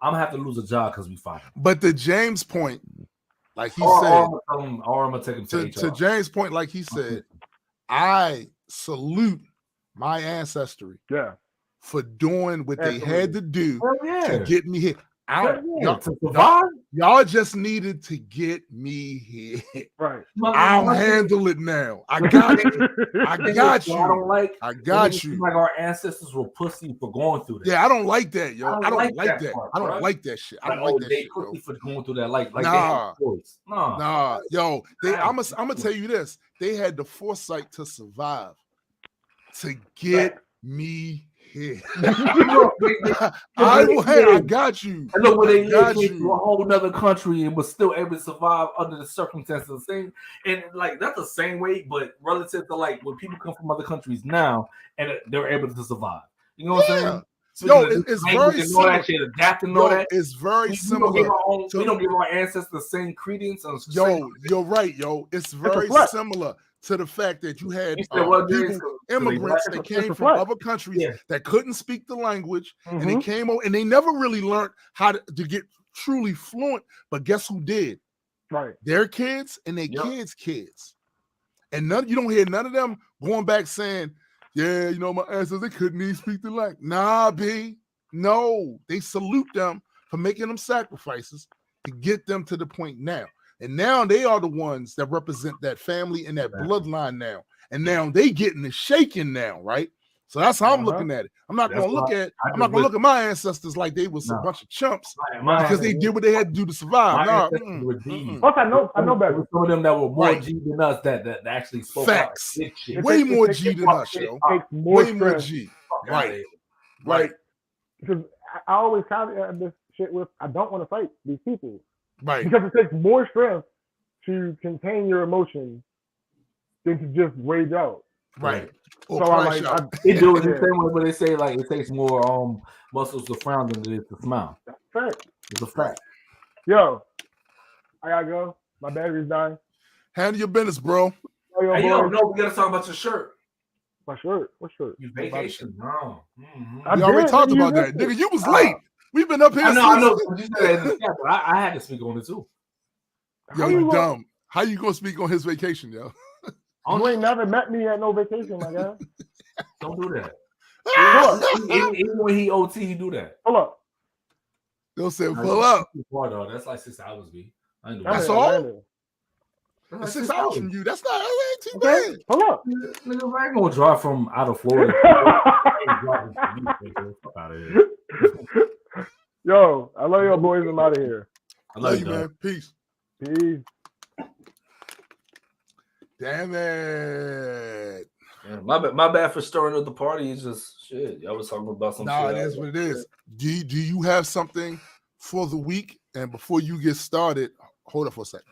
I'm gonna have to lose a job because we fight. But the James point, like he said, I'm gonna take him to James' point, like he said, I salute my ancestry. Yeah. For doing what they had to do to get me here. Y'all just needed to get me here. Right. I'll handle it now. I got you. I got you. I got you. Like our ancestors were pussy for going through that. Yeah, I don't like that, yo. I don't like that. I don't like that shit. I don't like that shit. Pussy for going through that. Like nah, yo. I'm gonna tell you this. They had the foresight to survive, to get me here. I got you. And look, when they lived to a whole nother country and was still able to survive under the circumstances the same, and like that's the same way, but relative to like when people come from other countries now and they're able to survive. You know what I'm saying? So yo, it's very similar. That shit, adapting all that. It's very similar. We don't give our ancestors the same credence. You're right, yo. It's very similar to the fact that you had immigrants that came from other countries that couldn't speak the language, and they came over and they never really learned how to get truly fluent. But guess who did? Right, their kids and their kids. And you don't hear none of them going back saying, "Yeah, you know, my ancestors, they couldn't even speak the language." Nah, B. No, they salute them for making them sacrifices to get them to the point now. And now they are the ones that represent that family and that bloodline now. And now they getting the shaking now, right? So that's how I'm looking at it. I'm not gonna look at my ancestors like they was a bunch of chumps because they did what they had to do to survive. Plus, I know better. Some of them that were more G than us that actually spoke facts. Way more G than us, yo. Way more G. Right. Because I always caveat this shit with, I don't want to fight these people. Right. Because it takes more strength to contain your emotions than to just rage out. Right. So I they do it the same way, but they say like it takes more muscles to frown than it is to smile. That's a fact. It's a fact. Yo, I gotta go. My battery's dying. Handle your business, bro. No, we gotta talk about your shirt. My shirt? What shirt? You vacation. No. We already talked about that. Nigga, you was late. We've been up here. I know. I had to speak on it too. Yo, you dumb. How you gonna speak on his vacation, yo? You ain't never met me at no vacation, my guy. Don't do that. Even when he OT, he do that. Pull up. They'll say pull up. That's like 6 hours, B. That's all? That's 6 hours from you. That ain't too bad. Pull up. Nigga, I ain't gonna drive from out of Florida. Yo, I love y'all boys. I'm out of here. I love you, man. Peace. Peace. Damn it. Yeah, my bad for stirring up the party. It's just shit. Y'all was talking about some shit. It is what it is. Do you have something for the week? And before you get started, hold up for a second.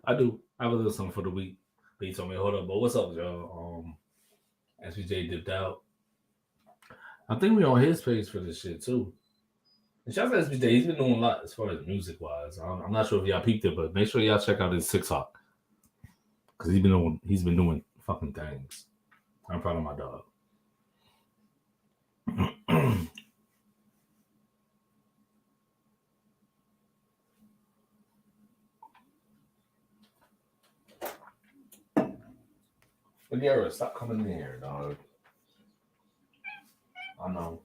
I do. I have a little something for the week. He told me, hold up, but what's up, y'all? SPJ dipped out. I think we on his page for this shit too. And shout out to SBJ. He's been doing a lot as far as music wise. I'm not sure if y'all peeped it, but make sure y'all check out his TikTok because he's been doing fucking things. I'm proud of my dog. Bagheera, stop coming in here, dog. I know.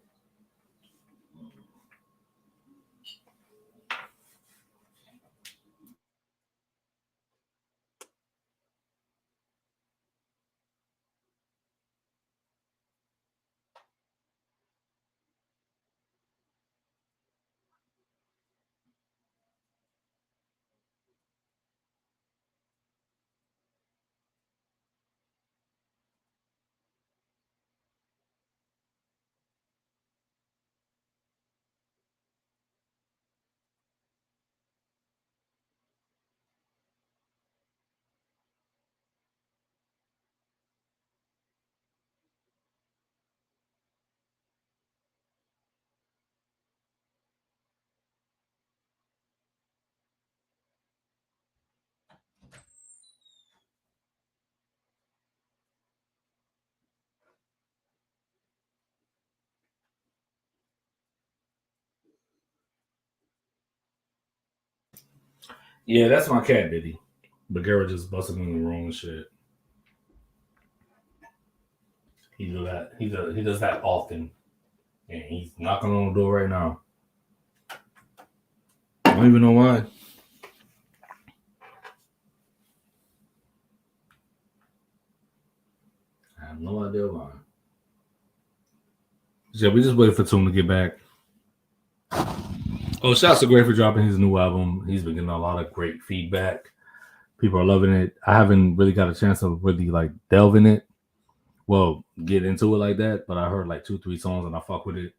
Yeah, that's my cat, Diddy. Bagheera just busted in the wrong shit. He do that. He does that often. And he's knocking on the door right now. I don't even know why. I have no idea why. Yeah, we just waited for Tune to get back. Oh, shouts to Gray for dropping his new album. He's been getting a lot of great feedback. People are loving it. I haven't really got a chance to really like delve in it. Well, get into it like that, but I heard like 2-3 songs and I fuck with it.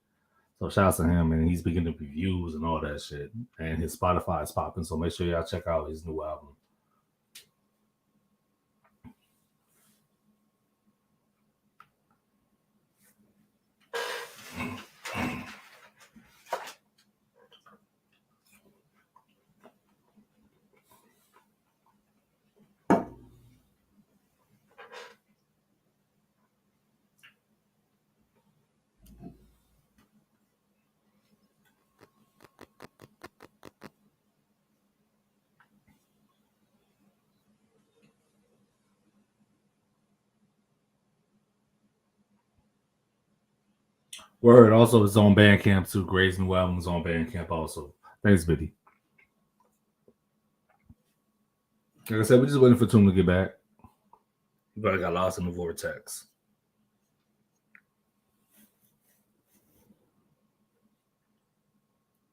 So shouts to him, and he's beginning reviews and all that shit. And his Spotify is popping, so make sure y'all check out his new album. Word. Also, it's on Bandcamp too. Gray's new album is on Bandcamp also. Thanks, Biddy. Like I said, we're just waiting for Tune to get back. He probably got lost in the vortex.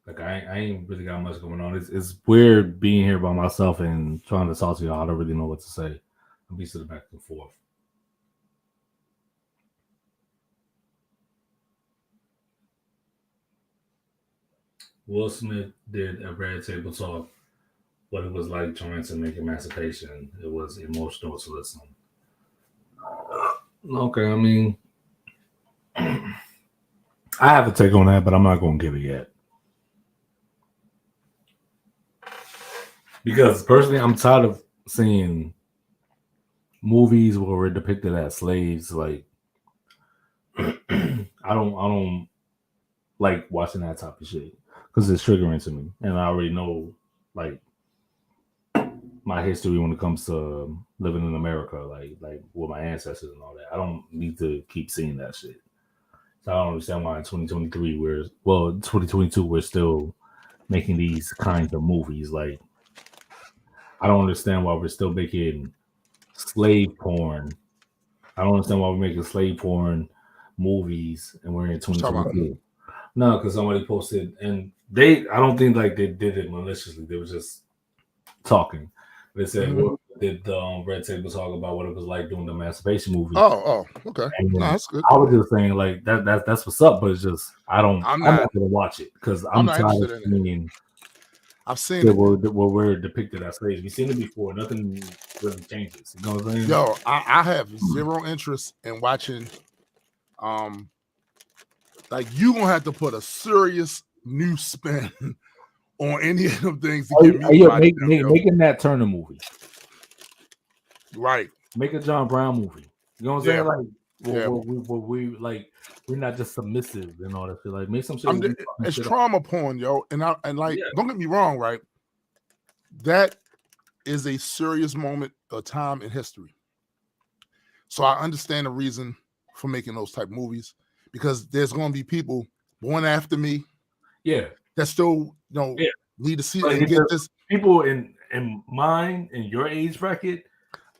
Like I ain't really got much going on. It's weird being here by myself and trying to talk to y'all. I don't really know what to say. I'll be sitting back and forth. Will Smith did a Red Table Talk. What it was like trying to make emancipation. It was emotional to listen. Okay, I mean, I have a take on that, but I'm not going to give it yet. Because personally, I'm tired of seeing movies where we're depicted as slaves. Like, I don't like watching that type of shit because it's triggering to me, and I already know like my history when it comes to living in America, like with my ancestors and all that. I don't need to keep seeing that shit. So I don't understand why in 2023 2022 we're still making these kinds of movies. Like, I don't understand why we're still making slave porn. I don't understand why we're making slave porn movies and we're in 2022. No, because somebody posted, and I don't think like they did it maliciously. They were just talking. They said, "What did Red Table talk about what it was like doing the emancipation movie?" Oh, okay. No, that's good. I was just saying like that's what's up, but it's just I'm not gonna watch it because I'm tired of seeing. I've seen it. Where we're depicted as slaves. We've seen it before. Nothing really changes. You know what I'm saying? Yo, I have zero interest in watching the like you gonna have to put a serious new spin on any of them things to get me making that Turner movie. Right. Make a John Brown movie. You know what I'm saying? Like, Yeah. we're not just submissive and all that shit. Like, make some shit. It's trauma porn, yo. And don't get me wrong, right? That is a serious moment, a time in history. So I understand the reason for making those type of movies, because there's going to be people born after me, that still need to see it and get this. People in your age bracket.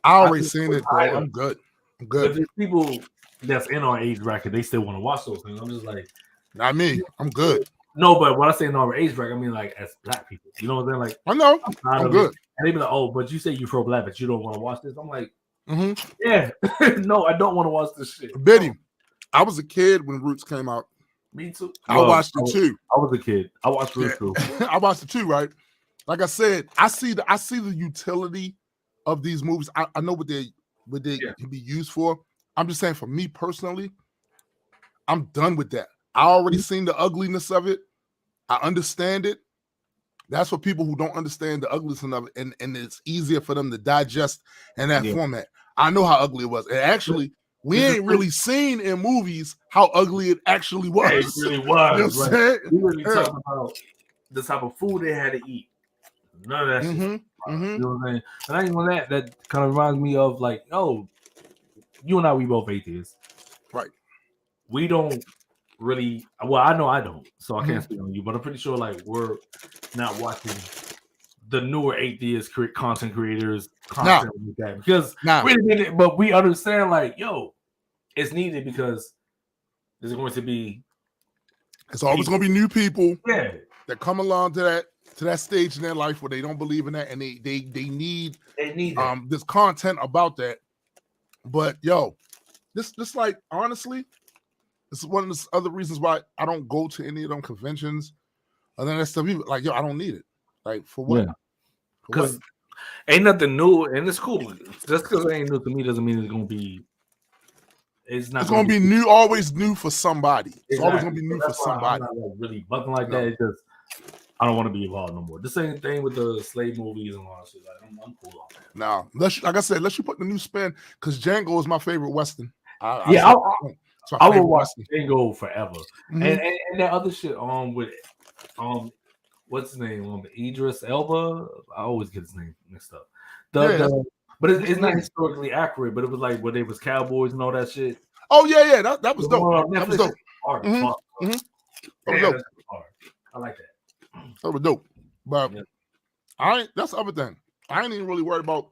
I already seen it, bro. I'm good. But there's people that's in our age bracket, they still want to watch those things. I'm just like, not me. I'm good. No, but when I say in our age bracket, I mean like as black people. You know what I'm saying? Like, I know. I'm good. And they be like, oh, but you say you pro black, but you don't want to watch this. I'm like, yeah, no, I don't want to watch this shit. Biddy, I was a kid when Roots came out. Me too. I watched it too. I was a kid. I watched Roots too. I watched it too, right? Like I said, I see the utility of these movies. I know what they can be used for. I'm just saying, for me personally, I'm done with that. I already seen the ugliness of it. I understand it. That's for people who don't understand the ugliness of it, and it's easier for them to digest in that format. I know how ugly it was. And actually, we ain't really seen in movies how ugly it actually was. It really was. You know we really talking about the type of food they had to eat. None of that shit. You know what I'm saying? And I ain't gonna that kind of reminds me of like, oh, you and I, we both atheists. Right. We don't really, well, I know I don't, so I can't speak on you, but I'm pretty sure like we're not watching the newer atheist content creators content like that, because but we understand like, yo, it's needed because there's going to be, it's always going to be new people that come along to that stage in their life where they don't believe in that, and they need this content about that. But yo, this like, honestly, this is one of the other reasons why I don't go to any of them conventions. And then that stuff, like, yo, I don't need it. Like, for what? Because ain't nothing new, and it's cool. Just because it ain't new to me doesn't mean it's gonna be. It's not. It's gonna be new. Always new for somebody. It's always gonna be new for somebody. I'm not really bucking like that. It's just I don't want to be involved no more. The same thing with the slave movies and all that shit. Like, I'm cool on that. No, like I said, unless you put the new spin, because Django is my favorite Western. I will watch Django forever. And that other shit with what's his name? Idris Elba. I always get his name mixed up. But it's not historically accurate. But it was like when they was cowboys and all that shit. Oh yeah, that was dope. That was dope. I like that. That was dope. But that's the other thing. I ain't even really worried about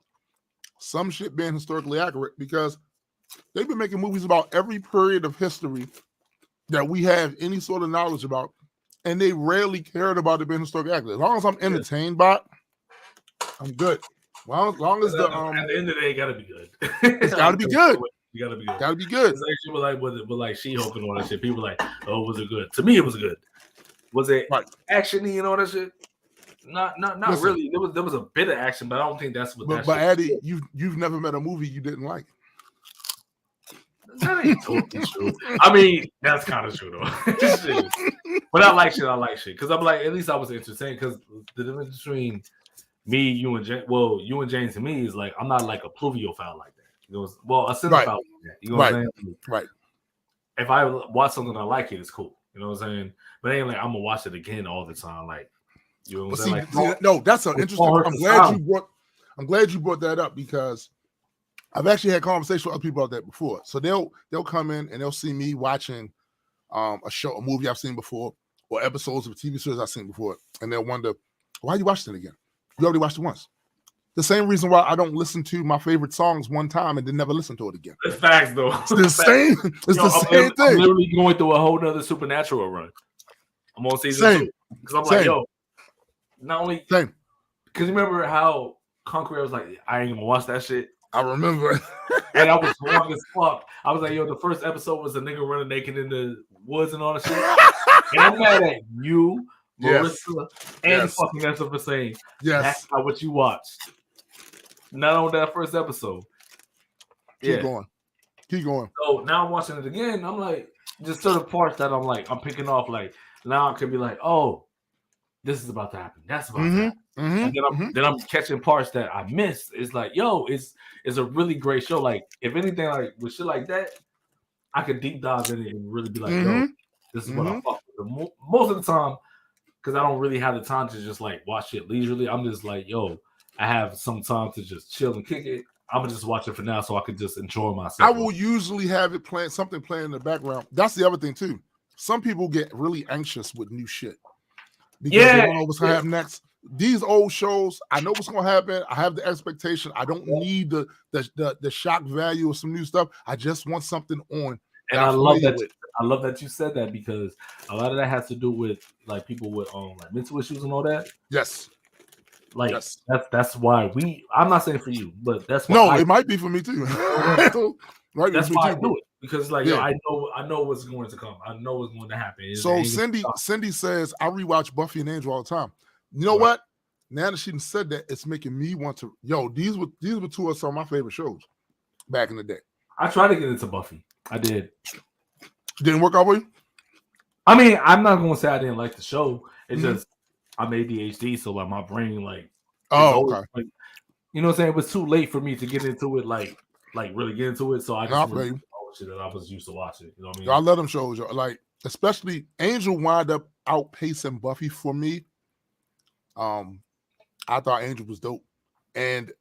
some shit being historically accurate, because they've been making movies about every period of history that we have any sort of knowledge about, and they rarely cared about it being historically accurate. As long as I'm entertained by it, I'm good. Well, as long as at the end of the day, it gotta be good. It's gotta be good. You gotta be good. Gotta be good. It's like with like She-Hulk and all that shit. People like, oh, was it good? To me, it was good. Was it action-y and all that shit? Not Listen, really. There was a bit of action, but I don't think that's what. But Addy, you've never met a movie you didn't like. That ain't totally true. I mean, that's kind of true though. But I like shit. Because I'm like, at least I was entertained. Because the difference between me, you and James and me is like, I'm not like a pluviophile like that. You know, well, a cinephile like that. You know what I'm saying? Right. If I watch something I like, it's cool. You know what I'm saying? But it ain't like I'm gonna watch it again all the time. Like, you know what I'm saying? Like, no, that's an interesting. I'm glad you brought that up, because I've actually had conversations with other people about that before. So they'll come in and they'll see me watching a movie I've seen before, or episodes of TV series I've seen before, and they'll wonder, why are you watching it again? You already watched it once. The same reason why I don't listen to my favorite songs one time and then never listen to it again. It's facts though. It's the same. It's the same thing. I'm literally going through a whole nother Supernatural run. I'm on season 2 because I'm like, yo, not only because you remember how Concrete was like, I ain't gonna watch that shit. I remember. And I was wrong as fuck. I was like, yo, the first episode was a nigga running naked in the woods and all that shit. And I'm mad at you, Marissa, and fucking Nessa for saying that's not what you watched. Not on that first episode. Keep going. So now I'm watching it again. I'm like, just certain parts that I'm picking off. Like now I could be like, oh, this is about to happen. That's about to happen. And then I'm catching parts that I missed. It's like, yo, it's a really great show. Like if anything, like with shit like that, I could deep dive in it and really be like, yo, this is what I fuck with. Most of the time, because I don't really have the time to just like watch it leisurely. I'm just like, yo, I have some time to just chill and kick it. I'm gonna just watch it for now so I could just enjoy myself. I will usually have it playing in the background. That's the other thing too. Some people get really anxious with new shit because they don't know what's gonna happen next. These old shows, I know what's gonna happen. I have the expectation. I don't need the shock value of some new stuff. I just want something on. And I love that. I love that you said that because a lot of that has to do with like people with like mental issues and all that. Yes. Like that's why I'm not saying for you, but that's why it might be for me too. That's why I do it because like yo, I know what's going to come. I know what's going to happen. So Cindy says I rewatch Buffy and Angel all the time. You know what? Now that she said that, it's making me want to. Yo, these were two of some of my favorite shows back in the day. I tried to get into Buffy. I did. Didn't work out for you? I mean, I'm not going to say I didn't like the show. It's just I'm ADHD, so like my brain like okay. Like, you know what I'm saying? It was too late for me to get into it, like really get into it. So I just shit that I was used to watching. You know what I mean? I love them shows, like especially Angel wound up outpacing Buffy for me. I thought Angel was dope, and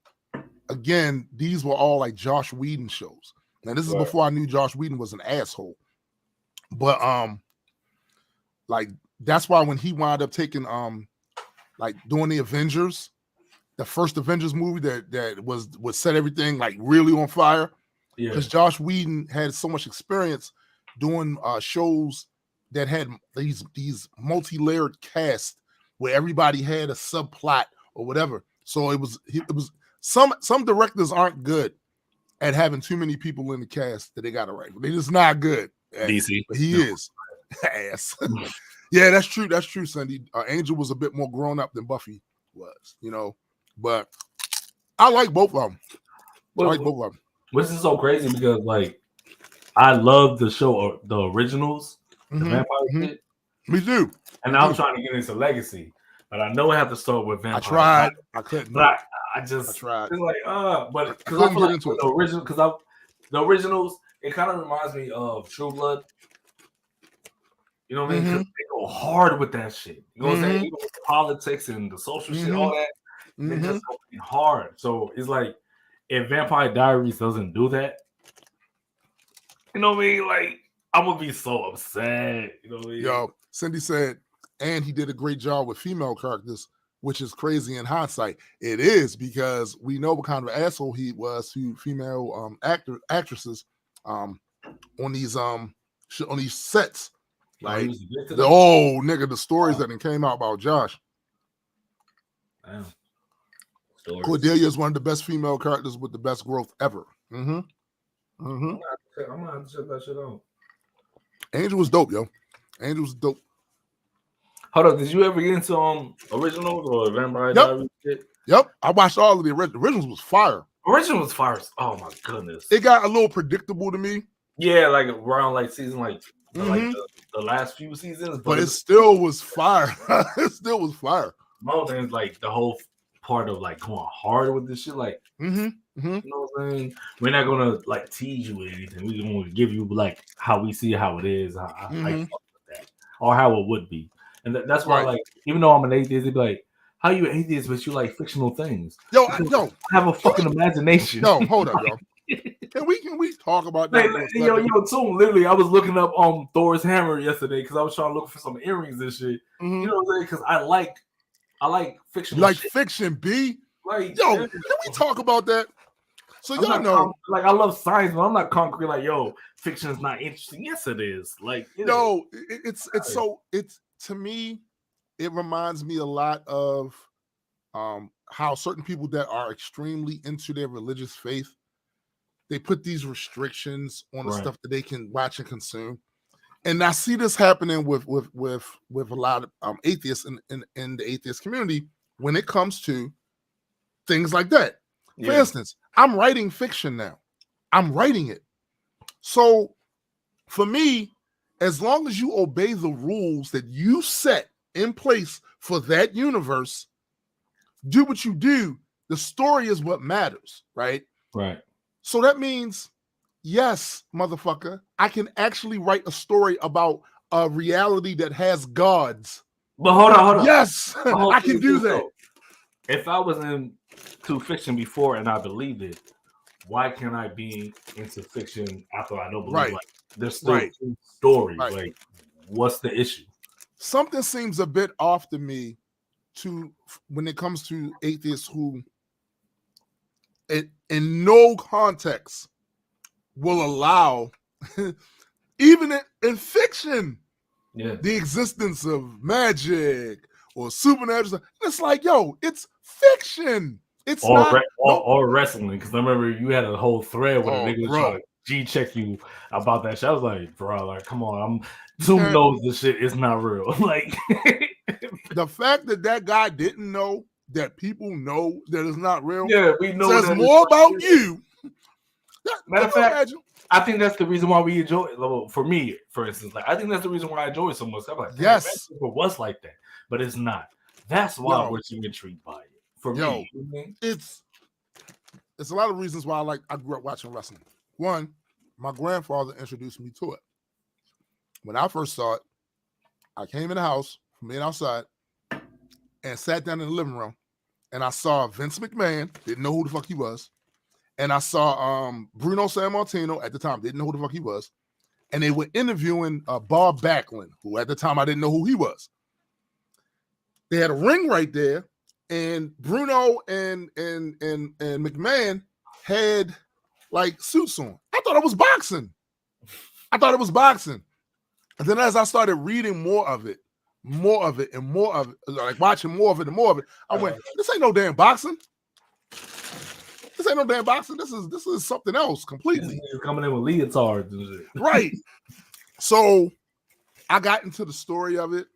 again, these were all like Josh Whedon shows. Now this is before I knew Josh Whedon was an asshole, but like that's why when he wound up taking like doing the Avengers, the first Avengers movie that was set everything like really on fire, because Josh Whedon had so much experience doing shows that had these multi-layered cast where everybody had a subplot or whatever. So it was some directors aren't good at having too many people in the cast that they got to write. They're just not good. DC, but he is ass. Yeah, that's true. That's true, Cindy. Angel was a bit more grown up than Buffy was, but I like both of them. Which is so crazy because like I love the show, the originals, the vampire shit. Me too. And I'm trying to get into Legacy, but I know I have to start with Vampire. I tried. I couldn't. But I tried. It's like, but because I feel like the original, because the originals, it kind of reminds me of True Blood. You know what I mean? They go hard with that shit. You know what I'm saying? Even with politics and the social shit, all that, they just go hard. So it's like, if Vampire Diaries doesn't do that, you know what I mean? Like, I'm gonna be so upset. You know what I mean? Yo, Cindy said, and he did a great job with female characters, which is crazy in hindsight. It is, because we know what kind of asshole he was to female actresses on these sets. Like the stories that came out about Josh. Damn. Cordelia is one of the best female characters with the best growth ever. I'm gonna have to check that shit out. Angel was dope, yo. Angel was dope. Hold on, did you ever get into originals or Vampire Diaries shit? Yep, I watched all of the originals. Was fire. Originals was fire. Oh my goodness. It got a little predictable to me. Yeah, like around like season like the last few seasons, but it still was fire. It still was fire. More things like the whole part of like going hard with this shit, like you know what I'm saying? We're not gonna like tease you with anything. We're gonna give you like how we see how it is, how that, or how it would be. And that's why, like, even though I'm an atheist, they'd be like, "How you an atheist, but you like fictional things?" Yo, I have a fucking imagination. No, hold up, yo. Can we talk about that? Yo, too. Literally, I was looking up Thor's hammer yesterday because I was trying to look for some earrings and shit. You know what I'm saying? Because I like fiction. You like fiction, B? Like, yo, can we talk about that? So y'all know, like, I love science, but I'm not concrete. Like, yo, fiction is not interesting. Yes, it is. Like, it's to me, it reminds me a lot of how certain people that are extremely into their religious faith, they put these restrictions on the stuff that they can watch and consume. And I see this happening with a lot of atheists in the atheist community when it comes to things like that. For instance, I'm writing fiction now. I'm writing it. So for me, as long as you obey the rules that you set in place for that universe, do what you do. The story is what matters, right? Right. So that means, yes, motherfucker, I can actually write a story about a reality that has gods. But hold on. Yes, I can do that. If I was into fiction before and I believed it, why can't I be into fiction after I don't believe Right. like there's still Right. stories? Right. Like, what's the issue? Something seems a bit off to me when it comes to atheists who in no context will allow even in fiction the existence of magic or supernatural. It's like, yo, it's fiction. It's or wrestling, because I remember you had a whole thread where a nigga was trying to G-check you about that shit. I was like, bro, like, come on, Zoom knows this shit is not real. Like, the fact that guy didn't know that people know that it's not real, we know says more about you. Matter of fact, I think that's the reason why we enjoy it. For me, for instance, like I think that's the reason why I enjoy it so much. I'm like, yes, it was like that, but it's not. That's why we're so intrigued by it. For me, it's a lot of reasons why I grew up watching wrestling. One, my grandfather introduced me to it. When I first saw it, I came in the house from being outside and sat down in the living room, and I saw Vince McMahon, didn't know who the fuck he was, and I saw Bruno Sammartino at the time, didn't know who the fuck he was, and they were interviewing Bob Backlund, who at the time I didn't know who he was. They had a ring right there, and Bruno and McMahon had like suits on. I thought it was boxing. And then as I started reading more of it, like watching more of it and more of it, I went, this ain't no damn boxing. This ain't no damn boxing. This is something else completely. You're coming in with leotards and shit. Right. So I got into the story of it.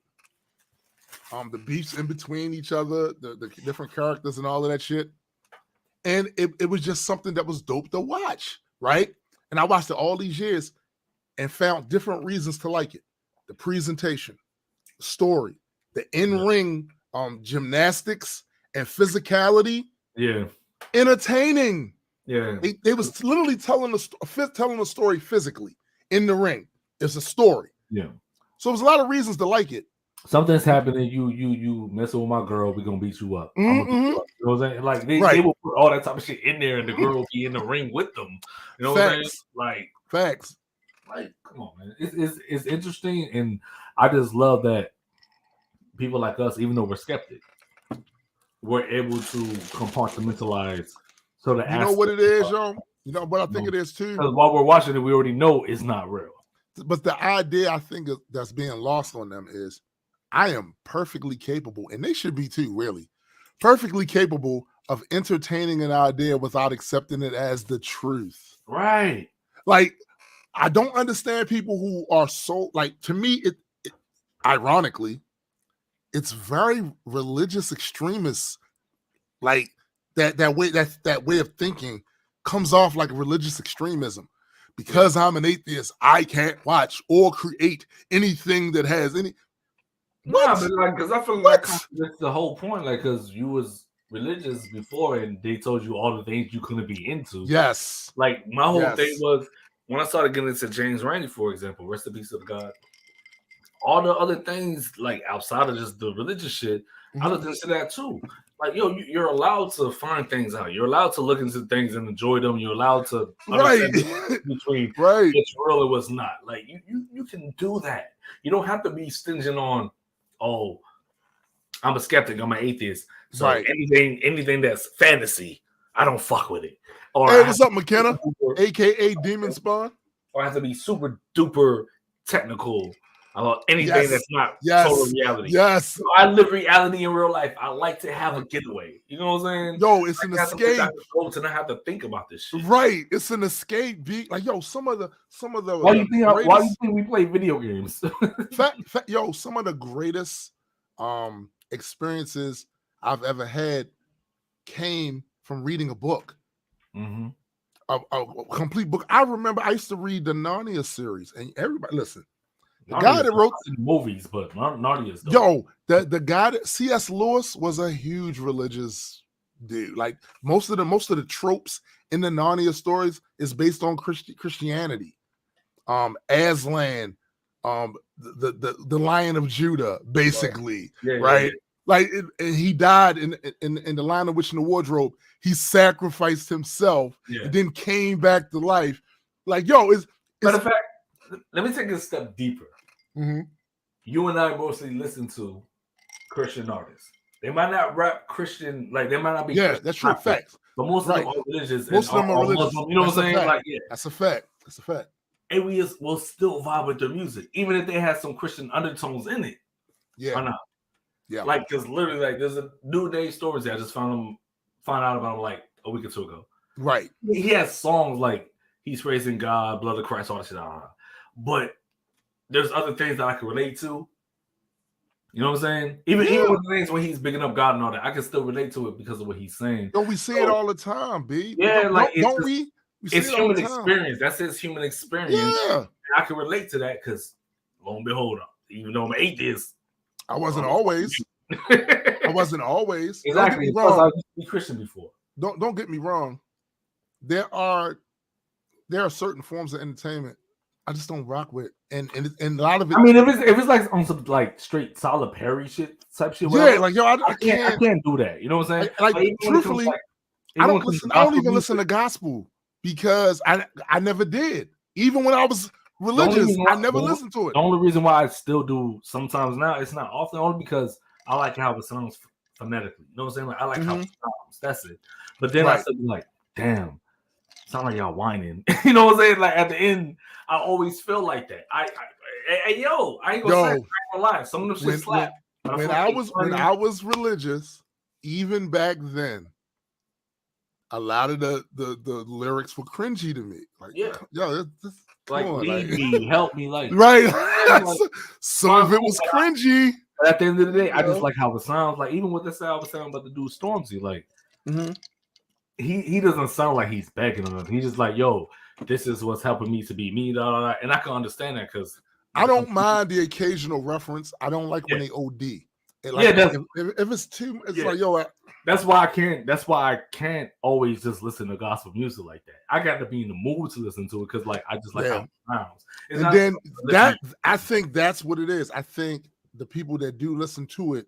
The beefs in between each other, the different characters and all of that shit. And it was just something that was dope to watch, right? And I watched it all these years and found different reasons to like it. The presentation, the story, the in-ring gymnastics and physicality. Yeah. Entertaining. Yeah. They was literally telling a story physically in the ring. It's a story. Yeah. So there's a lot of reasons to like it. Something's happening. You messing with my girl, we're gonna beat you up. Mm-hmm. You know what I'm saying? Like they will put all that type of shit in there, and the girl will be in the ring with them. You know what I'm saying? Like facts. Like, come on, man. It's interesting, and I just love that people like us, even though we're skeptic, we're able to compartmentalize. So that you know what it is, yo. You know what I think it is too. Because while we're watching it, we already know it's not real. But the idea I think that's being lost on them is, I am perfectly capable, and they should be too, really, perfectly capable of entertaining an idea without accepting it as the truth. Right. Like, I don't understand people who are so, like, to me, it ironically, it's very religious extremists. Like that way of thinking comes off like religious extremism. Because I'm an atheist, I can't watch or create anything that has any. Nah, but like, because I feel like that's the whole point. Like, because you was religious before, and they told you all the things you couldn't be into. Yes. Like my whole thing was when I started getting into James Randi, for example, rest in peace of God. All the other things, like outside of just the religious shit, I looked into that too. Like, yo, you're allowed to find things out. You're allowed to look into things and enjoy them. You're allowed to understand between what's real and what's not. Like, you can do that. You don't have to be stinging on, oh, I'm a skeptic, I'm an atheist. So anything that's fantasy, I don't fuck with it. Or hey, what's up, McKenna? AKA Demon Spawn. Or I have to be super duper technical about anything that's not total reality. Yes. So I live reality in real life. I like to have a getaway. You know what I'm saying? Yo, it's an escape. To not have to think about this shit. Right. It's an escape. Like, yo, some of the why you think we play video games? Yo, some of the greatest experiences I've ever had came from reading a book. Mm-hmm. A complete book. I remember I used to read the Narnia series, and everybody listen. The guy that wrote movies, but Narnia's dope. Yo, the guy that C.S. Lewis was a huge religious dude. Like most of the tropes in the Narnia stories is based on Christianity. Aslan, the Lion of Judah, basically, right? Yeah. Like and he died in the Lion, the Witch, and the Wardrobe. He sacrificed himself and then came back to life. Like, yo, it's matter of fact, let me take it a step deeper. Mm-hmm. You and I mostly listen to Christian artists. They might not rap Christian, like they might not be. Yeah, Christian that's true. Facts. But most of them are religious. Most of them are religious. Muslim, you know what I'm saying? Like, yeah, that's a fact. That's a fact. And we will still vibe with their music, even if they have some Christian undertones in it. Yeah. Or not. Yeah. Like, because literally, like, there's a New Day Stories I just found out about him like a week or two ago. Right. He has songs like he's praising God, blood of Christ, all that shit. But there's other things that I can relate to. You know what I'm saying? Even with the things when he's bigging up God and all that, I can still relate to it because of what he's saying. Don't we see it all the time, B? Yeah, don't we? It's human experience. That's his human experience. Yeah. And I can relate to that because, lo and behold, even though I'm an atheist, I wasn't always. I wasn't always. Exactly. Because I've been Christian before. Don't get me wrong. There are certain forms of entertainment I just don't rock with, and a lot of it. I mean, if it's like on some like straight Tyler Perry shit type shit, whatever, yeah, like yo, I can't do that. You know what I'm saying? Like truthfully, I don't even listen to gospel because I never did. Even when I was religious, I never listened to it. The only reason why I still do sometimes now, it's not often, only because I like how it sounds phonetically. You know what I'm saying? Like I like how it sounds. That's it. But then I still be like, damn, sound like y'all whining. You know what I'm saying? Like at the end, I always feel like that. I ain't gonna lie. Some of them shit slap. When I was religious, even back then, a lot of the lyrics were cringy to me. Like, yo, help me, like right. Some of it was cringy. But at the end of the day, I just like how it sounds. Like even with this I was saying about the dude Stormzy, like he doesn't sound like he's begging on them. He's just like, yo, this is what's helping me to be me, and I can understand that because I don't mind the occasional reference. I don't like when they OD. If it's too, it's like, yo. That's why I can't always just listen to gospel music like that. I got to be in the mood to listen to it because, like, I just like how it sounds. And then I think that's what it is. I think the people that do listen to it,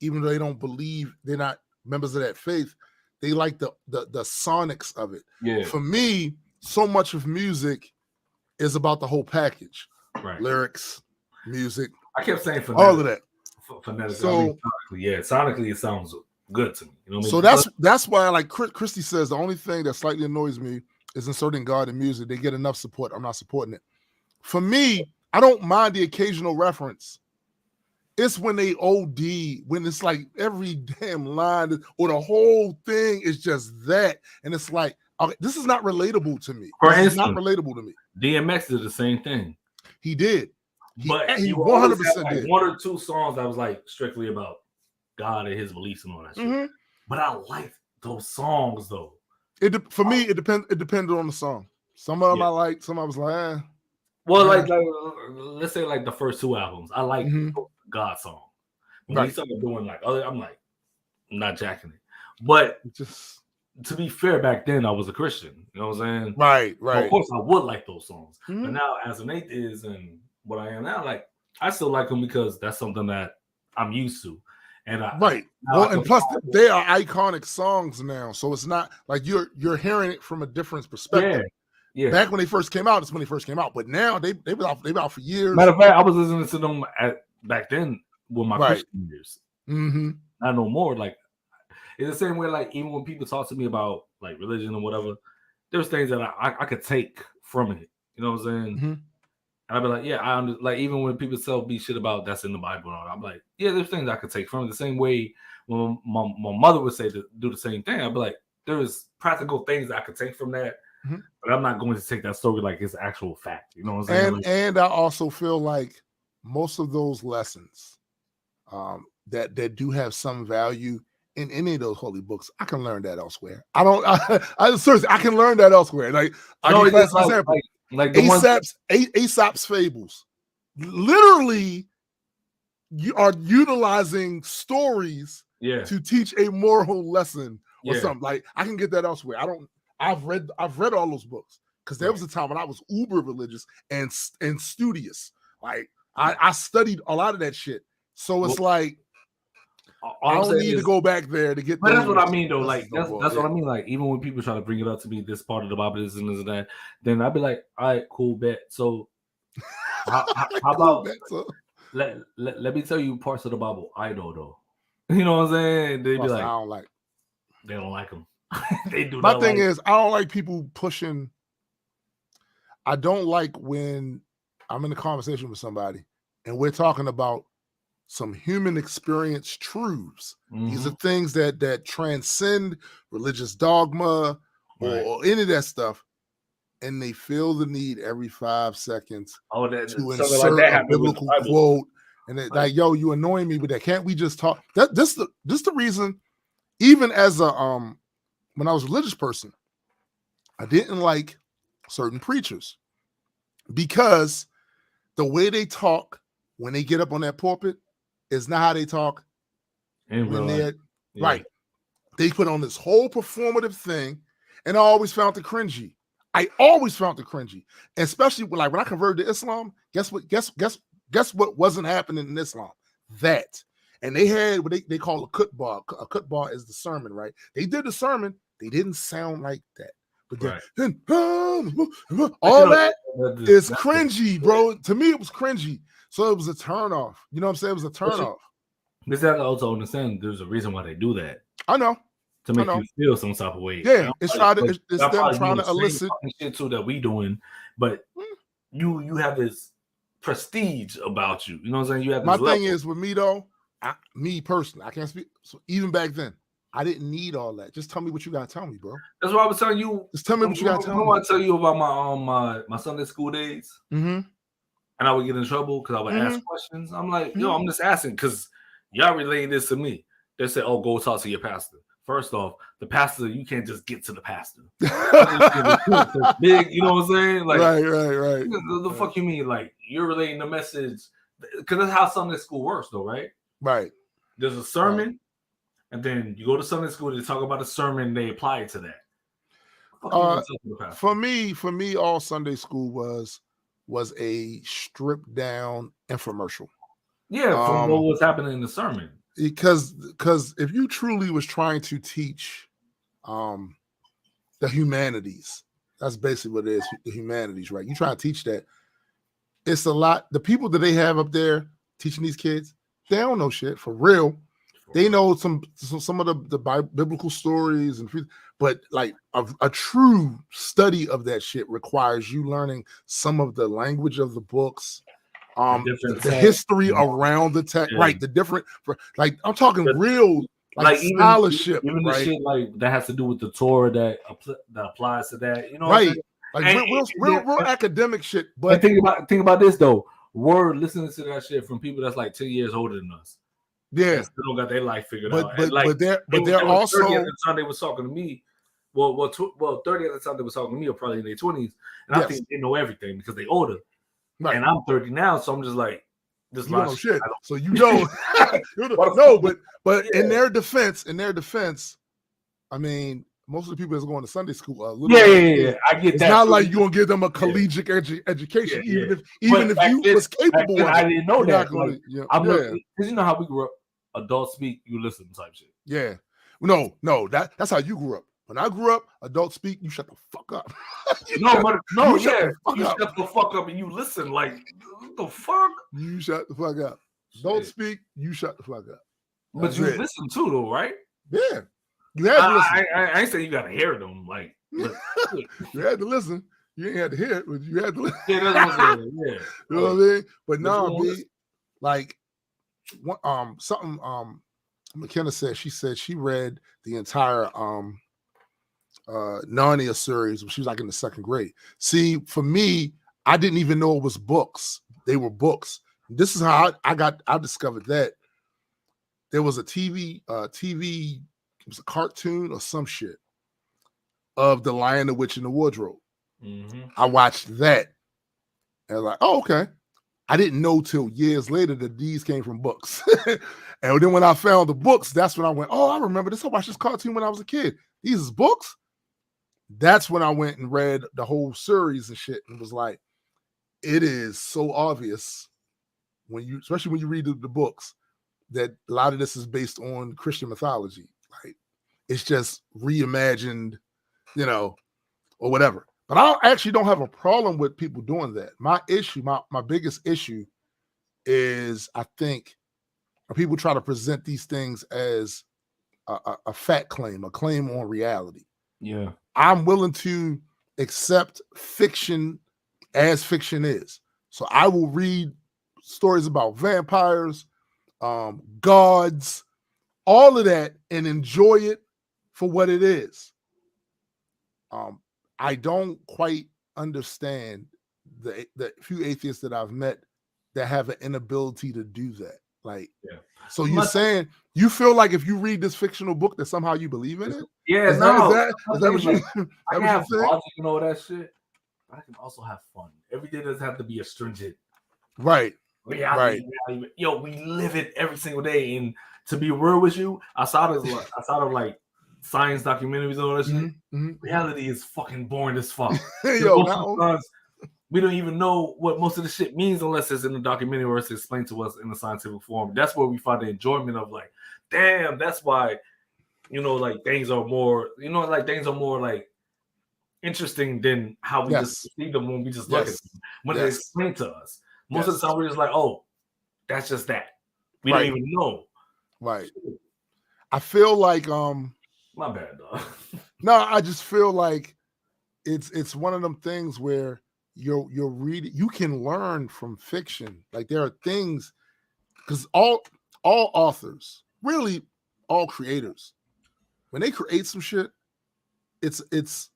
even though they don't believe, they're not members of that faith, they like the sonics of it. Yeah. For me, so much of music is about the whole package. Right. Lyrics, music. I kept saying all of that. Phonetically, so sonically it sounds good to me. You know what I mean? So that's why, like Christy says, the only thing that slightly annoys me is inserting God in music. They get enough support. I'm not supporting it. For me, I don't mind the occasional reference. It's when they OD, when it's like every damn line or the whole thing is just that, and it's like, okay, this is not relatable to me. It's not relatable to me. DMX did the same thing. He did. But he 100% did. One or two songs that was like strictly about God and his beliefs and all that shit. But I like those songs though. For me, it depended on the song. Some of them I liked, some I was like, eh. Well, like let's say like the first two albums, I like God song. When he started doing like other, I'm like, I'm not jacking it. But just to be fair, back then I was a Christian. You know what I'm saying? Right. So of course, I would like those songs. But now, as an atheist and what I am now, like I still like them because that's something that I'm used to. And and plus they are iconic songs now, so it's not like you're hearing it from a different perspective. Yeah. Back when they first came out, it's when they first came out. But now they've been out for years. Matter of fact, I was listening to them back then with my Christian years. Not no more. Like it's the same way. Like even when people talk to me about like religion or whatever, there's things that I could take from it. You know what I'm saying? And I'd be like, yeah, like even when people tell me shit about that's in the Bible, I'm like, yeah, there's things I could take from it. The same way when my mother would say to do the same thing, I'd be like, there's practical things I could take from that, but I'm not going to take that story like it's actual fact. You know what I'm saying? And I also feel like most of those lessons that do have some value in any of those holy books, I can learn that elsewhere. Seriously, I can learn that elsewhere. Like I give an example. Like Aesop's fables. literally you are utilizing stories to teach a moral lesson or something. Like I can get that elsewhere. I've read all those books because there was a time when I was uber religious and studious. Like I studied a lot of that shit. So it's like I don't need to go back there to get. But that's what I mean, though. Like that's what I mean. Like even when people try to bring it up to me, this part of the Bible is and this and that, then I'd be like, all right, cool, bet. So how about let me tell you parts of the Bible I know though. You know what I'm saying? They'd be like, they don't like them. They do. My thing is, I don't like people pushing. I don't like when I'm in a conversation with somebody and we're talking about some human experience truths. These are things that transcend religious dogma or any of that stuff. And they feel the need every 5 seconds to insert a biblical quote. And they're like, yo, you annoying me with that. Can't we just talk? This the reason, even as a when I was a religious person, I didn't like certain preachers because the way they talk when they get up on that pulpit is not how they talk when they're right. They put on this whole performative thing, and I always found it cringy. Especially when I converted to Islam. Guess what wasn't happening in Islam? That. And they had what they call a khutbah. A khutbah is the sermon, right? They did the sermon. They didn't sound like that. But all that is cringy, bro. To me, it was cringy. So it was a turnoff. You know what I'm saying? It was a turnoff. This I also understand there's a reason why they do that. I know. To make you feel some type of way. Yeah, it's them trying to elicit shit too that we doing, but you have this prestige about you. You know what I'm saying? You have this thing is with me though, me personally, I can't speak. So even back then, I didn't need all that. Just tell me what you gotta tell me, bro. That's what I was telling you. Just tell me what you gotta tell me. I want to tell you about my Sunday school days. Mm-hmm. And I would get in trouble because I would ask questions. I'm like, yo, I'm just asking because y'all relaying this to me. They say, oh, go talk to your pastor. First off, the pastor, you can't just get to the pastor. Big, you know what I'm saying? Like, right. The fuck you mean? Like, you're relaying the message because that's how Sunday school works, though, right? Right. There's a sermon, and then you go to Sunday school to talk about a sermon. They apply it to that. For me, all Sunday school was a stripped down infomercial. Yeah, from what was happening in the sermon. Because if you truly was trying to teach the humanities, that's basically what it is, the humanities, right? You try to teach that. It's a lot. The people that they have up there teaching these kids, they don't know shit for real. They know some of the biblical stories, but like a true study of that shit requires you learning some of the language of the books. The history around the text, right? The different, like I'm talking real, like scholarship, even the shit like that has to do with the Torah that applies to that, you know, right? Like real academic shit. But think about this though. We're listening to that shit from people that's like 10 years older than us. Yeah, still got their life figured out. But they're also 30 at the time they was talking to me. Well, 30 at the time they was talking to me are probably in their 20s, and I think they know everything because they older. Right. And I'm 30 now, so I'm just like, this lot of shit. So you know, no, but in their defense, I mean, most of the people that's going to Sunday school are little. Yeah. I get it's that. It's not like you're gonna give them a collegiate education, even if you was capable of it. I didn't know that. Because you know how we grew up, adult speak, you listen type shit. Yeah. No, that's how you grew up. When I grew up, adult speak, you shut the fuck up. You shut the fuck up and you listen. Like, what the fuck? You shut the fuck up. Don't speak, you shut the fuck up. But you listen too, though, right? Yeah. You had to listen. I ain't saying you gotta hear them. Like, you had to listen. You ain't had to hear it, but you had to listen. Yeah, that's what I'm saying. Yeah. You know what I mean? But no, like, something McKenna said. She said she read the entire Narnia series when she was like in the 2nd grade. See, for me, I didn't even know it was books. They were books. This is how I discovered that there was a TV, it was a cartoon or some shit of The Lion, the Witch, and the Wardrobe. I watched that and I was like, oh, okay. I didn't know till years later that these came from books. And then when I found the books, that's when I went, oh, I remember this. I watched this cartoon when I was a kid. These is books. That's when I went and read the whole series and shit and was like, it is so obvious when you, especially when you read the books, that a lot of this is based on Christian mythology. Like, it's just reimagined, you know, or whatever. But I actually don't have a problem with people doing that. My issue, my biggest issue is, I think, people try to present these things as a fat claim, a claim on reality. Yeah. I'm willing to accept fiction as fiction is. So I will read stories about vampires, gods, all of that, and enjoy it for what it is. I don't quite understand the few atheists that I've met that have an inability to do that. Like, so you're saying you feel like if you read this fictional book that somehow you believe in it? Yeah, is that what you I can have logic and all that shit, but I can also have fun. Everything doesn't have to be a stringent reality. Yo, we live it every single day. And to be real with you, outside of like science documentaries and all that shit, reality is fucking boring as fuck. Sometimes we don't even know what most of the shit means unless it's in the documentary or it's explained to us in the scientific form. That's where we find the enjoyment of, like, damn, that's why, you know, like things are more like interesting than how we just see them when we just look at them. When they explain to us. Most of the time we're just like, oh, that's just that. We don't even know. Right. I feel like my bad, dog. No, I just feel like it's one of them things where you're reading, you can learn from fiction. Like, there are things, because all authors, really all creators, when they create some shit, it's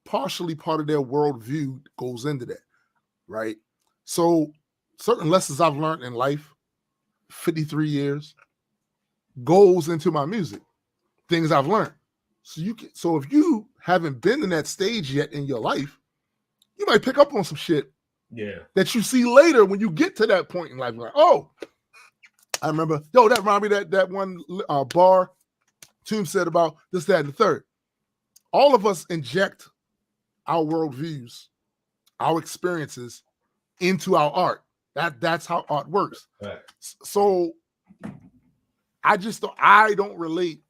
partially part of their worldview goes into that, right? So certain lessons I've learned in life, 53 years, goes into my music, things I've learned. So if you haven't been in that stage yet in your life, you might pick up on some shit that you see later when you get to that point in life. Like, oh, I remember, that reminded me that one bar Tomb said about this, that, and the third. All of us inject our worldviews, our experiences into our art. That's how art works. Right. So I don't relate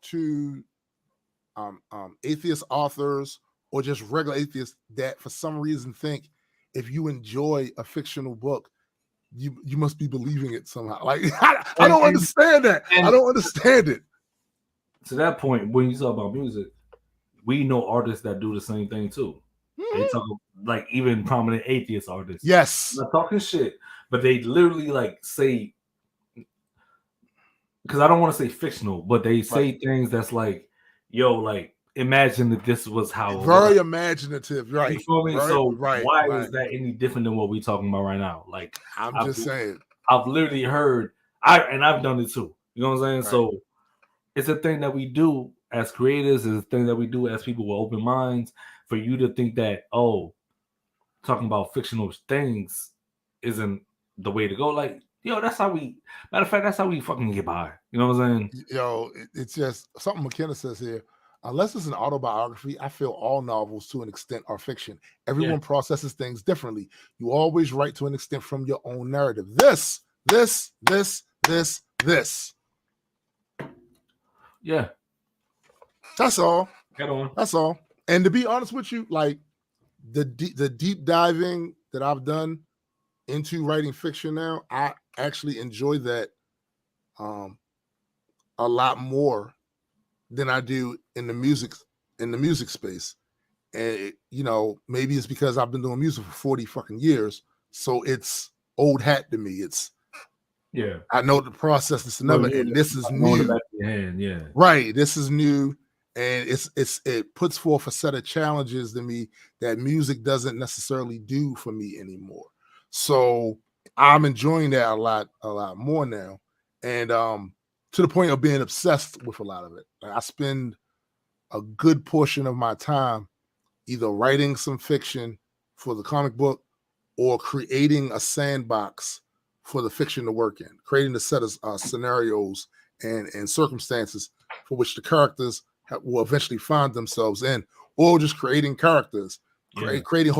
to atheist authors or just regular atheists that for some reason think if you enjoy a fictional book, you must be believing it somehow. Like, I don't understand that. I don't understand it. To that point, when you talk about music, we know artists that do the same thing too. They talk like even prominent atheist artists. Yes. I'm not talking shit, but they literally like say, because I don't want to say fictional, but they say things that's like, yo, like, imagine that this was how very imaginative, right? You feel me? Right, so right, why is that any different than what we're talking about right now? Like, I'm just saying, I've literally heard, I've done it too. You know what I'm saying? Right. So it's a thing that we do as creators, it's a thing that we do as people with open minds. For you to think that, oh, talking about fictional things isn't the way to go. Like, yo, that's how we, matter of fact, that's how we fucking get by. You know what I'm saying? Yo, it's just something McKenna says here. Unless it's an autobiography, I feel all novels to an extent are fiction. Everyone processes things differently. You always write to an extent from your own narrative. This. Yeah. That's all. Get on. That's all. And to be honest with you, like the deep diving that I've done into writing fiction now, I actually enjoy that a lot more than I do in the music space. And maybe it's because I've been doing music for 40 fucking years, so it's old hat to me. I know the process is another, and this is new. Right, this is new, and it puts forth a set of challenges to me that music doesn't necessarily do for me anymore. So I'm enjoying that a lot more now, and to the point of being obsessed with a lot of it. Like, I spend a good portion of my time either writing some fiction for the comic book or creating a sandbox for the fiction to work in, creating a set of scenarios and circumstances for which the characters will eventually find themselves in, or just creating characters, creating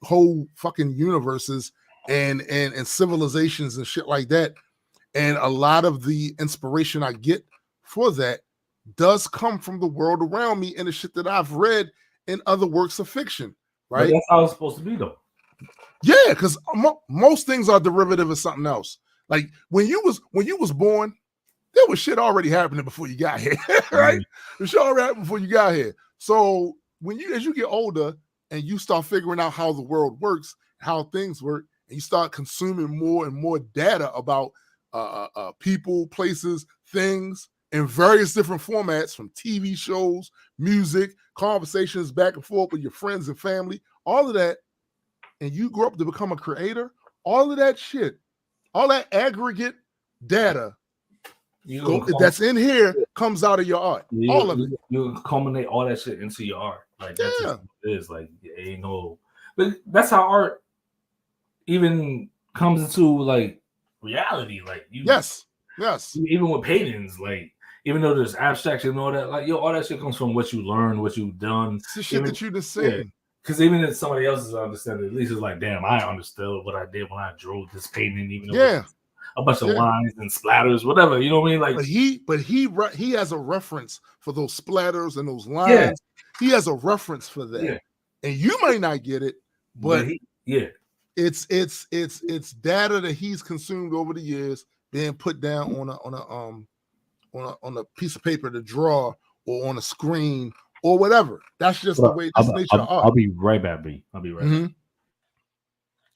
whole fucking universes and civilizations and shit like that. And a lot of the inspiration I get for that does come from the world around me and the shit that I've read in other works of fiction, right? But that's how it's supposed to be, though. Yeah, because most things are derivative of something else. Like when you was born, there was shit already happening before you got here, right? The shit already happened before you got here. So as you get older and you start figuring out how the world works, how things work, and you start consuming more and more data about people, places, things in various different formats, from TV shows, music, conversations back and forth with your friends and family, all of that, and you grow up to become a creator, all of that shit, all that aggregate data that's in here comes out of your art. All of it. You culminate all that shit into your art. Like that's just what it is. Like ain't no, but that's how art even comes into like reality. Like yes. Even with paintings, like even though there's abstraction and all that, like all that shit comes from what you learned, what you've done. It's the shit that you just seen. Because even if somebody else is understanding, at least it's like, damn, I understood what I did when I drew this painting, even though it was a bunch of lines and splatters, whatever. You know what I mean? Like, but he has a reference for those splatters and those lines. Yeah. He has a reference for that, and you may not get it, but it's data that he's consumed over the years, being put down on a piece of paper to draw or on a screen or whatever. That's just the way. That's the nature of art. I'll be right back, B. I'll be right back.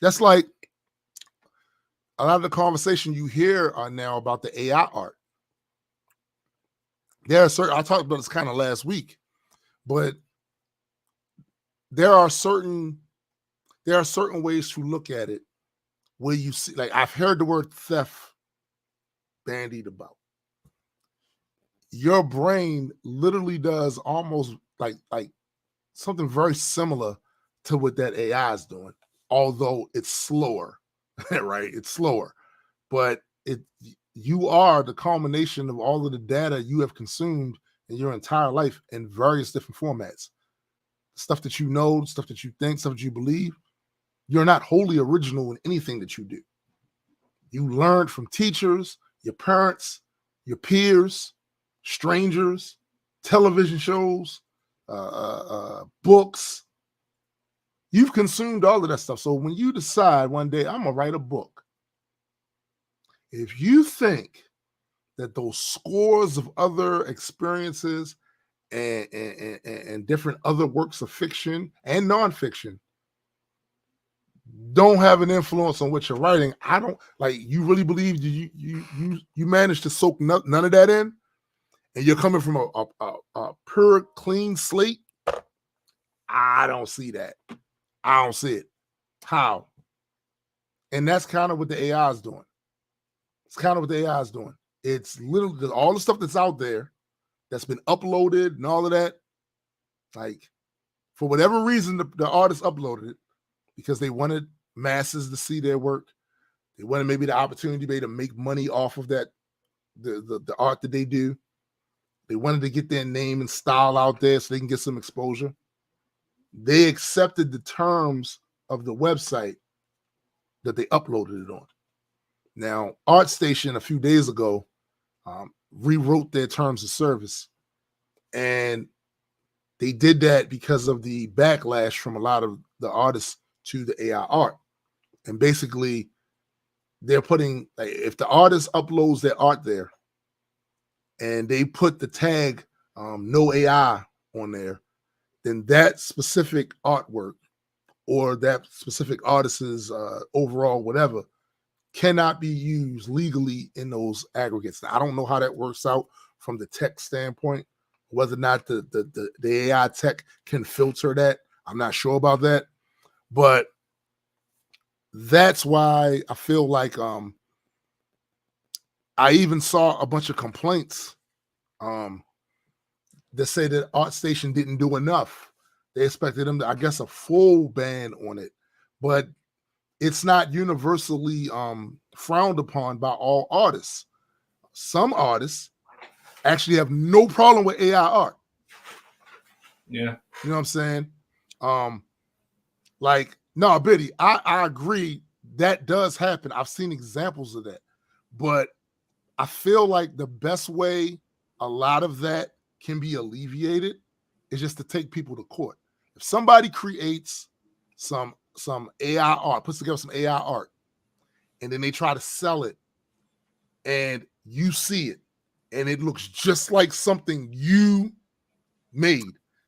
That's like a lot of the conversation you hear are now about the AI art. There are certain, I talked about this kind of last week, but there are certain ways to look at it where you see, like I've heard the word theft bandied about. Your brain literally does almost like something very similar to what that AI is doing, although it's slower, right? It's slower, but you are the culmination of all of the data you have consumed in your entire life in various different formats. Stuff that you know, stuff that you think, stuff that you believe. You're not wholly original in anything that you do. You learned from teachers, your parents, your peers, strangers, television shows, books. You've consumed all of that stuff. So when you decide one day, I'm going to write a book, if you think that those scores of other experiences and different other works of fiction and nonfiction don't have an influence on what you're writing, I don't like. You really believe you managed to soak none of that in, and you're coming from a pure, clean slate? I don't see that. I don't see it. How? And that's kind of what the AI is doing. It's kind of what the AI is doing. It's literally all the stuff that's out there that's been uploaded and all of that. Like, for whatever reason, the artist uploaded it because they wanted masses to see their work. They wanted maybe the opportunity maybe to make money off of that, the art that they do. They wanted to get their name and style out there so they can get some exposure. They accepted the terms of the website that they uploaded it on. Now, ArtStation a few days ago rewrote their terms of service, and they did that because of the backlash from a lot of the artists to the AI art. And basically, they're putting, like, if the artist uploads their art there and they put the tag no AI on there, then that specific artwork or that specific artist's overall whatever cannot be used legally in those aggregates. Now, I don't know how that works out from the tech standpoint, whether or not the AI tech can filter that. I'm not sure about that, but that's why I feel like I even saw a bunch of complaints that say that ArtStation didn't do enough. They expected them to, I guess, a full ban on it, but it's not universally frowned upon by all artists. Some artists actually have no problem with AI art. Yeah. You know what I'm saying? Like, no, Biddy, I agree that does happen. I've seen examples of that. But I feel like the best way a lot of that can be alleviated is just to take people to court. If somebody creates some AI art, puts together some AI art, and then they try to sell it, and you see it, and it looks just like something you made,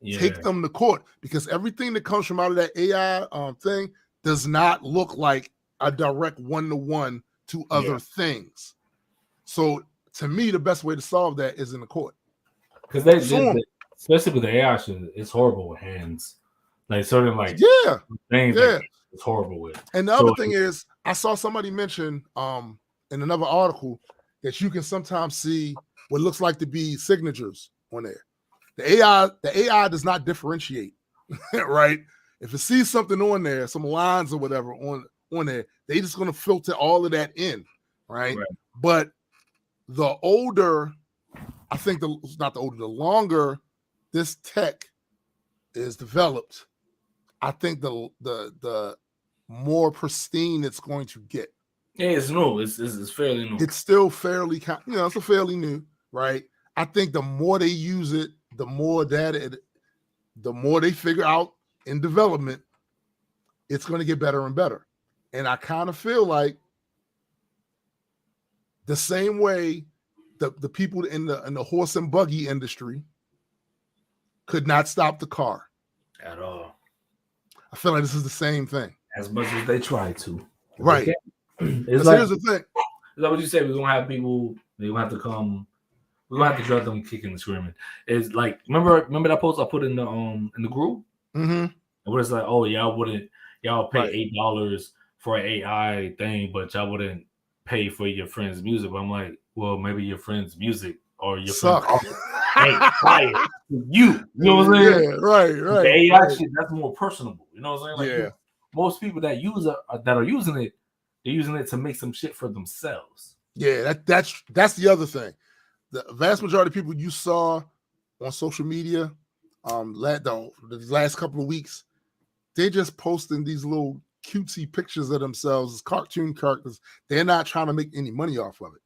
take them to court, because everything that comes from out of that AI thing does not look like a direct one-to-one to other things. So to me, the best way to solve that is in the court. Because they especially with the AI shit, it's horrible with hands. Like certain things like it's horrible with. And the other thing is, I saw somebody mention in another article that you can sometimes see what looks like to be signatures on there. The AI does not differentiate, right? If it sees something on there, some lines or whatever on there, they just going to filter all of that in, right? But the older, I think the longer this tech is developed, I think the more pristine it's going to get. Yeah, it's new. It's fairly new. It's still fairly, it's a fairly new, right? I think the more they use it, the more the more they figure out in development, it's going to get better and better. And I kind of feel like the same way the people in the horse and buggy industry could not stop the car at all. I feel like this is the same thing. As much as they try to. Right. It's like, here's the thing. Is that what you said? We're gonna have people, they're gonna have to come, we're gonna have to drive them kicking and screaming. It's like, remember that post I put in the group? Mm-hmm. What it's like, oh, y'all pay $8 for an AI thing, but y'all wouldn't pay for your friend's music. But I'm like, well, maybe your friend's music or your suck. Ain't fire. You know what I'm saying? Yeah, right. The AI shit, that's more personable. You know what I'm saying? Like, most people that are using it, they're using it to make some shit for themselves. Yeah, that's the other thing. The vast majority of people you saw on social media, the last couple of weeks, they're just posting these little cutesy pictures of themselves as cartoon characters. They're not trying to make any money off of it.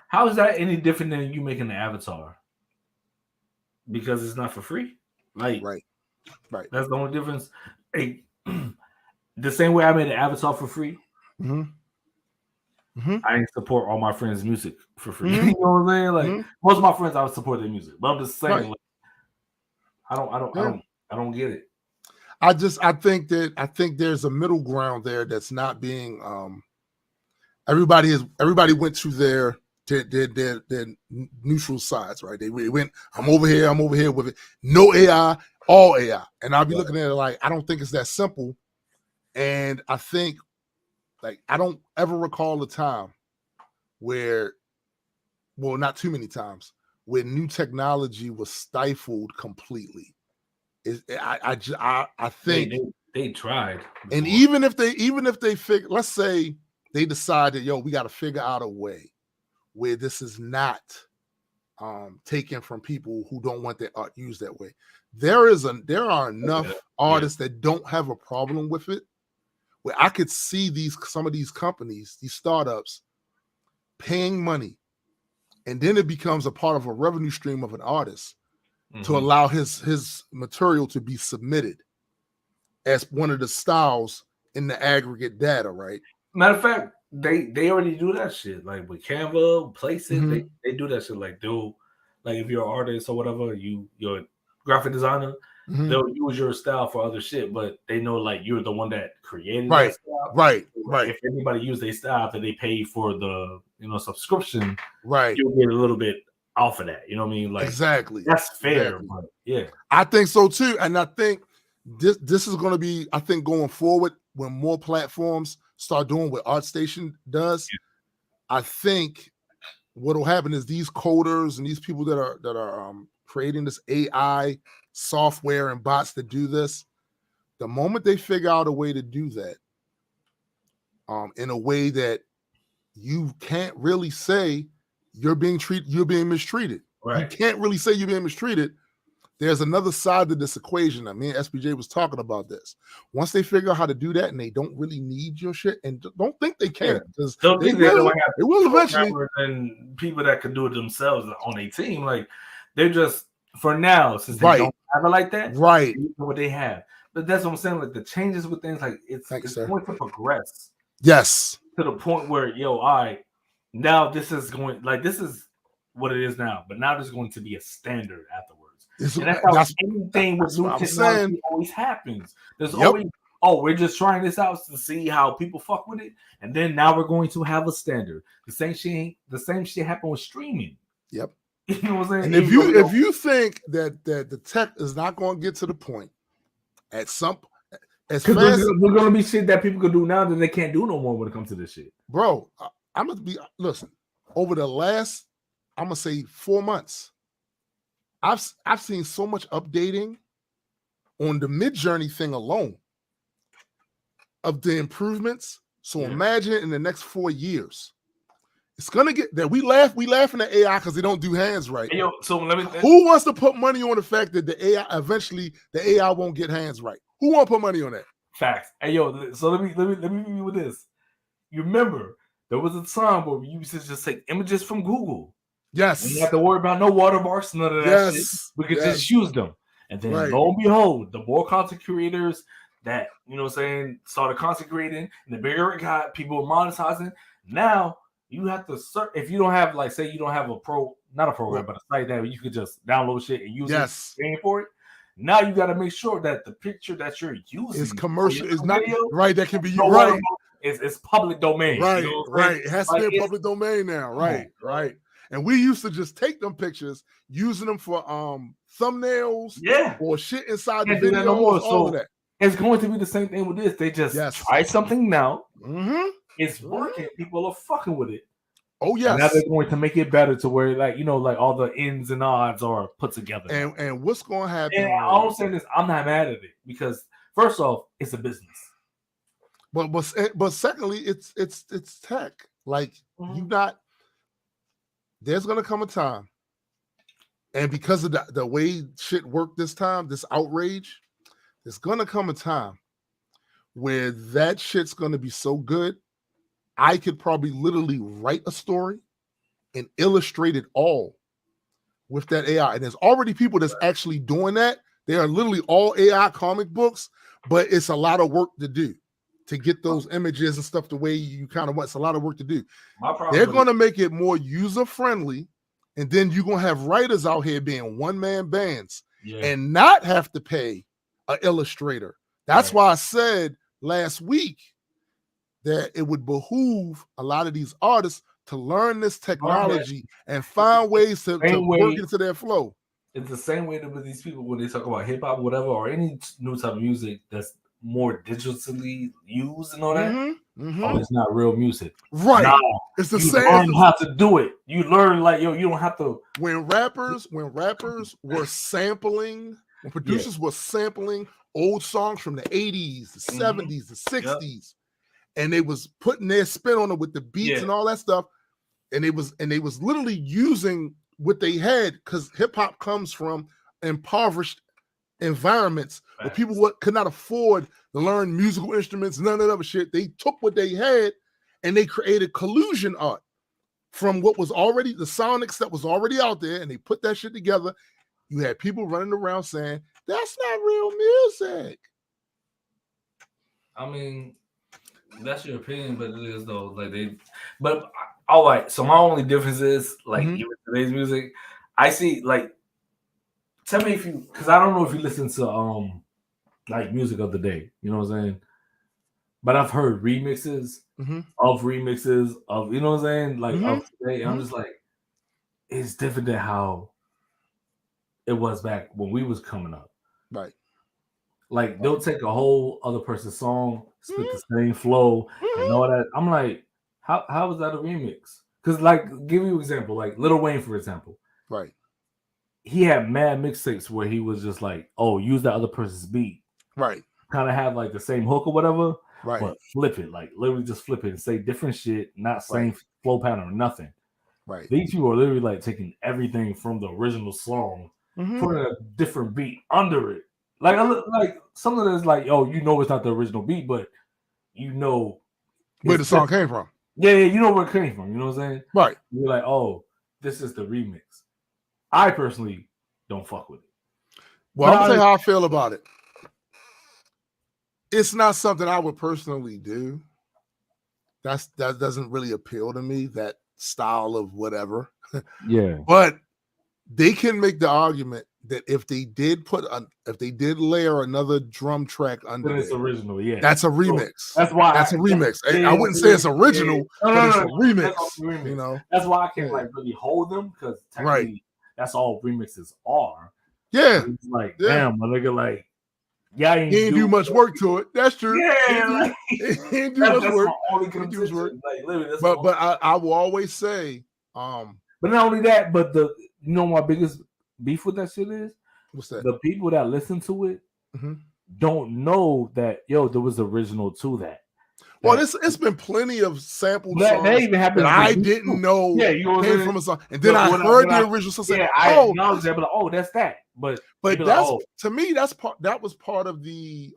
How is that any different than you making an avatar? Because it's not for free. Like, right. That's the only difference. Hey, the same way I made an avatar for free, I ain't support all my friends' music for free. You know what I'm saying? Like most of my friends, I would support their music, but I'm just saying, like, I don't get it. I think there's a middle ground there that's not being. Everybody went to their neutral sides, right? They went, I'm over here with it. No AI, all AI. And I'll be looking at it like, I don't think it's that simple. And I think, like, I don't ever recall a time where, well, not too many times, where new technology was stifled completely. I think they tried. Before. And even if they figure, let's say they decided, we got to figure out a way where this is not taken from people who don't want their art used that way. There are enough artists that don't have a problem with it, where I could see some of these companies, these startups, paying money, and then it becomes a part of a revenue stream of an artist to allow his material to be submitted as one of the styles in the aggregate data, right? Matter of fact, they already do that shit. Like with Canva, Placeit, they do that shit. Like if you're an artist or whatever, you're a graphic designer, they'll use your style for other shit, but they know like you're the one that created that style. Right. If anybody use their style that they pay for the subscription, right, you'll get a little bit off of that. You know what I mean? Like exactly. That's fair. Exactly. But yeah. I think so too. And I think this is gonna be, I think, going forward, when more platforms start doing what ArtStation does, I think what will happen is these coders and these people that are creating this AI software and bots that do this, the moment they figure out a way to do that, in a way that you can't really say you're being mistreated. Right. You can't really say you're being mistreated. There's another side to this equation. I mean, SPJ was talking about this. Once they figure out how to do that, and they don't really need your shit, and don't think they can, because Don't they think they will. don't have They will eventually. and people that can do it themselves on a team. Like they're just for now, since they Right. don't have it like that, Right. they know what they have. But that's what I'm saying. Like the changes with things, like it's going to progress. Yes. To the point where, all right, now this is going, like this is what it is now, but now there's going to be a standard afterwards. And that's how anything with new technology always happens. There's always, we're just trying this out to see how people fuck with it, and then now we're going to have a standard. The same shit happened with streaming. Yep. You know what I'm saying? And if you think that the tech is not going to get to the point at some as fast, there's going to be shit that people can do now that they can't do no more when it comes to this shit. Bro, I'm gonna be listen. Over the last, I'm gonna say 4 months, I've seen so much updating on the Midjourney thing alone of the improvements. So imagine in the next 4 years, it's gonna get that we laughing at AI because they don't do hands right. Hey, so who wants to put money on the fact that the AI won't get hands right? Who want to put money on that? Facts. Hey so let me leave you with this. You remember there was a time where we used to just take images from Google. Yes. We didn't have to worry about no watermarks, none of that shit. We could just use them. And then lo and behold, the more content creators that, started content creating, and the bigger it got, people were monetizing. Now you have to search. If you don't have, like, say you don't have not a program, but a site that you could just download shit and use it, paying for it. Now you got to make sure that the picture that you're using is commercial. Is not video, right. That can be right. It's public domain. Right. It has to be a public domain now. Right. And we used to just take them pictures, using them for thumbnails, or shit inside the video. All of that. It's going to be the same thing with this. They just try something now. Mm-hmm. It's working. People are fucking with it. Oh yes. And now they're going to make it better to where, like, like all the ins and odds are put together. And what's going to happen? And all I'm saying is, I'm not mad at it because first off, it's a business. But secondly, it's tech. Like you not. There's gonna come a time, and because of the way shit worked this time, this outrage, there's gonna come a time where that shit's gonna be so good, I could probably literally write a story and illustrate it all with that AI. And there's already people that's actually doing that. They are literally all AI comic books, but it's a lot of work to do to get those images and stuff the way you kind of want. It's a lot of work to do. They're going to make it more user-friendly, and then you're going to have writers out here being one-man bands and not have to pay an illustrator. That's why I said last week that it would behoove a lot of these artists to learn this technology and find ways to work into their flow. It's the same way with these people when they talk about hip-hop, whatever, or any new type of music that's more digitally used and all that. Oh, it's not real music. Right. Nah, it's the you same. learn how to do it. You learn, like, you don't have to. When rappers were sampling, when producers were sampling old songs from the 80s, the 70s, the 60s, and they was putting their spin on it with the beats and all that stuff, and they was literally using what they had, because hip-hop comes from impoverished environments where people could not afford to learn musical instruments, none of that other shit. They took what they had and they created collusion art from what was already the sonics that was already out there, and they put that shit together. You had people running around saying that's not real music. I mean, that's your opinion, but it is though. But all right. So my only difference is, like, even today's music, I see, like, tell me if you, because I don't know if you listen to like music of the day, you know what I'm saying? But I've heard remixes of remixes of, you know what I'm saying? Like of today, and I'm just like, it's different than how it was back when we was coming up. Right. Like they'll take a whole other person's song, spit the same flow and all that. I'm like, how is that a remix? Because, like, give you an example, like Lil Wayne, for example. Right. He had mad mixtapes where he was just like, oh, use that other person's beat. Right. Kind of have like the same hook or whatever. Right. but flip it, like literally just flip it and say different shit, not same flow pattern or nothing. Right. These people are literally like taking everything from the original song, putting a different beat under it. Like some of this, like, oh, you know, it's not the original beat, but you know where the song came from. Yeah, you know where it came from. You know what I'm saying? Right. You're like, oh, this is the remix. I personally don't fuck with it. Well, I'm gonna tell you how I feel about it. It's not something I would personally do. That doesn't really appeal to me, that style of whatever. Yeah. But they can make the argument that if they did layer another drum track under then it's original, yeah. That's a remix. So that's why that's a remix. I wouldn't say it's original, but it's a remix. You know, that's why I can't like really hold them, because technically that's all remixes are. Yeah. It's like, damn, my nigga, like, he ain't do much work to it. That's true. Yeah, he ain't do much work. But I will always say, but not only that, but you know my biggest beef with that shit is? What's that? The people that listen to it don't know that, yo, there was original to that. Well, it's been plenty of sampled songs that even happened that I didn't know came from a song, and then I heard the original song. Yeah, I acknowledge that, but oh, that's that. But that's to me, that was part of the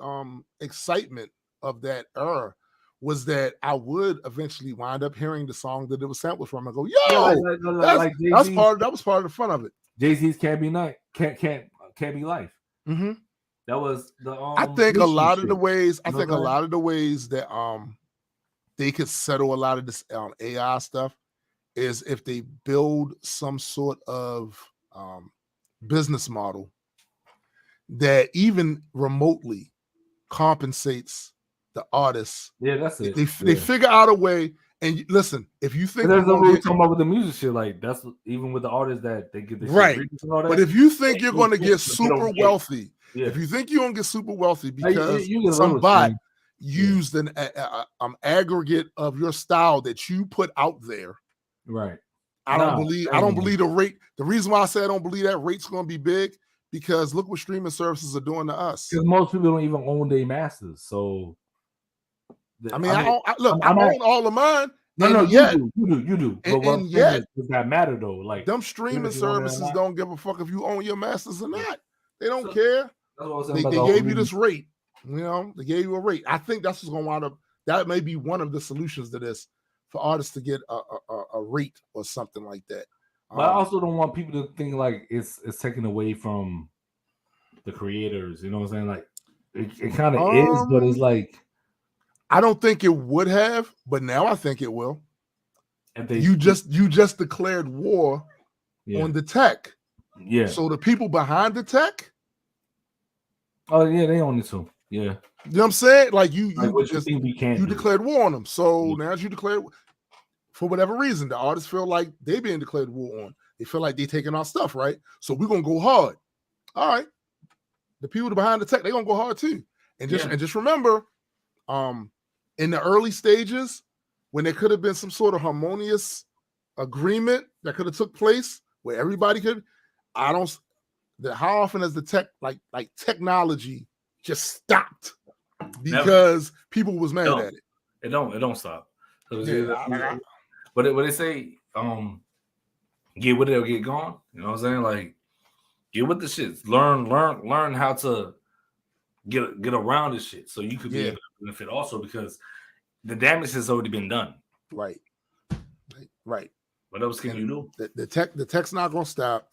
excitement of that era, was that I would eventually wind up hearing the song that it was sampled from and go, yo, that was part of the fun of it. Jay-Z's Can't Be Night, Can't Be Life. Mm-hmm. That was the I think a lot of the ways that they could settle a lot of this AI stuff is if they build some sort of business model that even remotely compensates the artists. Yeah, that's it. They figure out a way. And listen, if you think there's no way talking about with the music shit, like that's even with the artists that they get the right. shit and all that, but if you think you're going to get super wealthy, yeah. if you think you're going to get super wealthy because some bot used an aggregate of your style that you put out there, right? I don't believe the rate. The reason why I say I don't believe that rate's going to be big, because look what streaming services are doing to us. Because most people don't even own their masters, so. I own all of mine. No, you do. And yet, does that matter though? Like them streaming services don't give a fuck if you own your masters or not. They don't care. They gave you this rate. You know, they gave you a rate. I think that's what's going to wind up. That may be one of the solutions to this, for artists to get a rate or something like that. But I also don't want people to think like it's taken away from the creators. You know what I'm saying? Like it kind of is, but it's like. I don't think it would have, but now I think it will. And you just declared war on the tech. Yeah. So the people behind the tech. Oh yeah, they own it too. Yeah. You know what I'm saying? Like you declared war on them. So now as you declared, for whatever reason, the artists feel like they being declared war on. They feel like they taking our stuff, right? So we're gonna go hard. All right. The people behind the tech, they're gonna go hard too. And just remember, in the early stages, when there could have been some sort of harmonious agreement that could have took place where everybody could, how often has the tech like technology just stopped because people was mad at it? It don't stop. But they say, get with it or get gone. You know what I'm saying? Like, get with the shit. Learn how to get around this shit, so you could be able to benefit also, because the damage has already been done. Right. What else can you do? The tech's not gonna stop,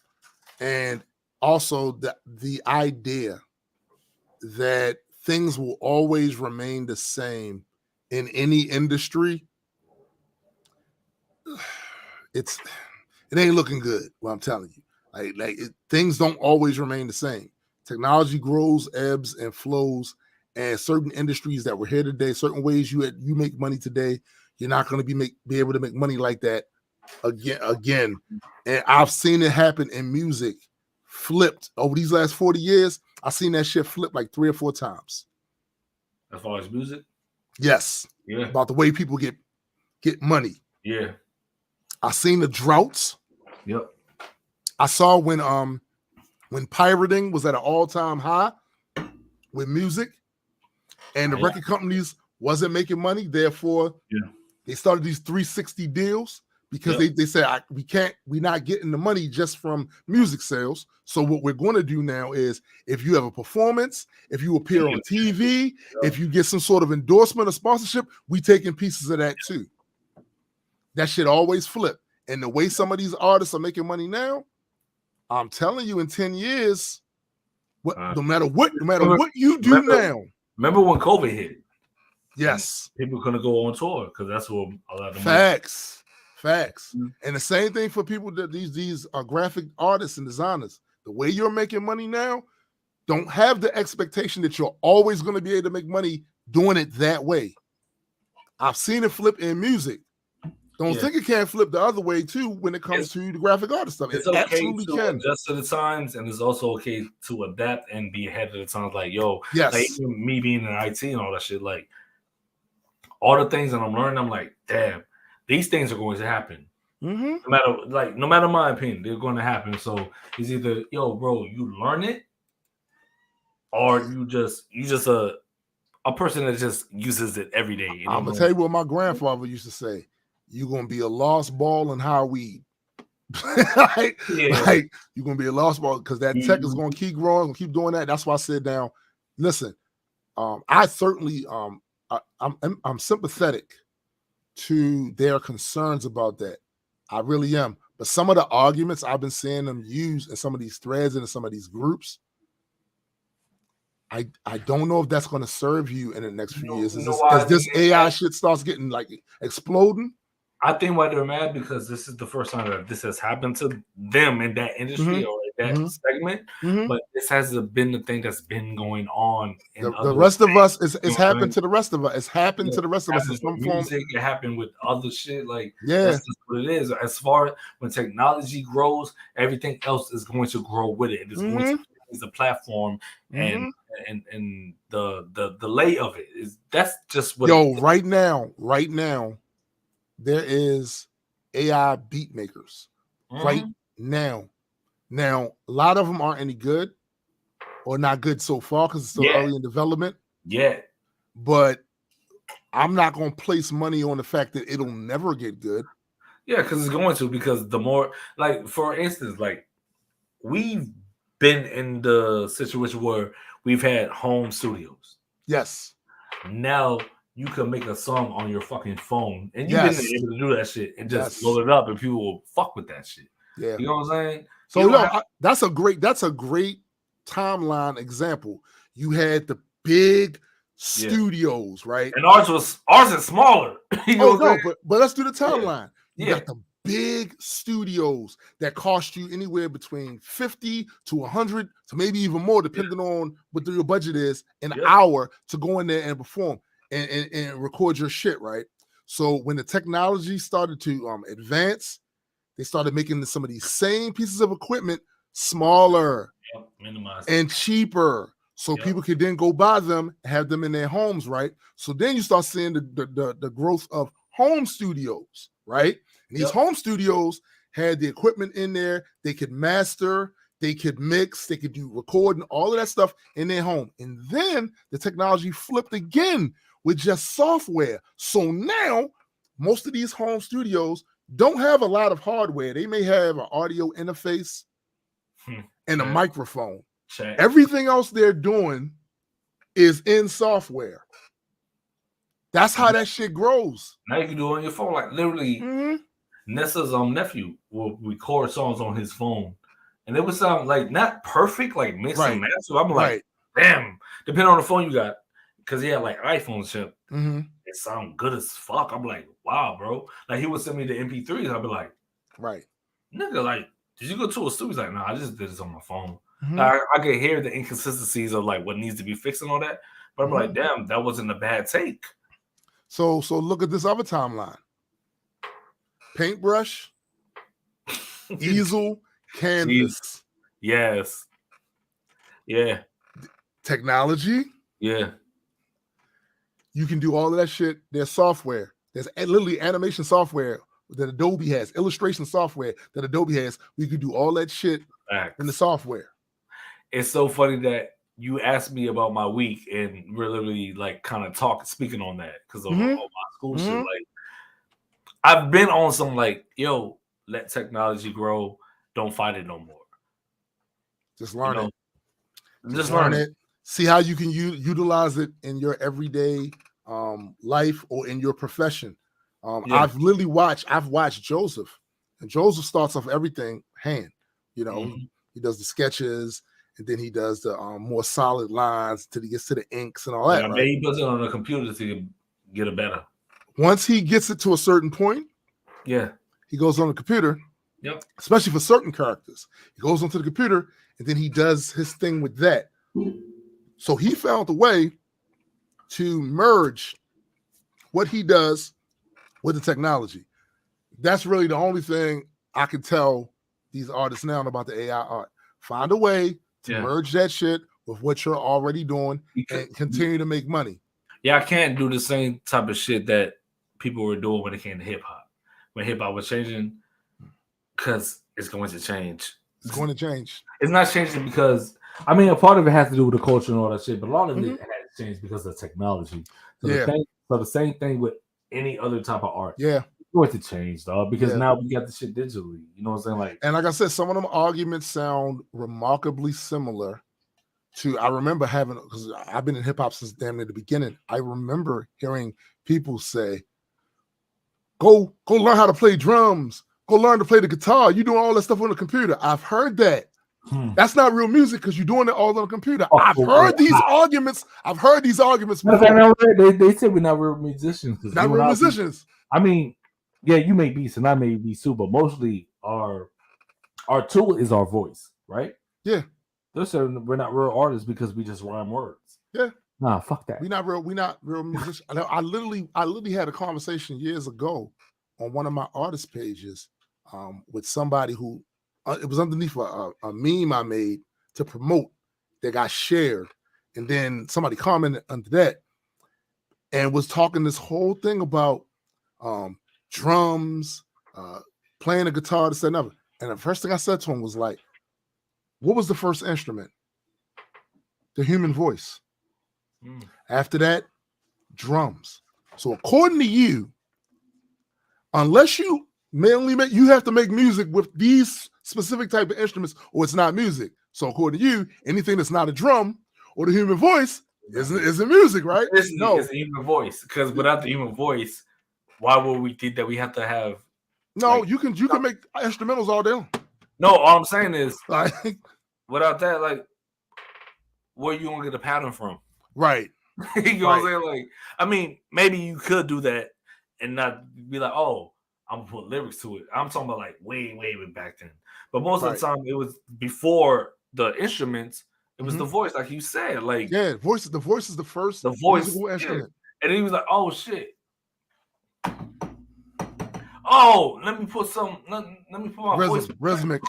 and also the idea that things will always remain the same in any industry, it ain't looking good. Well, I'm telling you, things don't always remain the same. Technology grows, ebbs, and flows, and certain industries that were here today, certain ways you make money today, you're not going to be able to make money like that again. And I've seen it happen in music, flipped over these last 40 years. I've seen that shit flip like 3 or 4 times. As far as music? Yes. Yeah. About the way people get money. Yeah. I seen the droughts. Yep. I saw when pirating was at an all-time high with music, and the record companies wasn't making money. Therefore, they started these 360 deals because they said we're not getting the money just from music sales. So what we're going to do now is if you have a performance, if you appear on TV, if you get some sort of endorsement or sponsorship, we taking pieces of that too. That shit always flip. And the way some of these artists are making money now, I'm telling you, in 10 years, no matter what you do now. Remember when COVID hit? Yes. People couldn't go on tour because that's what a lot of Facts. And the same thing for people that these are graphic artists and designers. The way you're making money now, don't have the expectation that you're always going to be able to make money doing it that way. I've seen it flip in music. Don't think it can't flip the other way too when it comes to the graphic artist stuff. It's okay to adjust to the times, and it's also okay to adapt and be ahead of the times. Like, like me being in IT and all that shit, like all the things that I'm learning, I'm like, damn, these things are going to happen. No matter my opinion, they're going to happen. So it's either, bro, you learn it, or you just a person that just uses it every day. I'm gonna tell you what my grandfather used to say. You're gonna be a lost ball in high weed. Like you're gonna be a lost ball because that tech is gonna keep growing, gonna keep doing that. That's why I said down. Listen, I certainly I'm sympathetic to their concerns about that. I really am. But some of the arguments I've been seeing them use in some of these threads and in some of these groups, I don't know if that's going to serve you in the next few years. As this AI shit starts getting like exploding. I think why they're mad because this is the first time that this has happened to them in that industry or that segment. But this hasn't been the thing that's been going on. The rest of us, it's happened to the rest of us. It's happened to the rest of us in some form. It happened with other shit. Like, that's just what it is. As far as when technology grows, everything else is going to grow with it. It's going to use the platform and the lay of it is that's just what. Right now. There is AI beat makers right now. Now, a lot of them aren't any good or not good so far because it's still early in development. Yeah. But I'm not going to place money on the fact that it'll never get good. Yeah, because it's going to, because the more, like, for instance, like, we've been in the situation where we've had home studios. Yes. Now, you can make a song on your fucking phone, and you've been able to do that shit and just load it up, and people will fuck with that shit. Yeah, you know what I'm saying? So that's a great timeline example. You had the big studios, right? And ours is smaller. But let's do the timeline. You got the big studios that cost you anywhere between 50 to 100 to maybe even more, depending on what your budget is, an hour to go in there and perform. And record your shit, right? So when the technology started to advance, they started making some of these same pieces of equipment smaller, and cheaper, so people could then go buy them, have them in their homes, right? So then you start seeing the growth of home studios, right? And these home studios had the equipment in there. They could master, they could mix, they could do recording, all of that stuff in their home. And then the technology flipped again with just software. So now most of these home studios don't have a lot of hardware. They may have an audio interface and a microphone. Everything else they're doing is in software. That's how that shit grows. Now you can do it on your phone. Like literally, Nessa's nephew will record songs on his phone. And it would sound like not perfect, like mix and match. So I'm like, damn, depending on the phone you got. Because he had like iPhone shit. It sound good as fuck. I'm like, wow, bro. Like he would send me the MP3s. I'd be like, nigga, like, did you go to a studio? He's like, no, I just did this on my phone. I could hear the inconsistencies of like what needs to be fixed and all that. But I'm like, damn, that wasn't a bad take. So look at this other timeline. Paintbrush, easel, canvas. Yes. Yeah. Technology. Yeah. You can do all of that shit. There's software. There's literally animation software that Adobe has, illustration software that Adobe has. We could do all that shit in the software. It's so funny that you asked me about my week, and we're literally like kind of speaking on that because of all my school shit. Like, I've been on some like, yo, let technology grow. Don't fight it no more. Just learn it. Just learn it. See how you can utilize it in your everyday life or in your profession. I've watched Joseph, and Joseph starts off everything hand. You know, he does the sketches, and then he does the more solid lines till he gets to the inks and all that. Right? He puts it on a computer to get it better. Once he gets it to a certain point, he goes on the computer. Yep. Especially for certain characters, he goes onto the computer and then he does his thing with that. So he found a way to merge what he does with the technology. That's really the only thing I can tell these artists now about the AI art. Find a way to merge that shit with what you're already doing and continue to make money. Yeah, I can't do the same type of shit that people were doing when it came to hip hop. When hip hop was changing, because it's going to change. It's going to change. It's not changing because, I mean, a part of it has to do with the culture and all that shit, but a lot of it has changed because of technology. So, the same thing with any other type of art. Yeah. It's going to change, dog, because now we got the shit digitally. You know what I'm saying? And like I said, some of them arguments sound remarkably similar to, I remember having, because I've been in hip hop since damn near the beginning. I remember hearing people say, go learn how to play drums. Go learn to play the guitar. You're doing all that stuff on the computer. I've heard that. That's not real music because you're doing it all on the computer. I've heard these arguments. They said we're not real musicians. Not real musicians. I mean, yeah, you make beats and I make beats too, but mostly our tool is our voice, right? Yeah. They're saying we're not real artists because we just rhyme words. Yeah. Nah, fuck that. We're not real musicians. I literally had a conversation years ago on one of my artist pages with somebody who it was underneath a meme I made to promote that got shared, and then somebody commented under that and was talking this whole thing about drums, playing a guitar, this and another. And the first thing I said to him was like, what was the first instrument? The human voice. After that, drums. So according to you, unless you you have to make music with these specific type of instruments, or it's not music. So according to you, anything that's not a drum or the human voice isn't music, right? It's a human voice, because without the human voice, why would we think that we have to have? No, you can make instrumentals all day long. No, all I'm saying is, without that, like, where you gonna get a pattern from? Right. You know what I'm saying? Like, I mean, maybe you could do that and not be like, oh, I'm gonna put lyrics to it. I'm talking about like way back then. But most of the time, it was before the instruments. It was the voice, like you said. Like, yeah, the voice is the first musical instrument. And he was like, oh shit. Oh, let me put my voice rhythmic.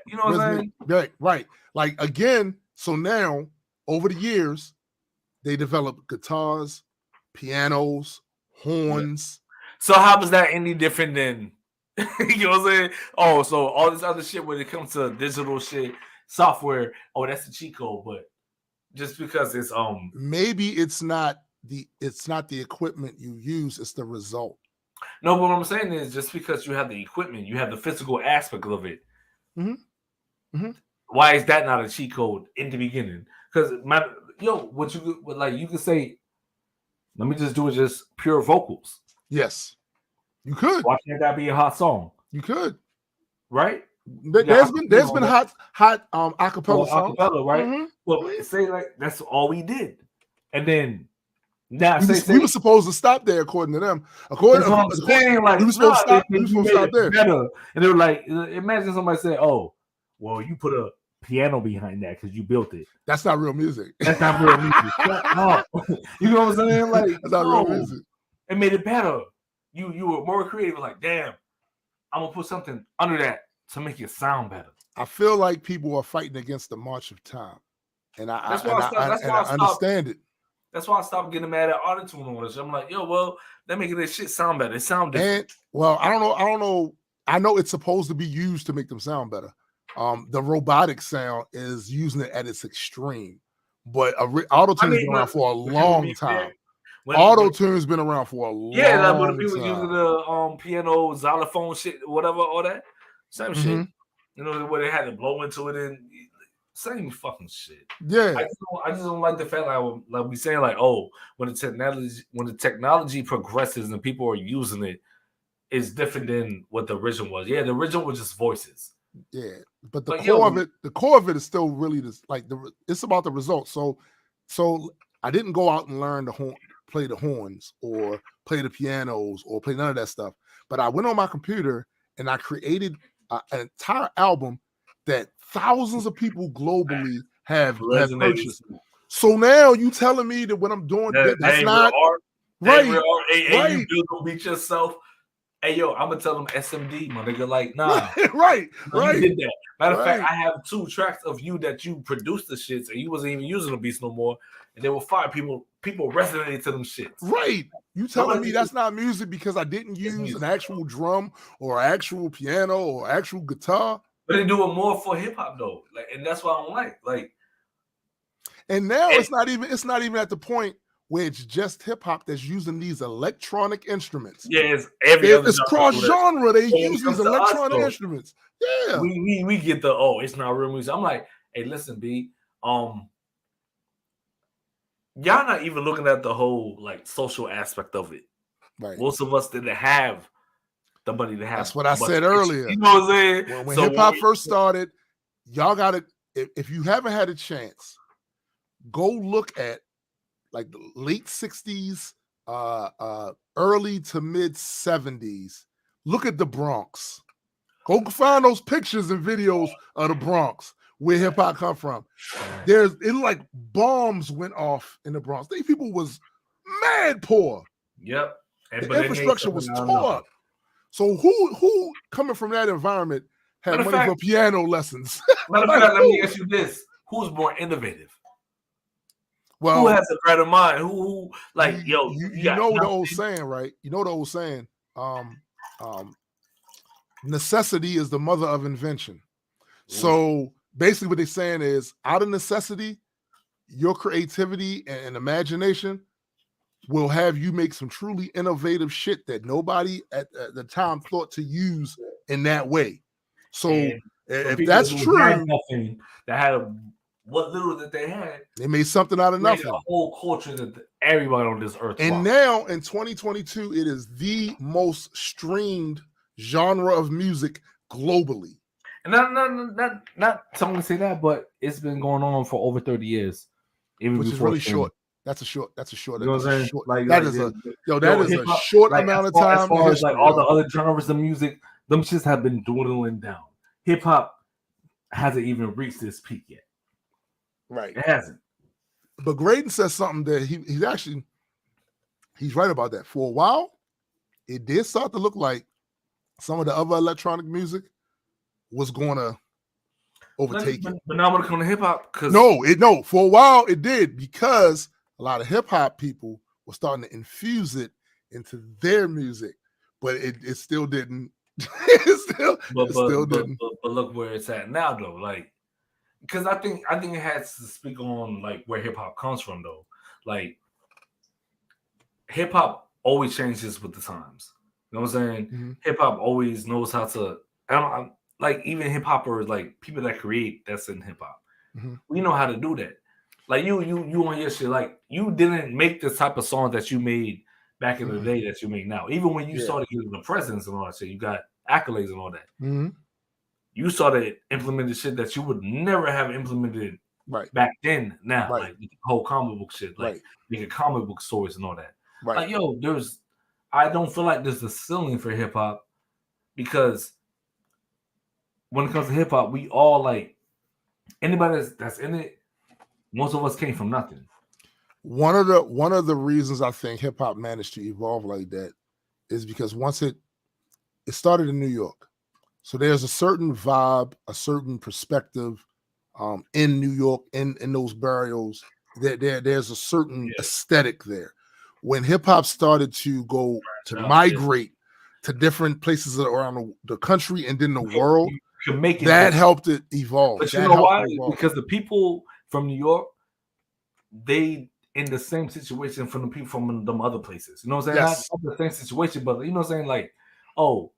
You know what I'm saying? Right. Like, again, so now over the years, they developed guitars, pianos, horns. So how was that any different than, you know what I'm saying? Oh, so all this other shit when it comes to digital shit, software, oh, that's the cheat code, but just because it's maybe it's not the equipment you use, it's the result. No, but what I'm saying is just because you have the equipment, you have the physical aspect of it. Why is that not a cheat code in the beginning? Because you could say, let me just do it just pure vocals. Yes, you could. Why can't that be a hot song? You could, right? There's been hot acapella songs, right? Well, say like that's all we did, and then now we were supposed to stop there, according to them. We were supposed to stop there. Better. And they were like, imagine somebody said, "Oh, well, you put a piano behind that because you built it." That's not real music. That's not real music. You know what I'm saying? Like, that's not real music. It made it better. You were more creative. Like, damn, I'm gonna put something under that to make it sound better. I feel like people are fighting against the march of time, and I understand it. That's why I stopped getting mad at autotune on this. I'm like, yo, well, they're making this shit sound better. It sound different. And, well, I don't know. I know it's supposed to be used to make them sound better. The robotic sound is using it at its extreme, but auto-tune's been around for a long time. Auto-tune's been around for a long time. Yeah, like when people using the piano, xylophone shit, whatever, all that same shit. You know, where they had to blow into it and same fucking shit. Yeah, I just don't like the fact like we saying like, oh, when the technology progresses and people are using it, it's different than what the original was. Yeah, the original was just voices. Yeah, but the core of it is still really this, like it's about the results. So I didn't go out and learn play the horns or play the pianos or play none of that stuff. But I went on my computer and I created an entire album that thousands of people globally have purchased. So now you telling me that what I'm doing that's not art, right? And you build the beat yourself. Hey yo, I'm gonna tell them SMD, my nigga. Like, nah, right. You did that. Matter of fact, I have 2 tracks of you that you produced the shits, and you wasn't even using the beats no more. And they were fire. People resonated to them shits. Right. You telling me that's not music because I didn't use an actual drum or actual piano or actual guitar? But they do it more for hip hop though. Like, and that's what I don't like. Like, and now it's not even at the point where it's just hip hop that's using these electronic instruments. Yeah, it's cross genre. They use these electronic instruments. Yeah, we get the it's not real music. I'm like, hey, listen, B, y'all not even looking at the whole like social aspect of it. Right. Most of us didn't have the money to have. That's what I said earlier. You know what I'm saying? When hip hop first started, y'all got to. If you haven't had a chance, go look at like the late 60s, early to mid 70s. Look at the Bronx. Go find those pictures and videos of the Bronx, where hip hop come from. It like bombs went off in the Bronx. These people was mad poor. Yep. The infrastructure was tore up. So who coming from that environment had money for piano lessons? Matter of fact, let me ask you this: who's more innovative? Well, who has a better mind? Who like you know the old saying, right? You know the old saying, necessity is the mother of invention. So basically what they're saying is, out of necessity, your creativity and imagination will have you make some truly innovative shit that nobody at the time thought to use in that way. So if that's true, that had what little that they had, they made something out of nothing. A whole culture that everybody on this earth. And now in 2022, it is the most streamed genre of music globally. And not someone to say that, but it's been going on for over 30 years. Which is really short. That's a short. You know what I'm saying? That is a short amount of time. As far as like all the other genres of music, them shits have been dwindling down. Hip hop hasn't even reached this peak yet. Right. It hasn't. But Graydon says something that he's right about that. For a while, it did start to look like some of the other electronic music was going to overtake it. But now I'm going to come to hip hop because no. For a while, it did, because a lot of hip hop people were starting to infuse it into their music, but it still didn't. It still didn't. But look where it's at now, though. Like, because I think it has to speak on like where hip hop comes from, though. Like, hip hop always changes with the times. You know what I'm saying? Mm-hmm. Hip hop always knows how to. Like even hip hoppers, like people that create that's in hip hop, we know how to do that. Like you on your shit. Like you didn't make this type of song that you made back in the day that you make now. Even when you started getting the presence and all that shit, you got accolades and all that. Mm-hmm. You started implementing shit that you would never have implemented back then. Now, like the whole comic book shit, like making comic book stories and all that. Like I don't feel like there's a ceiling for hip hop, because when it comes to hip hop, we all like anybody that's in it. Most of us came from nothing. One of the reasons I think hip hop managed to evolve like that is because once it started in New York, so there's a certain vibe, a certain perspective in New York, in those barrios. There's a certain aesthetic there. When hip hop started to go to migrate to different places around the country and then the world, can make it that helped it evolve. But you know why? Because the people from New York, they in the same situation from the people from them other places. You know what I'm saying? Yes. Not the same situation, but you know what I'm saying? Like, oh,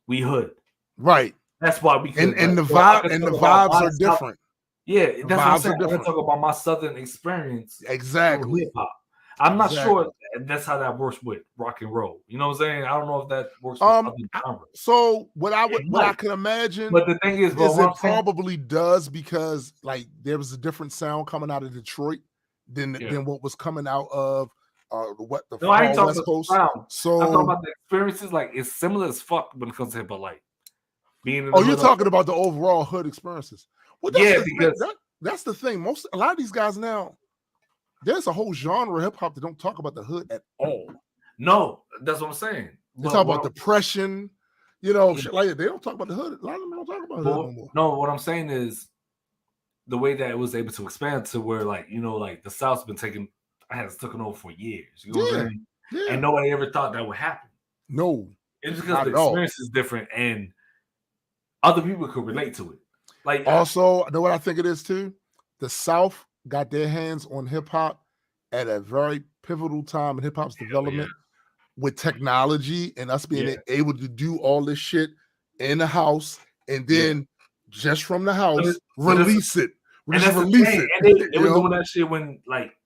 we hood. Right. That's why we can. And the vibes are different. Yeah, that's what I'm saying. I talk about my Southern experience. Exactly. Hip hop. I'm not sure that's how that works with rock and roll. You know what I'm saying? I don't know if that works with other genres. So what I can imagine, but the thing is it probably does, because like there was a different sound coming out of Detroit than what was coming out of the I ain't talking West Coast. So I'm talking about the experiences. Like it's similar as fuck when it comes to hip hop. Like being in you're talking about the overall hood experiences. Well, because that's the thing. A lot of these guys now, there's a whole genre of hip hop that don't talk about the hood at all. No, that's what I'm saying. They talk about depression, shit like that. They don't talk about the hood. A lot of them don't talk about the hood no more. No, what I'm saying is the way that it was able to expand to where, like, like the South's been taken over for years. You know what I'm saying? Yeah. And nobody ever thought that would happen. No. It's because the experience is different and other people could relate to it. Like, also, I know what I think it is too. The South got their hands on hip hop at a very pivotal time in hip hop's development with technology and us being able to do all this shit in the house and then just from the house release it. And that's release it. And they were doing that shit when like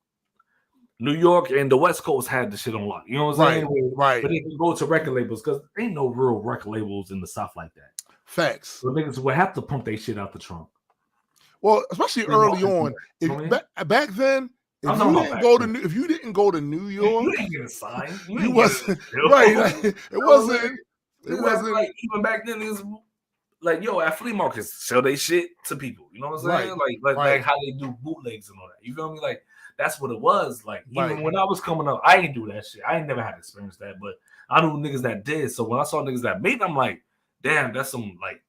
New York and the West Coast had the shit on lock. You know what I'm saying? Right. But they can go to record labels because ain't no real record labels in the South like that. Facts. So niggas will have to pump their shit out the trunk. Well, especially early on. Back then, if you didn't go to New York, you didn't get a sign. You wasn't right. Like, it wasn't. Like even back then. It was like at flea markets sell they shit to people. You know what I'm saying? Like how they do bootlegs and all that. You feel me? Like that's what it was. Like even when I was coming up, I didn't do that shit. I ain't never had to experience that, but I knew niggas that did. So when I saw niggas that made, I'm like, damn, that's some like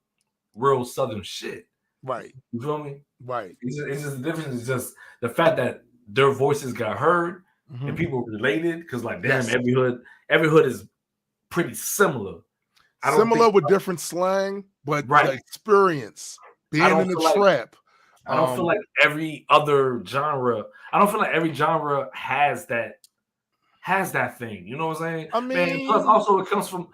real Southern shit. Right. You feel me? Right. It's just the difference is just the fact that their voices got heard and people related because like damn, every hood is pretty similar. Similar with different slang, but the experience being in the trap. I don't feel like every other genre. I don't feel like every genre has that thing. You know what I'm saying? I mean, plus also it comes from.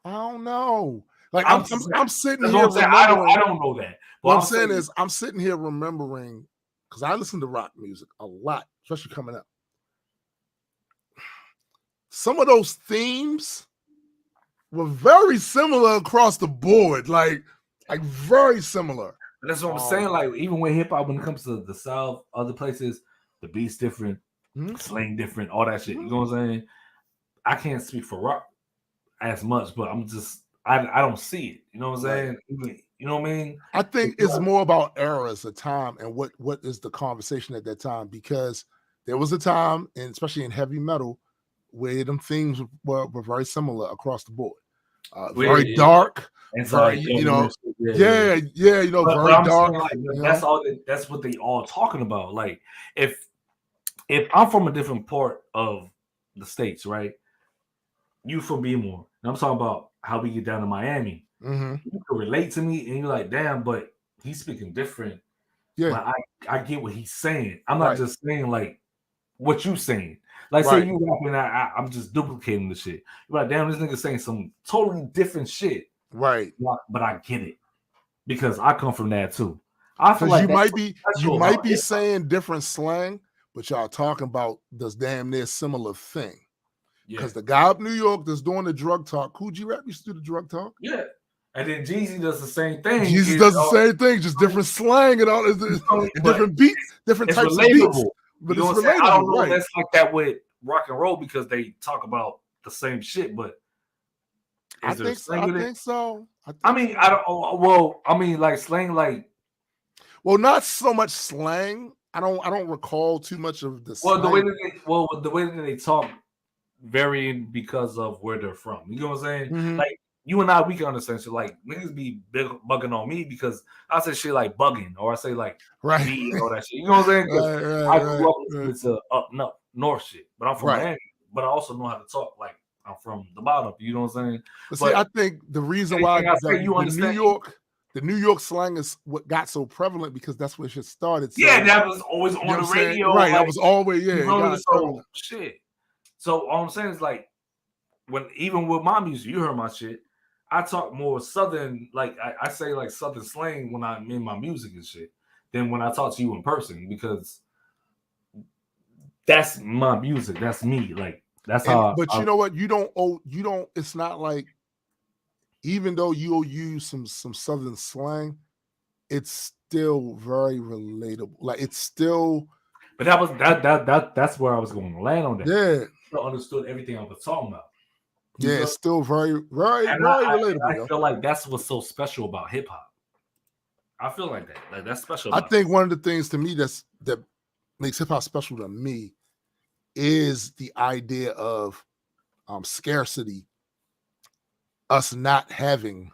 I don't know. Like I'm sitting here. I don't know that. What I'm saying is I'm sitting here remembering because I listen to rock music a lot, especially coming up. Some of those themes were very similar across the board, like very similar. And that's what I'm saying. Like even with hip hop, when it comes to the South, other places, the beats different, slang different, all that shit. You know what I'm saying? I can't speak for rock as much, but I'm just I don't see it. You know what I'm saying? You know what I mean? I think it's more about eras of time and what is the conversation at that time, because there was a time, and especially in heavy metal, where them themes were very similar across the board. Very dark. And very, very dark. Like, that's all. That's what they all talking about. Like if I'm from a different part of the States, right? You from Bmore, and I'm talking about how we get down to Miami. You can relate to me, and you're like, damn, but he's speaking different. Yeah, but I get what he's saying. I'm not just saying like what you saying. Like say you rapping, I'm just duplicating the shit. You're like, damn, this nigga saying some totally different shit. Right. But I get it because I come from that too. I feel like you might be saying different slang, but y'all talking about this damn near similar thing. Because the guy up New York that's doing the drug talk, Coogee Rap used to do the drug talk. Yeah. And then Jeezy does the same thing. Jeezy does the same thing, just different slang and all this, different beats, different types of beats. But it's relatable. I don't know if that's like that with rock and roll because they talk about the same shit, but I think so. Like slang, like not so much slang. I don't recall too much of the slang. The way that they talk varying because of where they're from. You know what I'm saying? Like you and I, we can understand shit. Like niggas be bugging on me because I say shit like bugging, or I say like me and all that shit. You know what I'm saying? I grew up listening to up north shit, but I'm from Miami. But I also know how to talk like I'm from the bottom. You know what I'm saying? But see, I think the reason why the the New York slang is what got so prevalent because that's where shit started. So, Yeah, that was always on the radio. Right, that was always so shit. So all I'm saying is like when even with my music, you heard my shit. I talk more Southern, like I say like Southern slang when I'm in my music and shit than when I talk to you in person because that's my music. That's me. Like that's how. But you know what? You don't. It's not like even though you'll use some Southern slang, it's still very relatable. Like it's still. But that was that's where I was going to land on that. Yeah. I understood everything I was talking about. Yeah, it's still very relatable. I feel like that's what's so special about hip hop. I feel like that. Like that's special. I think one of the things to me that makes hip hop special to me is the idea of scarcity. Us not having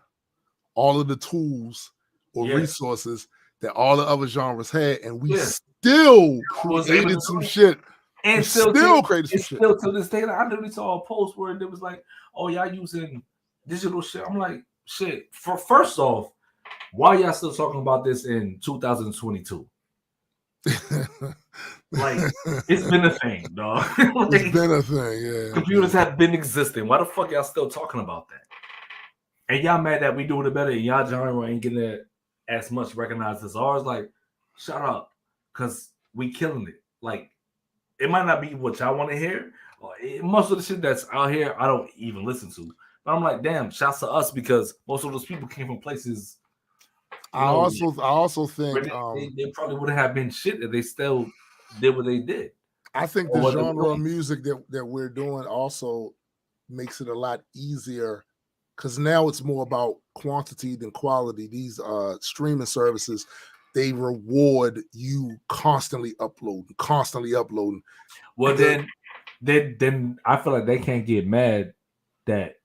all of the tools or resources that all the other genres had, and we still created some shit. And still created some shit. Still to this day, like, I literally saw a post where it was like, "Oh, y'all using digital shit." I'm like, "Shit." First off, why y'all still talking about this in 2022? Like, it's been a thing, dog. Like, it's been a thing, yeah. Computers have been existing. Why the fuck y'all still talking about that? And y'all mad that we doing it better and y'all genre ain't getting it as much recognized as ours? Like, shut up, cause we killing it. Like, it might not be what y'all want to hear. Most of the shit that's out here, I don't even listen to. But I'm like, damn, shouts to us because most of those people came from places. I also think they probably wouldn't have been shit if they still did what they did. I think the genre of music that we're doing also makes it a lot easier because now it's more about quantity than quality. These streaming services, they reward you constantly uploading. Well, then I feel like they can't get mad that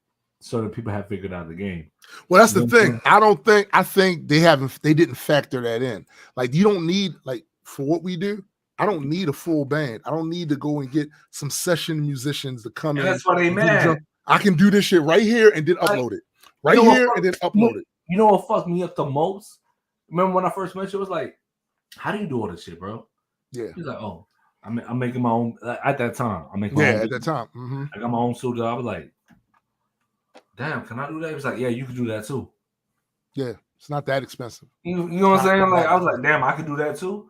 certain people have figured out the game. Well, that's the thing. I think they didn't factor that in. Like, you don't need, like, for what we do, I don't need a full band. I don't need to go and get some session musicians to come in. That's why they mad. I can do this shit right here and then upload it. Right here and then upload it. You know what fucked me up the most? Remember when I first met you, it was like, how do you do all this shit, bro? Yeah. He's like, oh, I'm making my own. At that time, I'm making my own. At that time. Mm-hmm. I got my own studio. I was like, damn, can I do that? He was like, yeah, you can do that too. Yeah, it's not that expensive. You know what I'm saying? Like, I was like, damn, I could do that too.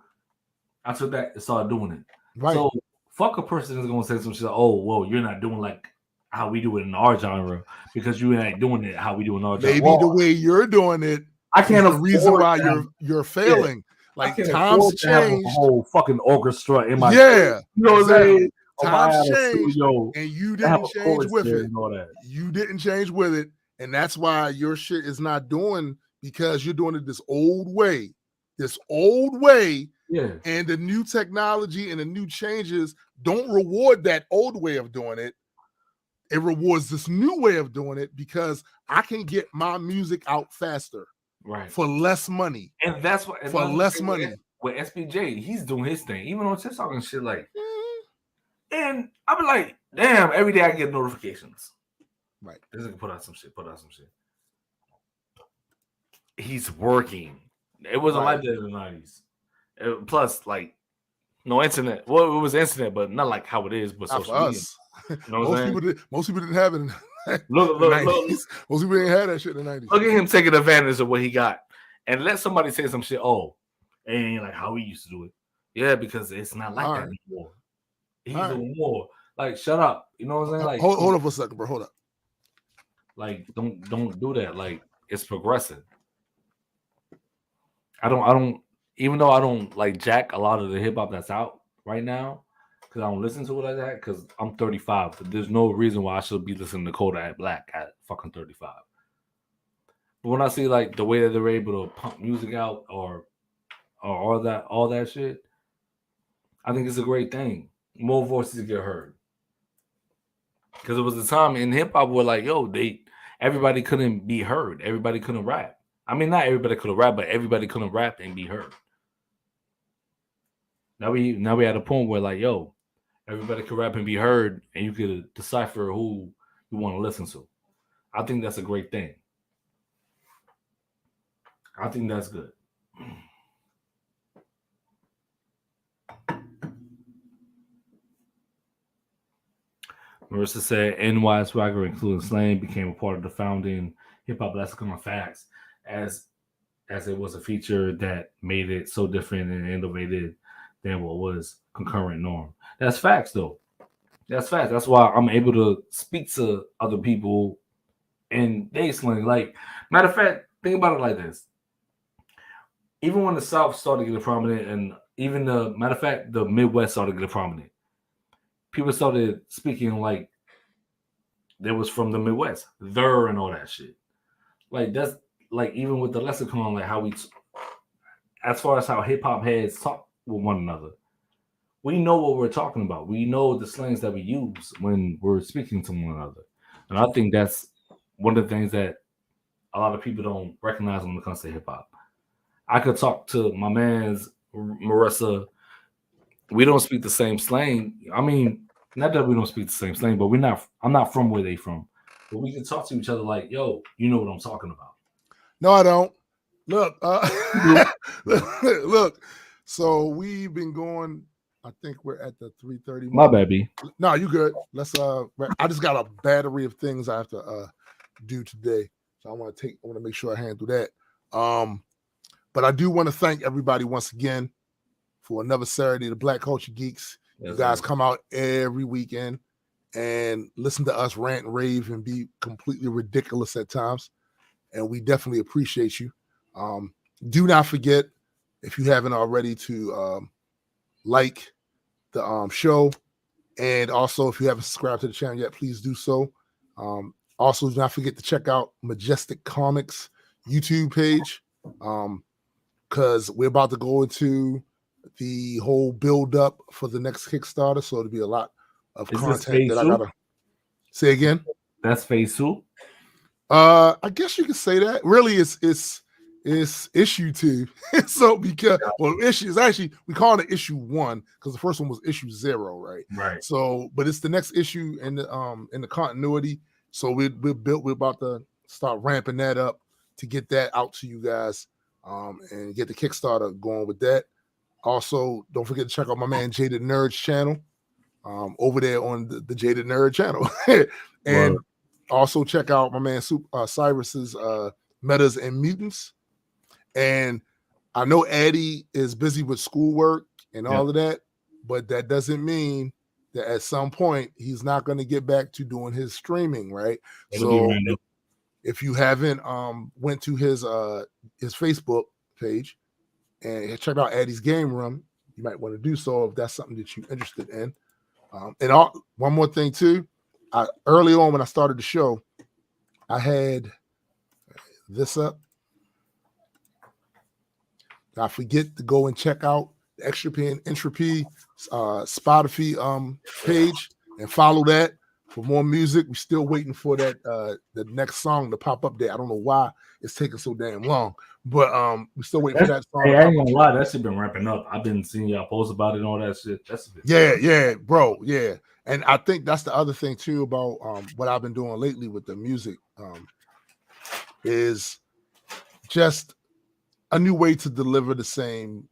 I took that and started doing it. Right. So fuck a person that's gonna say some shit like, oh, whoa, you're not doing like how we do it in our genre because you ain't doing it how we do in our genre. Maybe the way you're doing it, I can't. The reason why you're failing. Yeah. Like, times changed. A whole fucking orchestra in my you know what I'm saying? Times changed, and you didn't change with it. You didn't change with it, and that's why your shit is not doing, because you're doing it this old way. Yeah. And the new technology and the new changes don't reward that old way of doing it. It rewards this new way of doing it because I can get my music out faster. Right. For less money. And that's what for less money. With SPJ, he's doing his thing, even on TikTok and shit. Like, and I be like, damn, every day I get notifications. Right. This nigga put out some shit. He's working. It wasn't like that in the 90s. Plus, like, no internet. Well, it was internet, but not like how it is, but social media. Us. You know most people didn't have it. Look. Most people didn't have that shit in the 90s. Look at him taking advantage of what he got. And let somebody say some shit, oh, it ain't like how we used to do it. Yeah, because it's not like that anymore. He's doing more. Like, shut up. You know what I'm saying? Like, hold up for a second, bro. Hold up. Like, don't do that. Like, it's progressive. I don't even though I don't like jack a lot of the hip hop that's out right now, because I don't listen to it like that, because I'm 35. But there's no reason why I should be listening to Kodak Black at fucking 35. But when I see like the way that they're able to pump music out or all that shit, I think it's a great thing. More voices get heard. Because it was a time in hip hop where like, yo, everybody couldn't be heard. Everybody couldn't rap. I mean, not everybody could rap, but everybody couldn't rap and be heard. Now we at a point where like, yo, everybody could rap and be heard, and you could decipher who you want to listen to. I think that's a great thing. I think that's good. Marissa said NY Swagger, including slang, became a part of the founding hip hop lexicon facts, as it was a feature that made it so different and innovative than what was concurrent norm. That's facts, though. That's facts. That's why I'm able to speak to other people in they slang. Like, matter of fact, think about it like this. Even when the South started getting prominent, and even the matter of fact, the Midwest started getting prominent, people started speaking like they was from the Midwest, there and all that shit. Like, that's like, even with the lexicon, like how we, as far as how hip hop heads talk with one another, we know what we're talking about. We know the slangs that we use when we're speaking to one another. And I think that's one of the things that a lot of people don't recognize when it comes to hip hop. I could talk to my man's Marissa. We don't speak the same slang. I mean, not that we don't speak the same slang, but I'm not from where they from. But we can talk to each other like, yo, you know what I'm talking about. No, I don't. Look, look. So we've been going. I think we're at the 3:30. My baby. No, you good. Let's. I just got a battery of things I have to do today, so I want to make sure I handle that. But I do want to thank everybody once again for another Saturday, the Black Culture Geeks. Yes, you guys come out every weekend and listen to us rant and rave and be completely ridiculous at times. And we definitely appreciate you. Do not forget, if you haven't already, to like the show. And also, if you haven't subscribed to the channel yet, please do so. Also, do not forget to check out Majestic Comics YouTube page, because we're about to go into the whole build up for the next Kickstarter. So it'll be a lot of content that I gotta say again. That's phase 2. I guess you could say that. Really, it's issue 2. So because issue is actually, we call it issue 1 because the first one was issue 0, right? Right. So, but it's the next issue in the continuity. So we're about to start ramping that up to get that out to you guys, and get the Kickstarter going with that. Also, don't forget to check out my man Jaded Nerd's channel, over there on the Jaded Nerd channel, and also check out my man Cyrus's Metas and Mutants. And I know Eddie is busy with schoolwork and all of that, but that doesn't mean that at some point he's not going to get back to doing his streaming, right? So if you haven't went to his Facebook page and check out Eddie's Game Room, you might want to do so if that's something that you're interested in. One more thing too, early on when I started the show, I had this up. I forget to go and check out the Entropy Spotify page and follow that for more music. We're still waiting for that the next song to pop up there. I don't know why it's taking so damn long, but we're still waiting for that song. Hey, I ain't gonna lie, that shit been ramping up. I've been seeing y'all post about it and all that shit. Yeah, bro, yeah. And I think that's the other thing too about what I've been doing lately with the music, is just a new way to deliver the same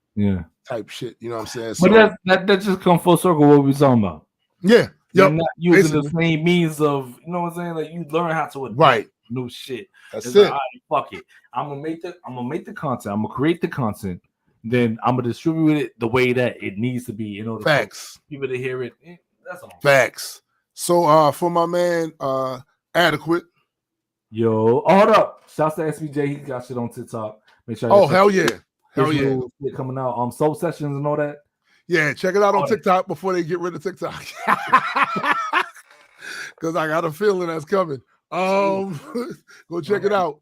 type shit. You know what I'm saying? So, but that just come full circle what we talking about. Yeah. You're not using the same means of, you know what I'm saying? Like, you learn how to adapt new shit. That's it's it. Like, all right, fuck it. I'm gonna make the content. I'm gonna create the content. Then I'm gonna distribute it the way that it needs to be in order for people to hear it. That's all. Facts. So for my man Adequate. Yo, hold up. Shouts to SBJ. He got shit on TikTok. Make sure. Oh, hell yeah. Hell yeah. Coming out. Soul Sessions and all that. Yeah, check it out on TikTok before they get rid of TikTok. Because I got a feeling that's coming. Go check it out.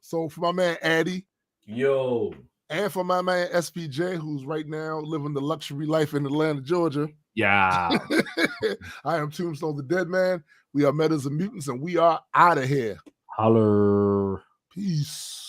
So for my man Addy. Yo. And for my man SPJ, who's right now living the luxury life in Atlanta, Georgia. Yeah. I am Tombstone the Dead Man. We are Metas and Mutants, and we are out of here. Holler. Peace.